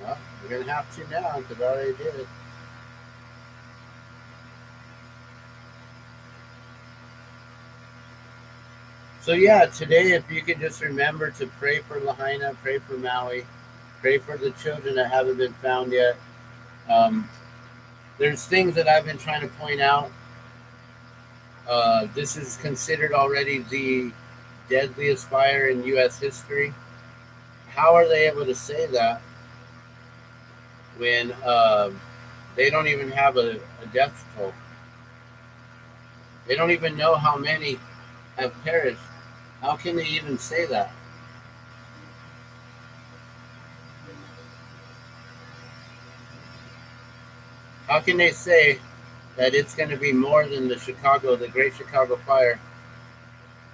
Well, we're going to have to now because I already did it. So yeah, today if you could just remember to pray for Lahaina, pray for Maui, pray for the children that haven't been found yet. Um, there's things that I've been trying to point out. This is considered already the deadliest fire in U.S. history. How are they able to say that when they don't even have a death toll? They don't even know how many have perished. How can they even say that? How can they say that it's going to be more than the Great Chicago Fire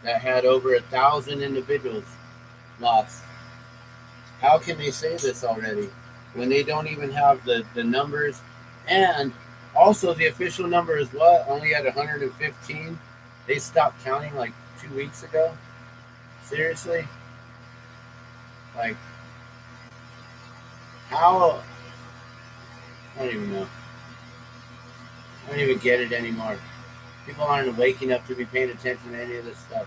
that had over 1,000 individuals lost? How can they say this already when they don't even have the numbers? And also the official number is what? Only at 115? They stopped counting like 2 weeks ago? Seriously? Like, how? I don't even know. I don't even get it anymore. People aren't waking up to be paying attention to any of this stuff.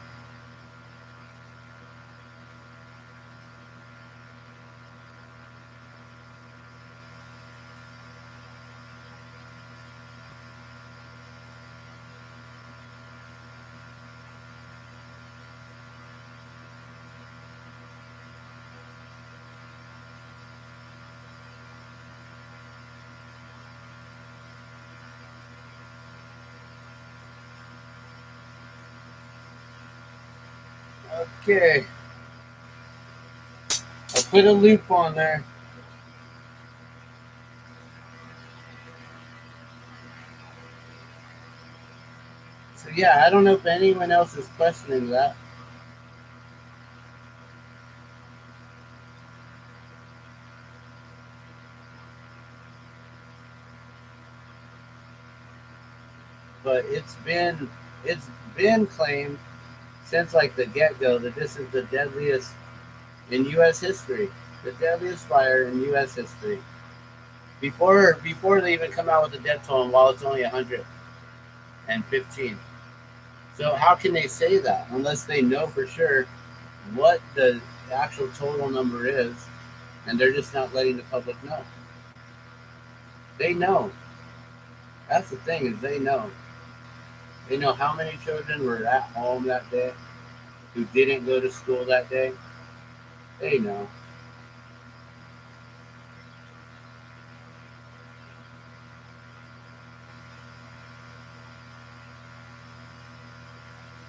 Okay. I'll put a loop on there. So yeah, I don't know if anyone else is questioning that. But it's been claimed since like the get go that this is the deadliest in U.S. history, the deadliest fire in U.S. history. Before they even come out with the death toll, while it's only 115. So how can they say that unless they know for sure what the actual total number is, and they're just not letting the public know? They know. That's the thing is they know. They know how many children were at home that day who didn't go to school that day. They know.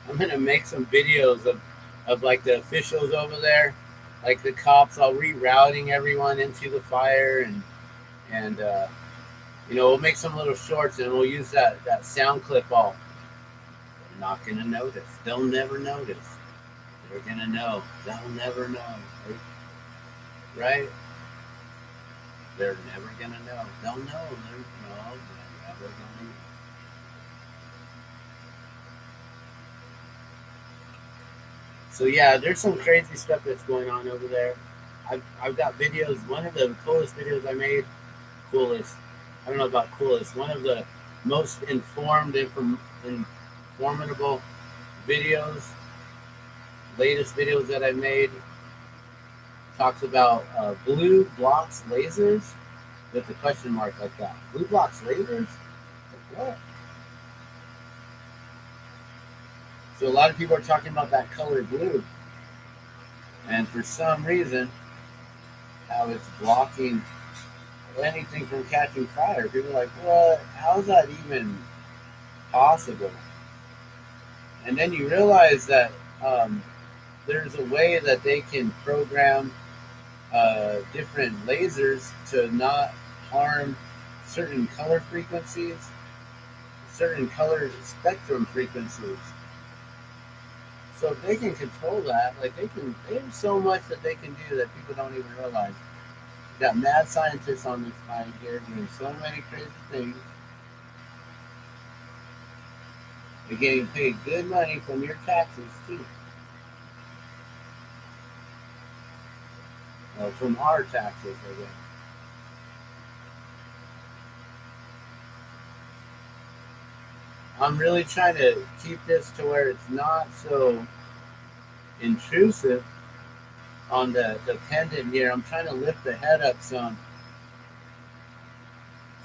I'm gonna make some videos of like the officials over there, like the cops, all rerouting everyone into the fire, and we'll make some little shorts and we'll use that sound clip. All they're not gonna notice. They'll never notice. They're gonna know. They'll never know. Right? They're never gonna know. They'll know. They're never gonna know. So yeah, there's some crazy stuff that's going on over there. I've got videos. One of the coolest videos I made, coolest. I don't know about coolest. One of the most informative videos, latest videos that I made, talks about blue blocks lasers with a question mark like that. Blue blocks lasers? Like what? So a lot of people are talking about that color blue, and for some reason, how it's blocking anything from catching fire. People are like, what? How is that even possible? And then you realize that um, there's a way that they can program different lasers to not harm certain color frequencies, certain color spectrum frequencies. So if they can control that, like there's so much that they can do that people don't even realize. You got mad scientists on this planet here doing so many crazy things. They're getting paid good money from your taxes too. Well, from our taxes, I guess. I'm really trying to keep this to where it's not so intrusive on the pendant here. I'm trying to lift the head up some.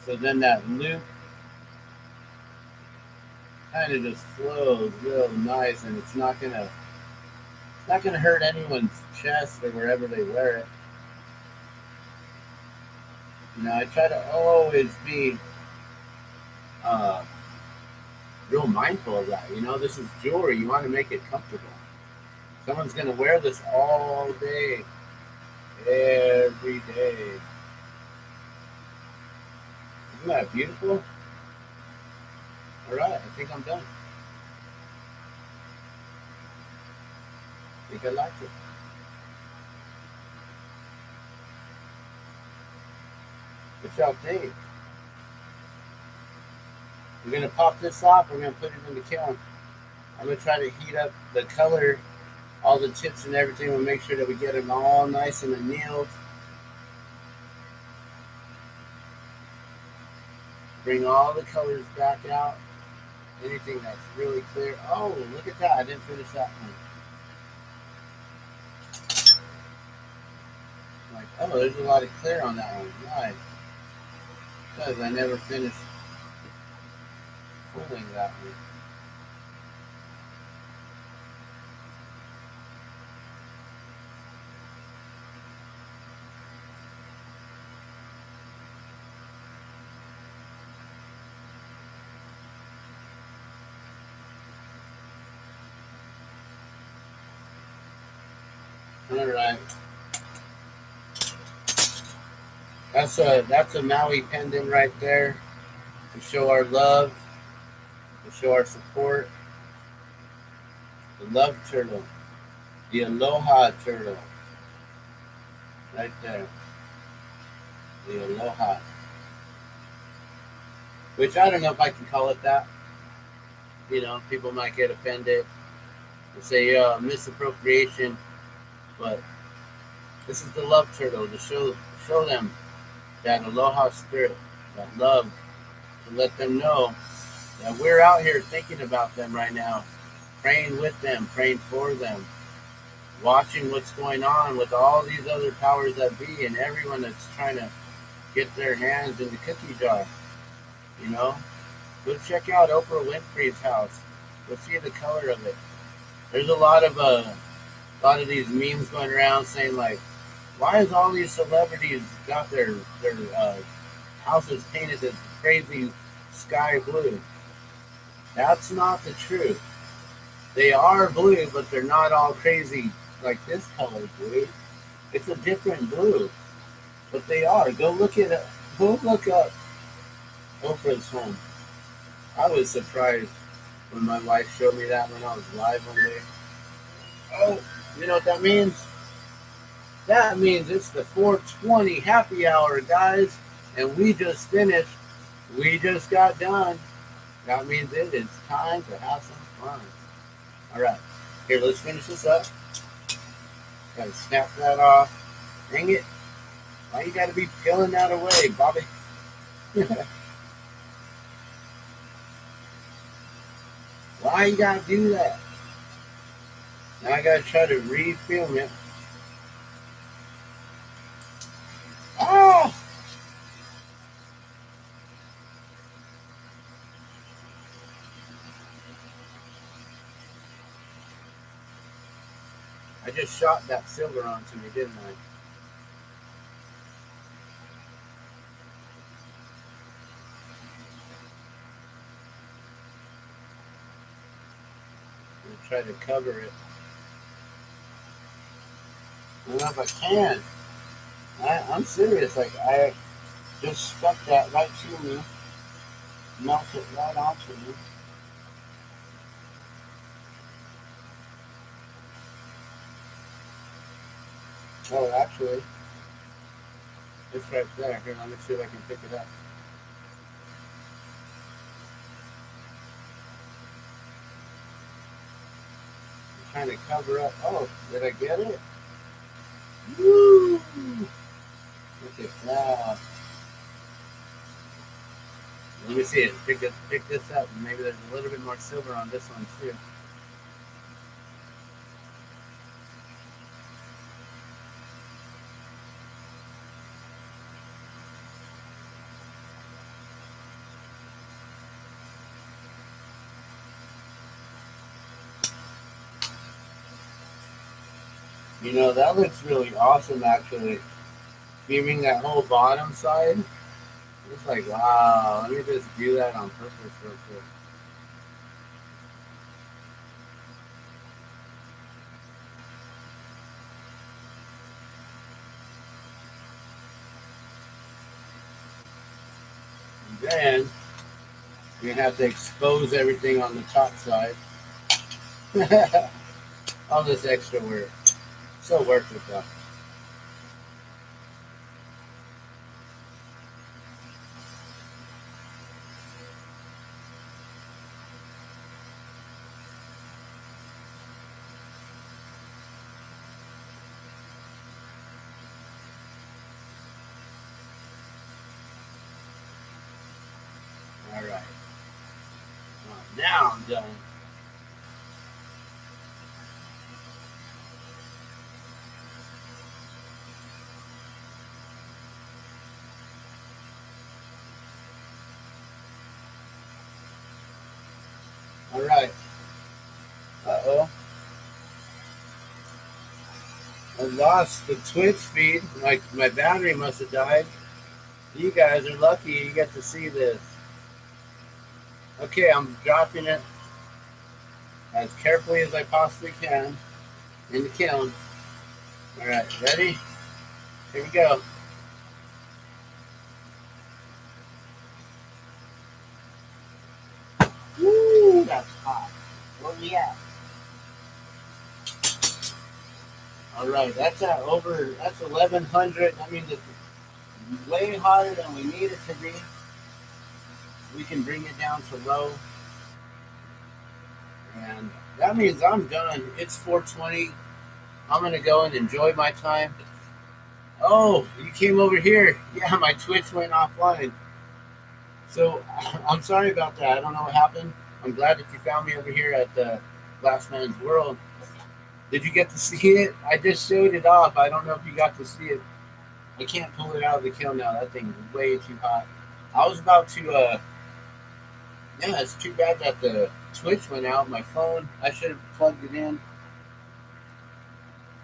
So then that loop kind of just flows real nice, and it's not gonna hurt anyone's chest or wherever they wear it. I try to always be uh, real mindful of that. This is jewelry. You want to make it comfortable. Someone's gonna wear this all day, every day. Isn't that beautiful? All right, I think I'm done. I think I like it. What y'all think? We're gonna pop this off. We're gonna put it in the kiln. I'm gonna try to heat up the color, all the tips and everything. We'll make sure that we get them all nice and annealed. Bring all the colors back out. Anything that's really clear. Oh, look at that! I didn't finish that one. Like, oh, there's a lot of clear on that one. Nice. Because I never finished pulling that one. All right. That's a Maui pendant right there to show our love, to show our support. The love turtle, the aloha turtle, right there. The aloha, which I don't know if I can call it that. People might get offended and say misappropriation, but this is the love turtle to show them that aloha spirit, that love, to let them know that we're out here thinking about them right now, praying with them, praying for them, watching what's going on with all these other powers that be and everyone that's trying to get their hands in the cookie jar. Go check out Oprah Winfrey's house. Go see the color of it. There's a lot of these memes going around saying like, why is all these celebrities got their houses painted this crazy sky blue? That's not the truth. They are blue, but they're not all crazy like this color blue. It's a different blue, but they are. Go look up Oprah's home. I was surprised when my wife showed me that when I was live one day. Oh, you know what that means? That means it's the 420 happy hour, guys, and we just finished. We just got done. That means it is time to have some fun. All right, here, let's finish this up. Gotta snap that off. Dang it. Why you gotta be peeling that away, Bobby? Why you gotta do that? Now I gotta try to refilm it. Oh! I just shot that silver onto me, didn't I? I'm gonna try to cover it. I don't know if I can. I'm serious. Like, I just stuck that right to me, melt it right onto me. Oh, actually, it's right there. Here, let me see if I can pick it up. I'm trying to cover up. Oh, did I get it? Woo! Look at that. Let me see it. Pick this up. Maybe there's a little bit more silver on this one too. You know, that looks really awesome actually. Fuming that whole bottom side. It's like, wow, let me just do that on purpose real quick. And then you're gonna have to expose everything on the top side. All this extra work. So worth it though. Alright. Now I'm done. Alright. Uh-oh. I lost the Twitch feed. My battery must have died. You guys are lucky you get to see this. Okay, I'm dropping it as carefully as I possibly can in the kiln. Alright, ready? Here we go. Woo, that's hot. Where we at? Alright, that's at over, that's 1100. I mean, it's way hotter than we need it to be. We can bring it down to low. And that means I'm done. It's 4:20. I'm going to go and enjoy my time. Oh, you came over here. Yeah, my Twitch went offline. So I'm sorry about that. I don't know what happened. I'm glad that you found me over here at the Glassman's World. Did you get to see it? I just showed it off. I don't know if you got to see it. I can't pull it out of the kiln now. That thing's way too hot. I was about to, yeah, it's too bad that the Twitch went out. My phone, I should have plugged it in.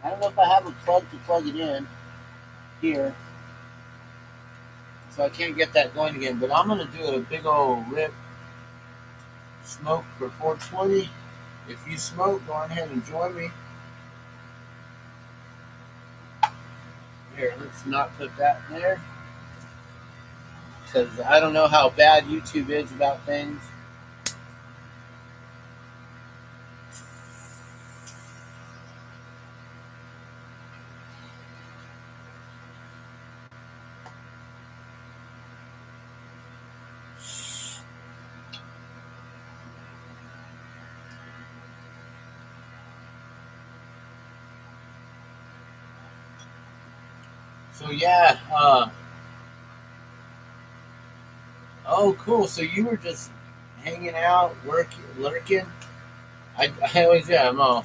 I don't know if I have a plug to plug it in here. So I can't get that going again. But I'm going to do a big old rip smoke for 420. If you smoke, go ahead and join me. Here, let's not put that there. Because I don't know how bad YouTube is about things. So yeah, oh cool. So you were just hanging out, working, lurking. I always I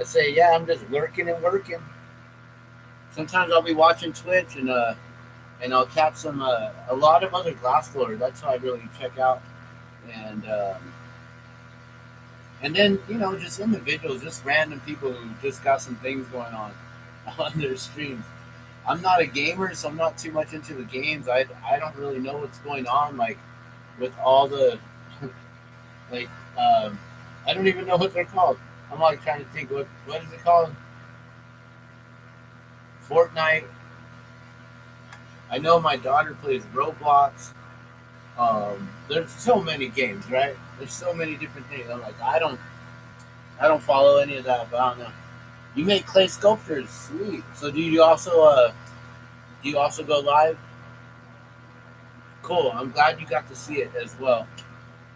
say yeah, I'm just lurking and working. Sometimes I'll be watching Twitch and I'll catch some a lot of other glass blowers. That's how I really check out. And And then, just individuals, just random people who just got some things going on their streams. I'm not a gamer, so I'm not too much into the games. I don't really know what's going on, like with all the like I don't even know what they're called. I'm like trying to think what is it called? Fortnite. I know my daughter plays Roblox. There's so many games, right? There's so many different things. I'm like, I don't follow any of that, but I don't know. You make clay sculptures, sweet. So do you also go live? Cool. I'm glad you got to see it as well.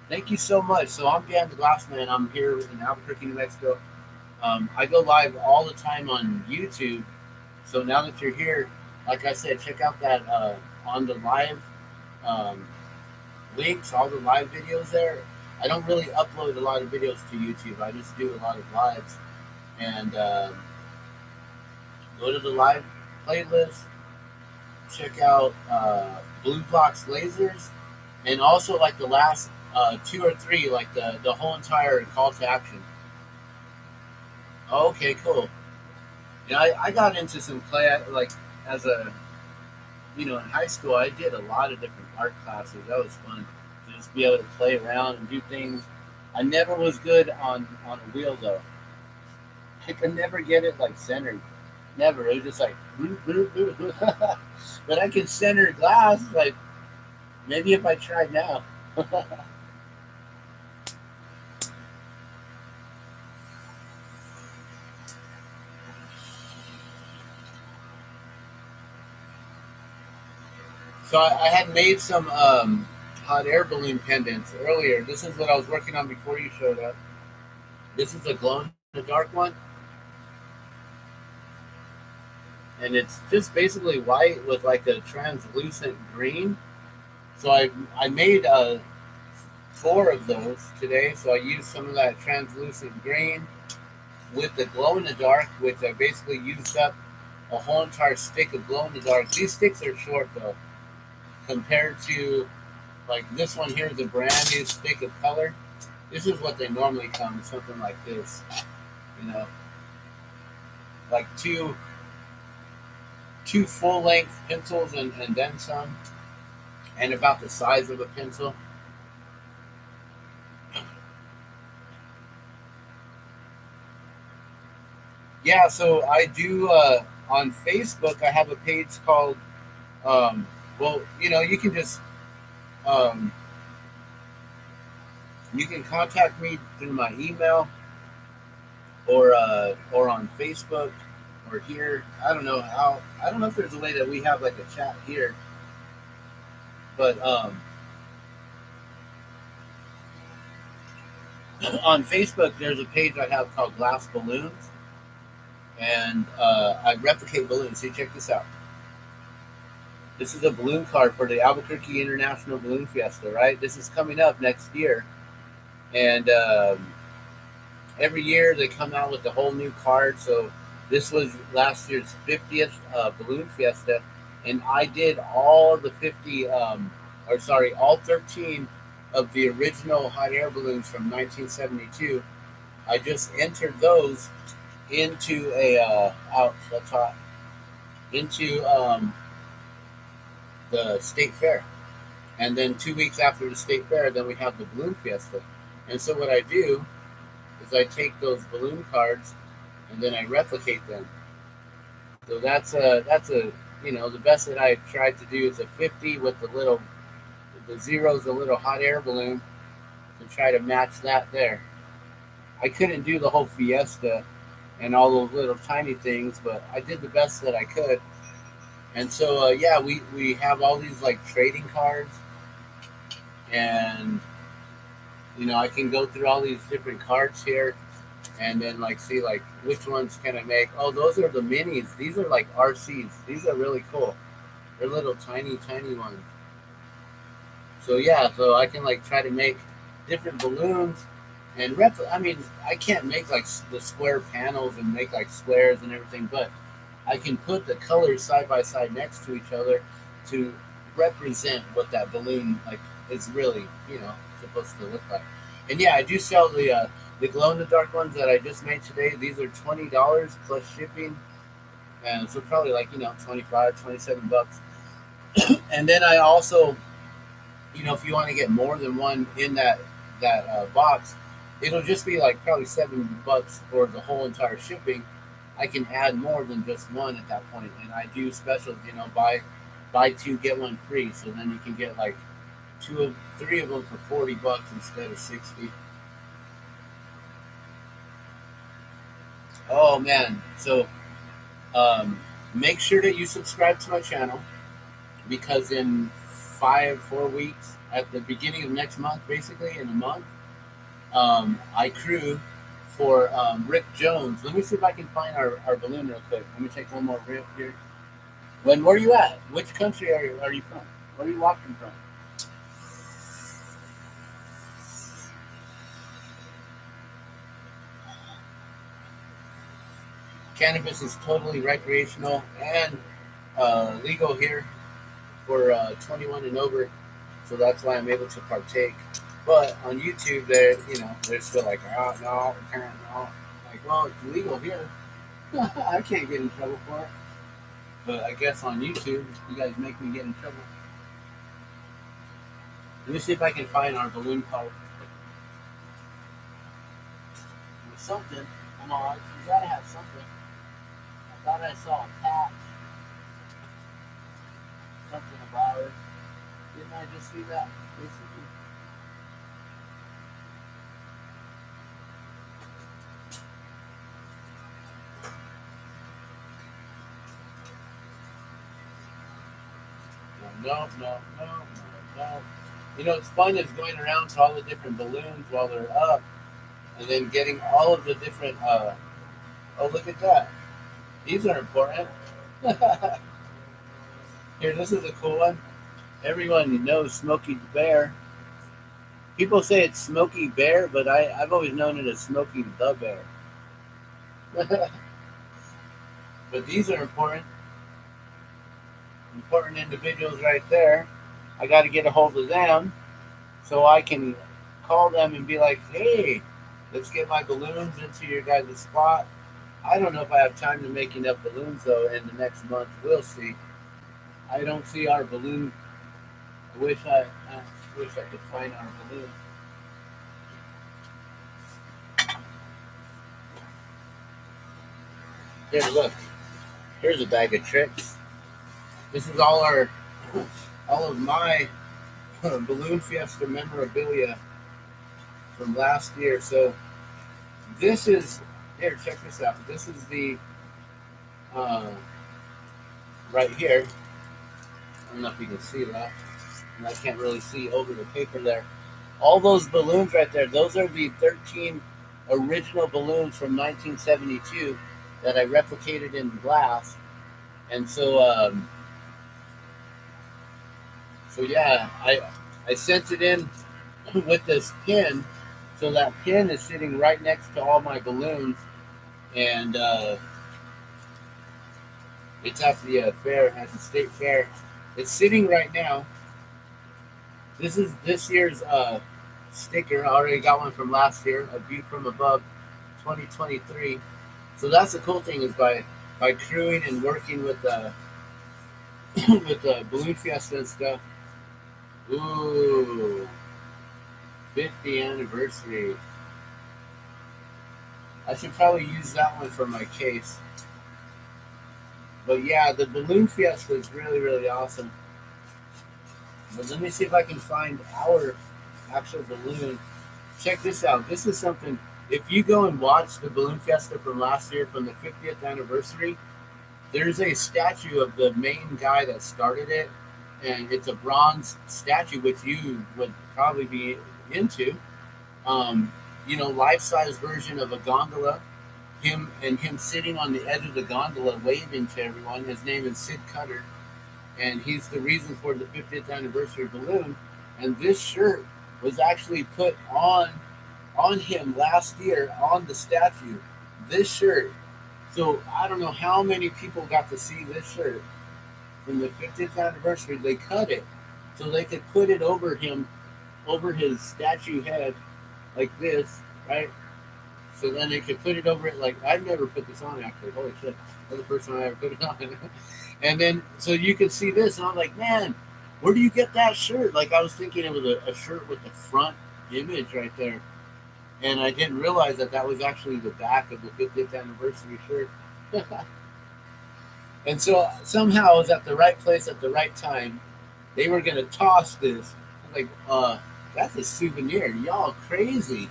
Thank you so much. So I'm Dan the Glass Man. I'm here in Albuquerque, New Mexico. I go live all the time on YouTube. So now that you're here, like I said, check out that on the live um, links, all the live videos there. I don't really upload a lot of videos to YouTube. I just do a lot of lives. And go to the live playlist, check out Blue Box Lasers, and also like the last two or three, like the whole entire call to action. Oh, okay, cool. Yeah, I got into some clay like as in high school. I did a lot of different art classes. That was fun to just be able to play around and do things. I never was good on a wheel though. I could never get it like centered. Never. It was just like, but I can center glass. Like maybe if I tried now. So I had made some hot air balloon pendants earlier. This is what I was working on before you showed up. This is a glow in the dark one, and it's just basically white with like a translucent green. So I made four of those today. So I used some of that translucent green with the glow in the dark, which I basically used up a whole entire stick of glow in the dark. These sticks are short though, compared to like this one here is a brand new stick of color. This is what they normally come, something like this, you know, like two full length pencils and then some, and about the size of a pencil. Yeah, so I do on Facebook. I have a page called. Well, you can just um, you can contact me through my email or on Facebook or here. I don't know how. I don't know if there's a way that we have like a chat here, but on Facebook there's a page I have called Glass Balloons, and I replicate balloons. See, check this out. This is a balloon card for the Albuquerque International Balloon Fiesta, right? This is coming up next year, and every year they come out with a whole new card. So this was last year's 50th Balloon Fiesta, and I did all the 50, or sorry, all 13 of the original hot air balloons from 1972. I just entered those into a ouch, that's hot, into the state fair. And then 2 weeks after the state fair, then we have the balloon fiesta. And so what I do is I take those balloon cards and then I replicate them. So that's a the best that I tried to do is a 50 with the zero's a little hot air balloon to try to match that there. I couldn't do the whole fiesta and all those little tiny things, but I did the best that I could. And so yeah, we have all these like trading cards, and I can go through all these different cards here, and then like see like which ones can I make. Oh, those are the minis. These are like RCs. These are really cool. They're little tiny ones. So yeah, so I can like try to make different balloons and I mean, I can't make like the square panels and make like squares and everything, but I can put the colors side by side next to each other to represent what that balloon like is really supposed to look like. And yeah, I do sell the glow in the dark ones that I just made today. These are $20 plus shipping, and so probably like 25, 27 bucks. And then I also, if you want to get more than one in that box, it'll just be like probably $7 for the whole entire shipping. I can add more than just one at that point, and I do specials. Buy two get one free. So then you can get like three of them for $40 instead of 60. Oh man! So um, make sure that you subscribe to my channel because in 4 weeks, at the beginning of next month, basically in a month, I crew for Rick Jones. Let me see if I can find our balloon real quick. Let me take one more rip here. Where are you at? Which country are you from? Where are you watching from? Cannabis is totally recreational and legal here for 21 and over, so that's why I'm able to partake. But on YouTube, they're still like, oh no, we can't, no. Like, well, it's legal here. I can't get in trouble for it. But I guess on YouTube, you guys make me get in trouble. Let me see if I can find our balloon card. There's something. Come on, you gotta have something. I thought I saw a patch. Something about it. Didn't I just see that? Basically. No, no, no, no, no. It's fun is going around to all the different balloons while they're up, and then getting all of the different. Oh, look at that! These are important. Here, this is a cool one. Everyone knows Smokey the Bear. People say it's Smokey Bear, but I've always known it as Smokey the Bear. But these are important. Important individuals right there. I got to get a hold of them so I can call them and be like, hey, let's get my balloons into your guys' spot. I don't know if I have time to make enough balloons, though, in the next month. We'll see. I don't see our balloon. I wish I could find our balloon. Here, look. Here's a bag of tricks. This is all of my balloon fiesta memorabilia from last year. So this is here. Check this out. This is the uh, right here. I don't know if you can see that. And I can't really see over the paper there. All those balloons right there. Those are the 13 original balloons from 1972 that I replicated in glass. And so yeah, I sent it in with this pin. So that pin is sitting right next to all my balloons, and it's at the fair, at the state fair. It's sitting right now. This is this year's sticker. I already got one from last year, a view from above, 2023. So that's the cool thing is by crewing and working with with the balloon fiesta and stuff. Ooh, 50th anniversary. I should probably use that one for my case. But yeah, the balloon fiesta is really, really awesome. But let me see if I can find our actual balloon. Check this out. This is something. If you go and watch the balloon fiesta from last year, from the 50th anniversary, there's a statue of the main guy that started it, and it's a bronze statue, which you would probably be into. Life-size version of a gondola. Him sitting on the edge of the gondola, waving to everyone. His name is Sid Cutter, and he's the reason for the 50th anniversary balloon. And this shirt was actually put on him last year on the statue. This shirt. So I don't know how many people got to see this shirt from the 50th anniversary. They cut it so they could put it over him, over his statue head, like this, right? So then they could put it over it. Like I've never put this on actually. Holy shit, that's the first time I ever put it on. And then so you could see this, and I'm like, man, where do you get that shirt? Like I was thinking it was a shirt with the front image right there, and I didn't realize that that was actually the back of the 50th anniversary shirt. And so somehow I was at the right place at the right time. They were gonna toss this. I'm like, that's a souvenir. Y'all crazy.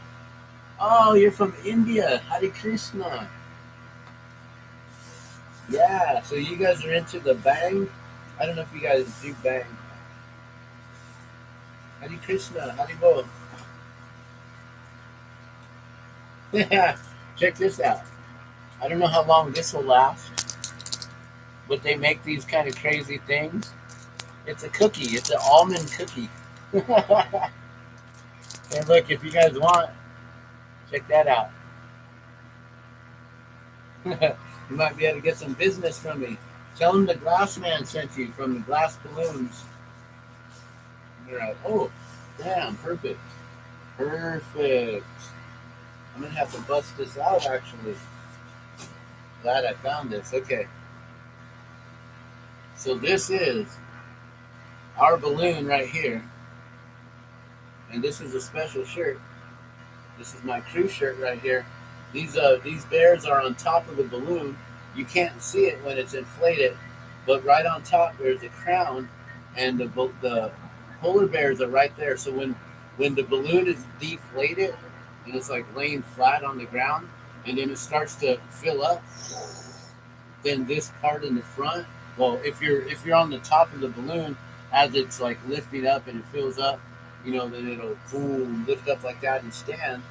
Oh, you're from India. Hare Krishna. Yeah, so you guys are into the bang? I don't know if you guys do bang. Hare Krishna. Hare Bo. Yeah, check this out. I don't know how long this will last, but they make these kind of crazy things. It's a cookie. It's an almond cookie. And look, if you guys want, check that out. You might be able to get some business from me. Tell them the glass man sent you from the glass balloons. You're like, oh, damn, perfect. Perfect. I'm going to have to bust this out, actually. Glad I found this. Okay. So this is our balloon right here. And this is a special shirt. This is my crew shirt right here. These bears are on top of the balloon. You can't see it when it's inflated, but right on top there's a crown, and the polar bears are right there. So when the balloon is deflated and it's like laying flat on the ground, and then it starts to fill up, then this part in the front. Well, if you're on the top of the balloon as it's like lifting up and it fills up, then it'll boom lift up like that and stand.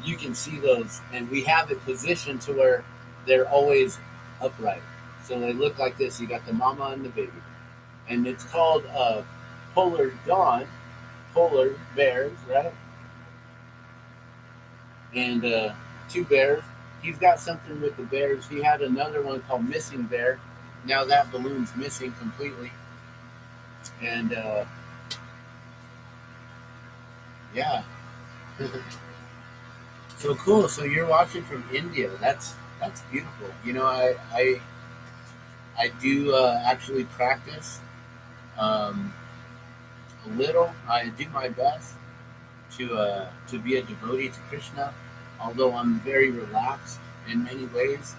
You can see those, and we have it positioned to where they're always upright. So they look like this. You got the mama and the baby, and it's called polar dawn, polar bears, right? And two bears. He's got something with the bears. He had another one called missing bear. Now that balloon's missing completely, and yeah. So cool. So you're watching from India. That's beautiful. I do actually practice a little. I do my best to be a devotee to Krishna, although I'm very relaxed in many ways.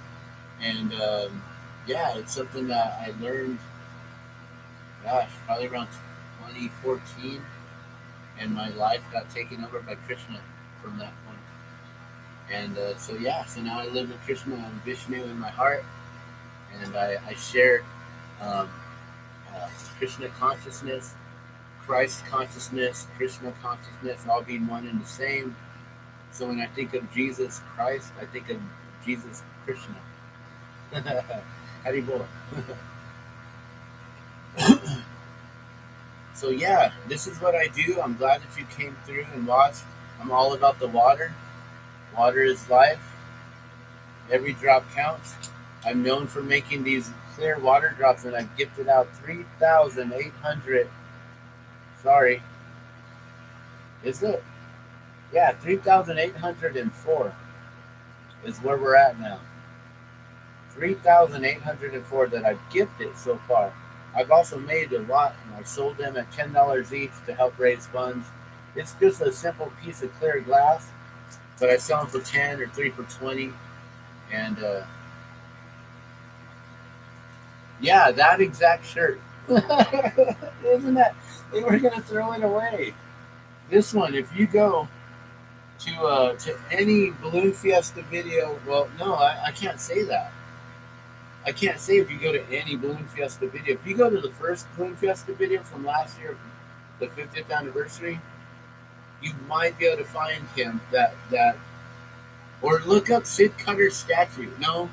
And yeah, it's something that I learned. Gosh, probably around 2014, and my life got taken over by Krishna from that point. And so yeah, so now I live with Krishna and Vishnu in my heart, and I share um, Krishna consciousness, Christ consciousness, Krishna consciousness, all being one and the same. So when I think of Jesus Christ, I think of Jesus Krishna. Haribol. So yeah, this is what I do. I'm glad that you came through and watched. I'm all about the water. Water is life. Every drop counts. I'm known for making these clear water drops, and I've gifted out 3,800. Sorry. Is it? Yeah, 3,804 is where we're at now. 3,804 that I've gifted so far. I've also made a lot, and I've sold them at $10 each to help raise funds. It's just a simple piece of clear glass, but I sell them for 10 or 3 for 20. And yeah, that exact shirt. Isn't that? They were going to throw it away. This one, if you go to any Balloon Fiesta video, well, no, I can't say that. I can't say if you go to any Balloon Fiesta video. If you go to the first Balloon Fiesta video from last year, the 50th anniversary, you might be able to find him or look up Sid Cutter's statue. No,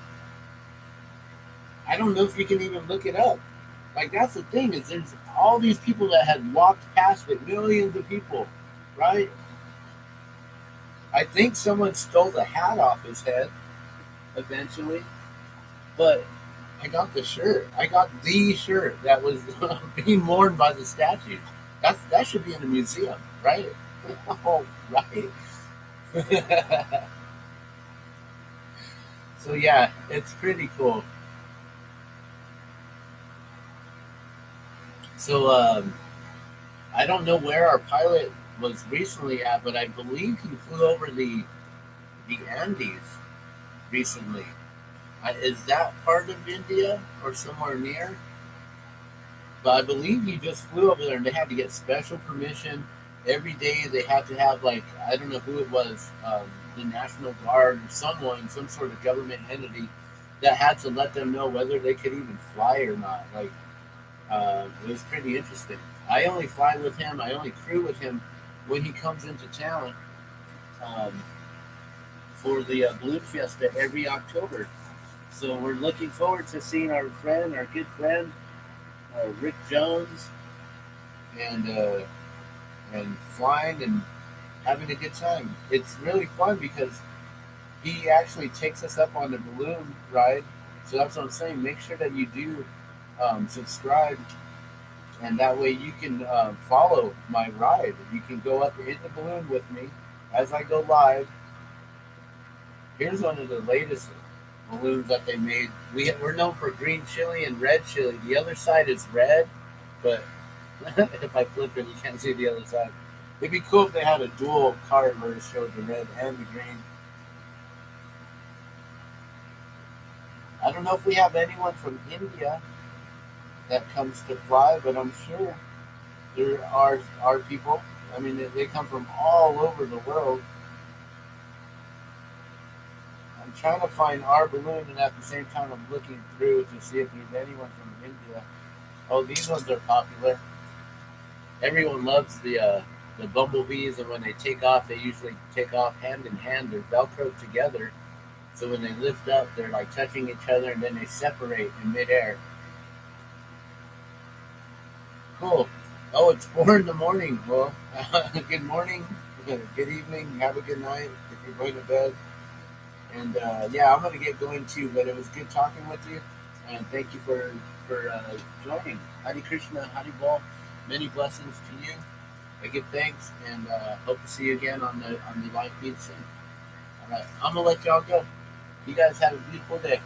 I don't know if you can even look it up. Like that's the thing is there's all these people that had walked past it, millions of people, right? I think someone stole the hat off his head eventually, but I got the shirt. I got the shirt that was being worn by the statue. That should be in a museum, right? Oh, right. So yeah, it's pretty cool. So I don't know where our pilot was recently at, but I believe he flew over the Andes recently. Is that part of India or somewhere near? But I believe he just flew over there, and they had to get special permission. Every day they had to have, like, I don't know who it was, the National Guard or someone, some sort of government entity that had to let them know whether they could even fly or not. Like, it was pretty interesting. I only fly with him. I only crew with him when he comes into town um, for the Balloon Fiesta every October. So we're looking forward to seeing our friend, our good friend, Rick Jones, and flying and having a good time. It's really fun because he actually takes us up on the balloon ride. So that's what I'm saying. Make sure that you do subscribe, and that way you can follow my ride. You can go up in the balloon with me as I go live. Here's one of the latest balloons that they made. We're known for green chili and red chili. The other side is red, but if I flip it, you can't see the other side. It'd be cool if they had a dual card where it showed the red and the green. I don't know if we have anyone from India that comes to fly, but I'm sure there are people. I mean, they come from all over the world. I'm trying to find our balloon, and at the same time, I'm looking through to see if there's anyone from India. Oh, these ones are popular. Everyone loves the bumblebees, and when they take off, they usually take off hand in hand. They're velcroed together, so when they lift up, they're like touching each other, and then they separate in midair. Cool. Oh, it's 4 in the morning. Well, good morning, good evening, have a good night if you're going to bed. And yeah, I'm gonna get going too. But it was good talking with you, and thank you for joining. Hare Krishna, Hare Bol. Many blessings to you. I give thanks, and hope to see you again on the live feed soon. All right, I'm gonna let y'all go. You guys have a beautiful day.